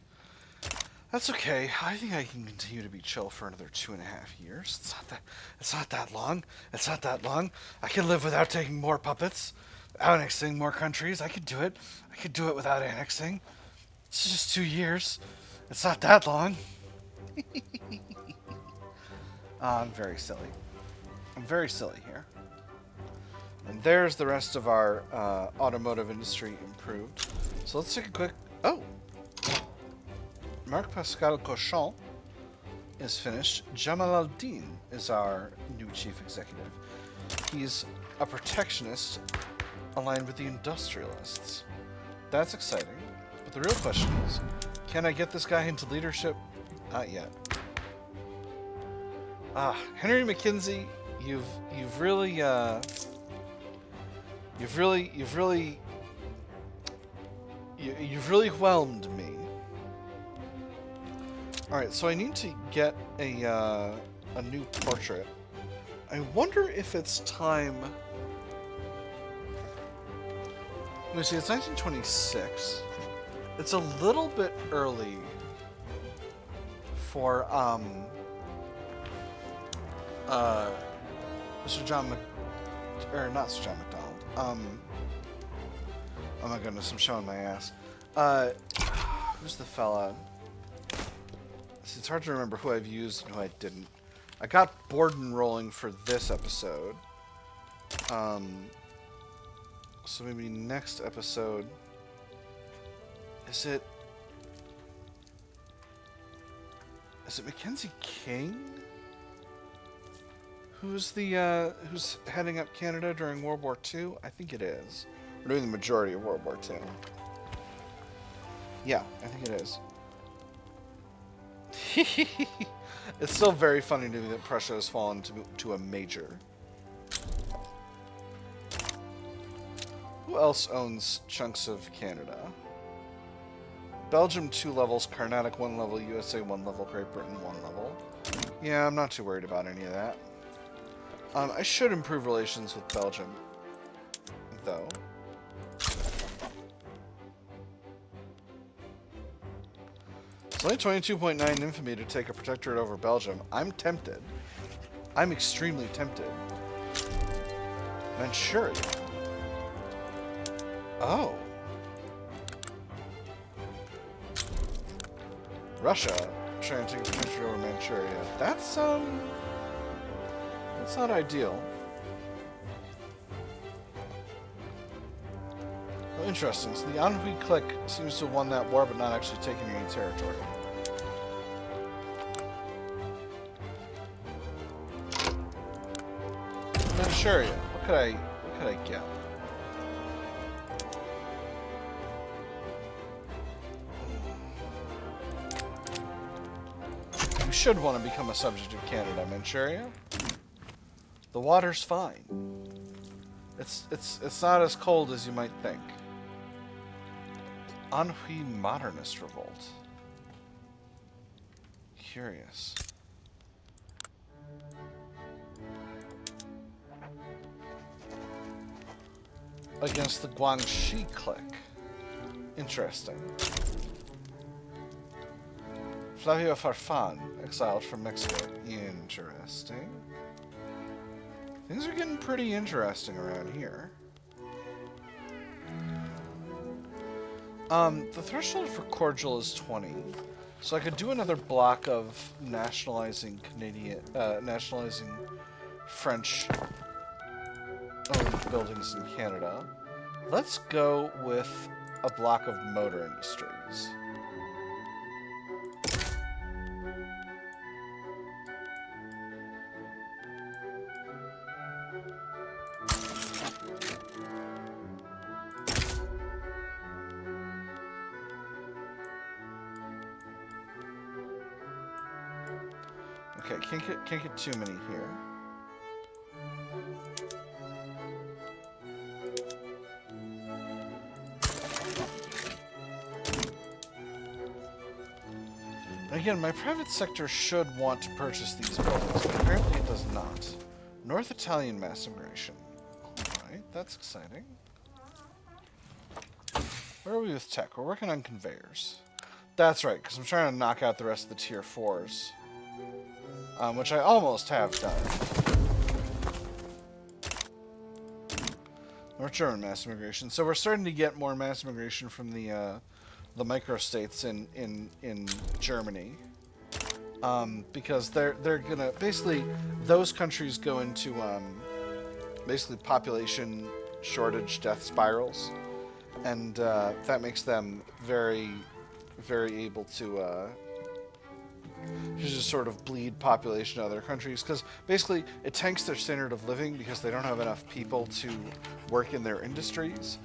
That's okay. I think I can continue to be chill for another 2.5 years. It's not that long. It's not that long. I can live without taking more puppets, annexing more countries. I could do it. I could do it without annexing. It's just 2 years. It's not that long. I'm very silly. I'm very silly here. And there's the rest of our automotive industry improved. So let's take a quick... Oh! Marc Pascal Cochon is finished. Jamal al-Din is our new chief executive. He's a protectionist aligned with the industrialists. That's exciting. But the real question is, can I get this guy into leadership? Not yet. Henry McKinsey, you've really whelmed me. Alright, so I need to get a new portrait. I wonder if it's time... Let me see, it's 1926. It's a little bit early for, Mr. John not Sir John McDonald. Oh my goodness, I'm showing my ass. Who's the fella? It's hard to remember who I've used and who I didn't. I got Borden rolling for this episode. So maybe next episode... Is it Mackenzie King? Who's heading up Canada during World War II? I think it is. We're doing the majority of World War II. Yeah, I think it is. It's still very funny to me that Prussia has fallen to a major. Who else owns chunks of Canada? Belgium 2 levels, Carnatic 1 level, USA 1 level, Great Britain 1 level. Yeah, I'm not too worried about any of that. I should improve relations with Belgium, though. It's only 22.9 infamy to take a protectorate over Belgium. I'm tempted. I'm extremely tempted. Manchuria. Oh. Russia trying to take a protectorate over Manchuria. That's not ideal. Well, interesting. So the Anhui clique seems to have won that war, but not actually taken any territory. Manchuria. What could I get? You should want to become a subject of Canada, Manchuria. The water's fine. It's not as cold as you might think. Anhui Modernist Revolt. Curious. against the Guangxi clique. Interesting. Flavio Farfan, exiled from Mexico. Interesting. Things are getting pretty interesting around here. The threshold for cordial is 20, so I could do another block of nationalizing nationalizing French-owned buildings in Canada. Let's go with a block of motor industries. Okay, can't get too many here. And again, my private sector should want to purchase these buildings, but apparently it does not. North Italian mass immigration. Alright, that's exciting. Where are we with tech? We're working on conveyors. That's right, because I'm trying to knock out the rest of the tier 4s. Which I almost have done. North German mass immigration. So we're starting to get more mass immigration from the microstates in Germany, because they're gonna basically, those countries go into basically population shortage death spirals, and that makes them very able to just sort of bleed population to other countries, because basically it tanks their standard of living because they don't have enough people to work in their industries,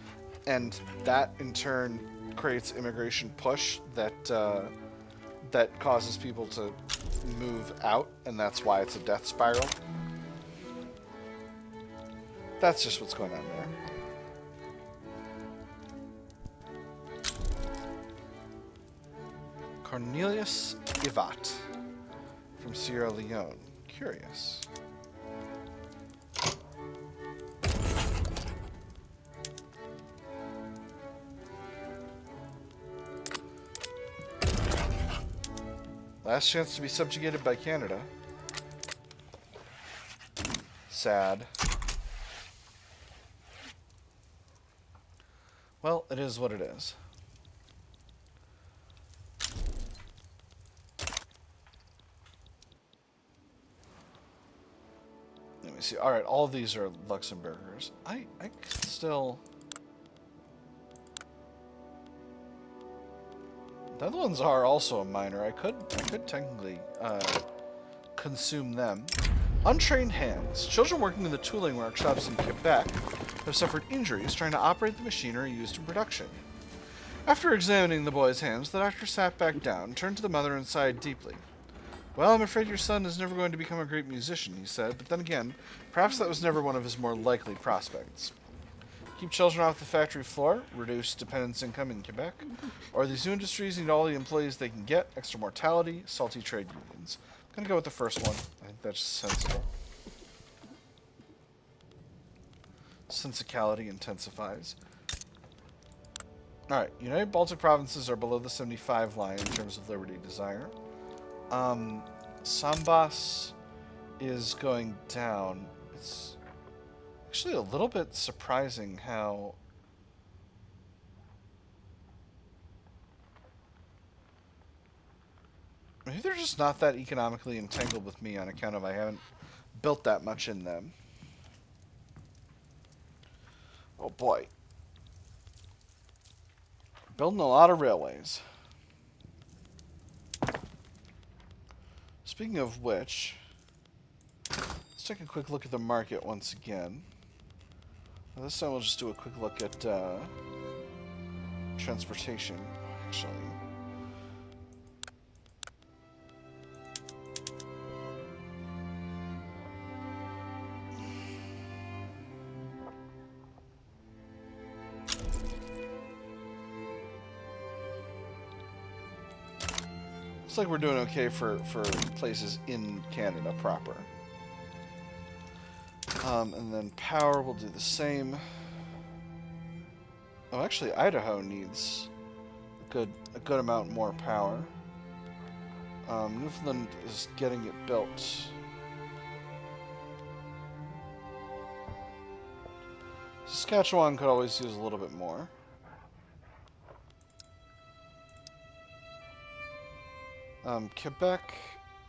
and that in turn creates immigration push that that causes people to move out, and that's why it's a death spiral. That's just what's going on there. Cornelius Ivat from Sierra Leone. Curious. Last chance to be subjugated by Canada. Sad. Well, it is what it is. Let me see. Alright, all these are Luxembourgers. I could still... The other ones are also a minor. I could technically consume them. Untrained hands. Children working in the tooling workshops in Quebec have suffered injuries trying to operate the machinery used in production. After examining the boy's hands, the doctor sat back down, turned to the mother, and sighed deeply. Well, I'm afraid your son is never going to become a great musician, he said, but then again, perhaps that was never one of his more likely prospects. Keep children off the factory floor, reduce dependence income in Quebec, or these new industries need all the employees they can get, extra mortality, salty trade unions. I'm going to go with the first one. I think that's sensible. Sensicality intensifies. Alright, United Baltic provinces are below the 75 line in terms of liberty desire. Sambas is going down. It's actually a little bit surprising how... Maybe they're just not that economically entangled with me on account of I haven't built that much in them. Oh boy. Building a lot of railways. Speaking of which, let's take a quick look at the market once again. This time we'll just do a quick look at transportation, actually. Looks like we're doing okay for places in Canada proper. And then power will do the same. Oh, actually, Idaho needs a good amount more power. Newfoundland is getting it built. Saskatchewan could always use a little bit more. Quebec,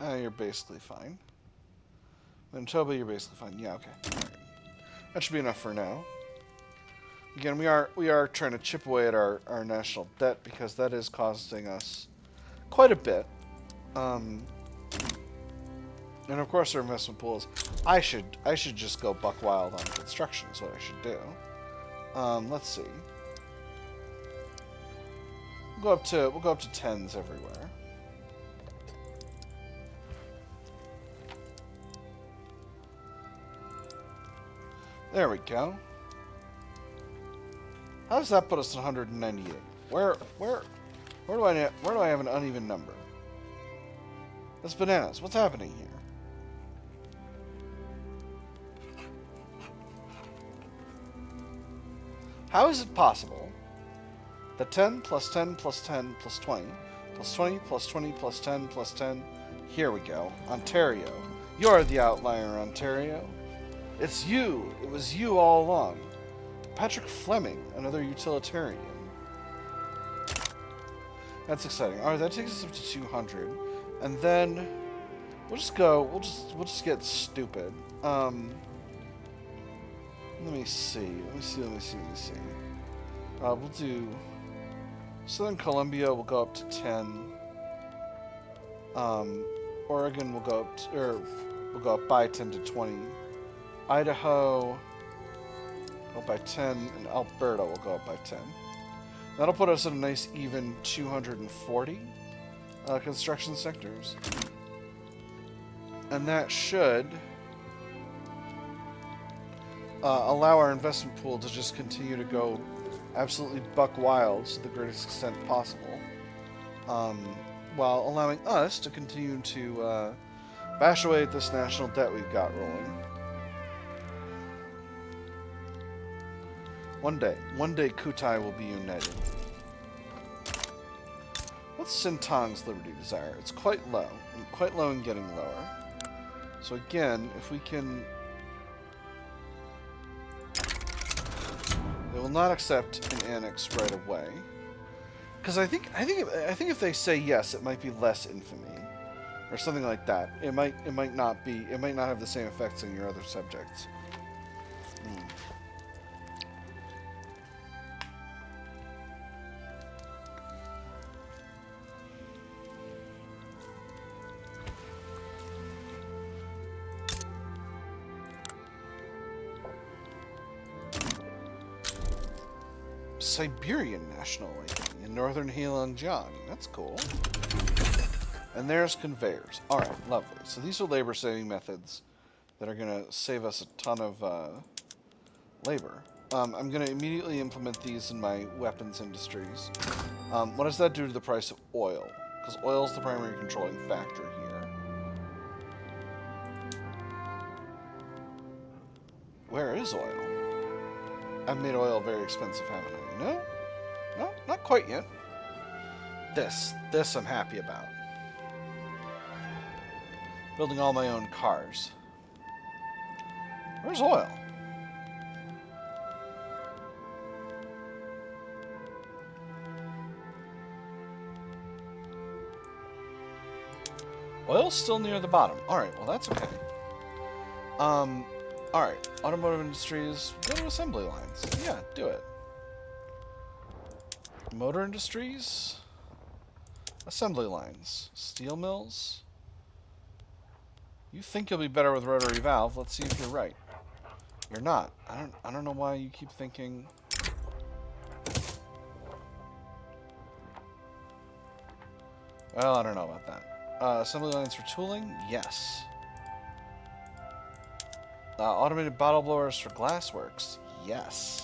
you're basically fine. Manitoba, you're basically fine. Yeah, okay. All right. That should be enough for now. Again, we are trying to chip away at our national debt because that is costing us quite a bit. And of course our investment pools. I should just go buck wild on construction is what I should do. Let's see. We'll go up to 10s everywhere. There we go. How does that put us at 198? Where do I have an uneven number? That's bananas. What's happening here? How is it possible that 10 plus 10 plus 10 plus 20 plus 20 plus 20 plus 10 plus 10? Here we go. Ontario. You're the outlier, Ontario. It's you. It was you all along. Patrick Fleming, another utilitarian. That's exciting. All right, that takes us up to 200, and then we'll just go. We'll just get stupid. Let me see. We'll do Southern Columbia. We'll go up to 10. Oregon will go up to, we'll go up by 10 to 20. Idaho go up by 10, and Alberta will go up by 10. That'll put us at a nice even 240 construction sectors. And that should allow our investment pool to just continue to go absolutely buck wild to the greatest extent possible, while allowing us to continue to bash away at this national debt we've got rolling. One day, Kutai will be united. What's Sintang's liberty desire? It's quite low and getting lower. So again, if we can, they will not accept an annex right away. Because I think if they say yes, it might be less infamy, or something like that. It might not have the same effects on your other subjects. Siberian National Awakening in northern Heilongjiang. That's cool. And there's conveyors. Alright, lovely. So these are labor-saving methods that are going to save us a ton of labor. I'm going to immediately implement these in my weapons industries. What does that do to the price of oil? Because oil is the primary controlling factor here. Where is oil? I've made oil very expensive, haven't I? No? No, not quite yet. This I'm happy about. Building all my own cars. Where's oil? Oil's still near the bottom. Alright, well that's okay. Alright, automotive industries, go to assembly lines. Yeah, do it. Motor industries, assembly lines, steel mills. You think you'll be better with rotary valve. Let's see if you're right. You're not. I don't know why you keep thinking. Well, I don't know about that. Assembly lines for tooling? Yes. Automated bottle blowers for glassworks? Yes.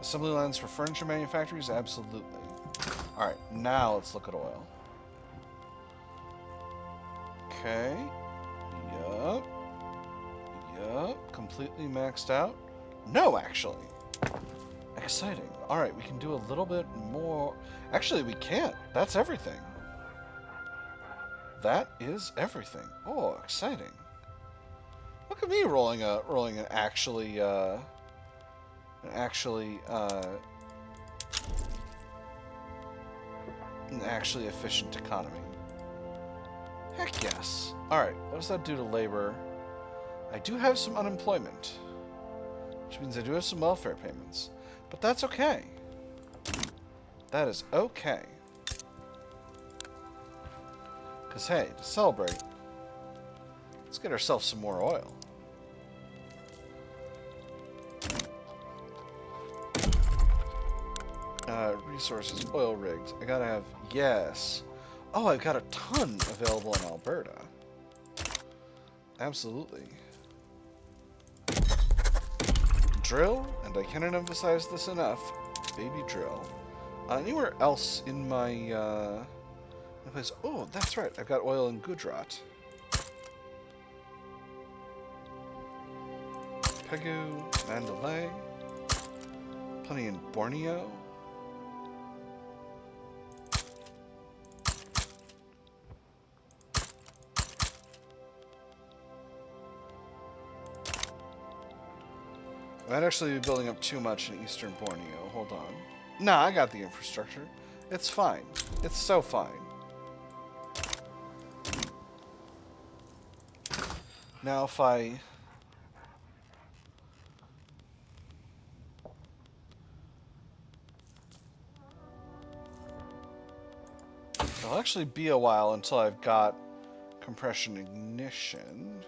Assembly lines for furniture manufacturers? Absolutely. Alright, now let's look at oil. Okay. Yup. Yup. Completely maxed out? No, actually. I Exciting. Alright, we can do a little bit more. Actually, we can't. That's everything. That is everything. Oh, exciting. Look at me rolling an actually efficient economy. Heck yes. Alright, what does that do to labor? I do have some unemployment, which means I do have some welfare payments. But that's okay. That is okay. Because, hey, to celebrate, let's get ourselves some more oil. Resources, oil rigs. I gotta have, yes. Oh, I've got a ton available in Alberta. Absolutely. Drill, and I cannot emphasize this enough, baby drill. Anywhere else in my place? Oh, that's right. I've got oil in Gujarat. Pegu, Mandalay. Plenty in Borneo. I might actually be building up too much in eastern Borneo. Hold on. Nah, I got the infrastructure. It's fine. It's so fine. Now if I'll actually be a while until I've got compression ignition.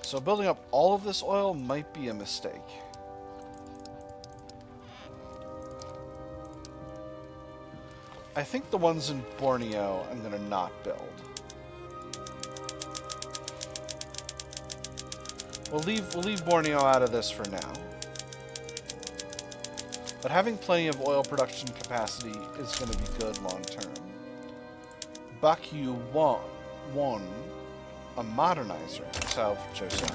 So building up all of this oil might be a mistake. I think the ones in Borneo I'm going to not build. We'll leave Borneo out of this for now. But having plenty of oil production capacity is going to be good long term. Baku won a modernizer, South Joseon.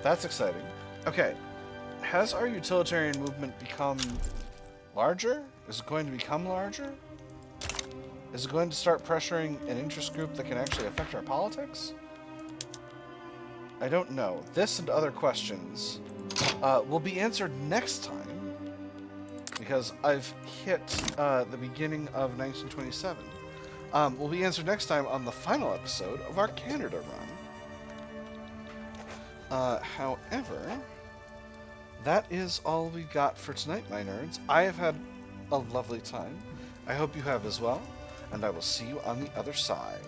That's exciting. Okay, has our utilitarian movement become larger? Is it going to become larger? Is it going to start pressuring an interest group that can actually affect our politics? I don't know. This and other questions will be answered next time, because I've hit the beginning of 1927. Will be answered next time on the final episode of our Canada run. However, that is all we've got for tonight, my nerds. I have had a lovely time. I hope you have as well, and I will see you on the other side.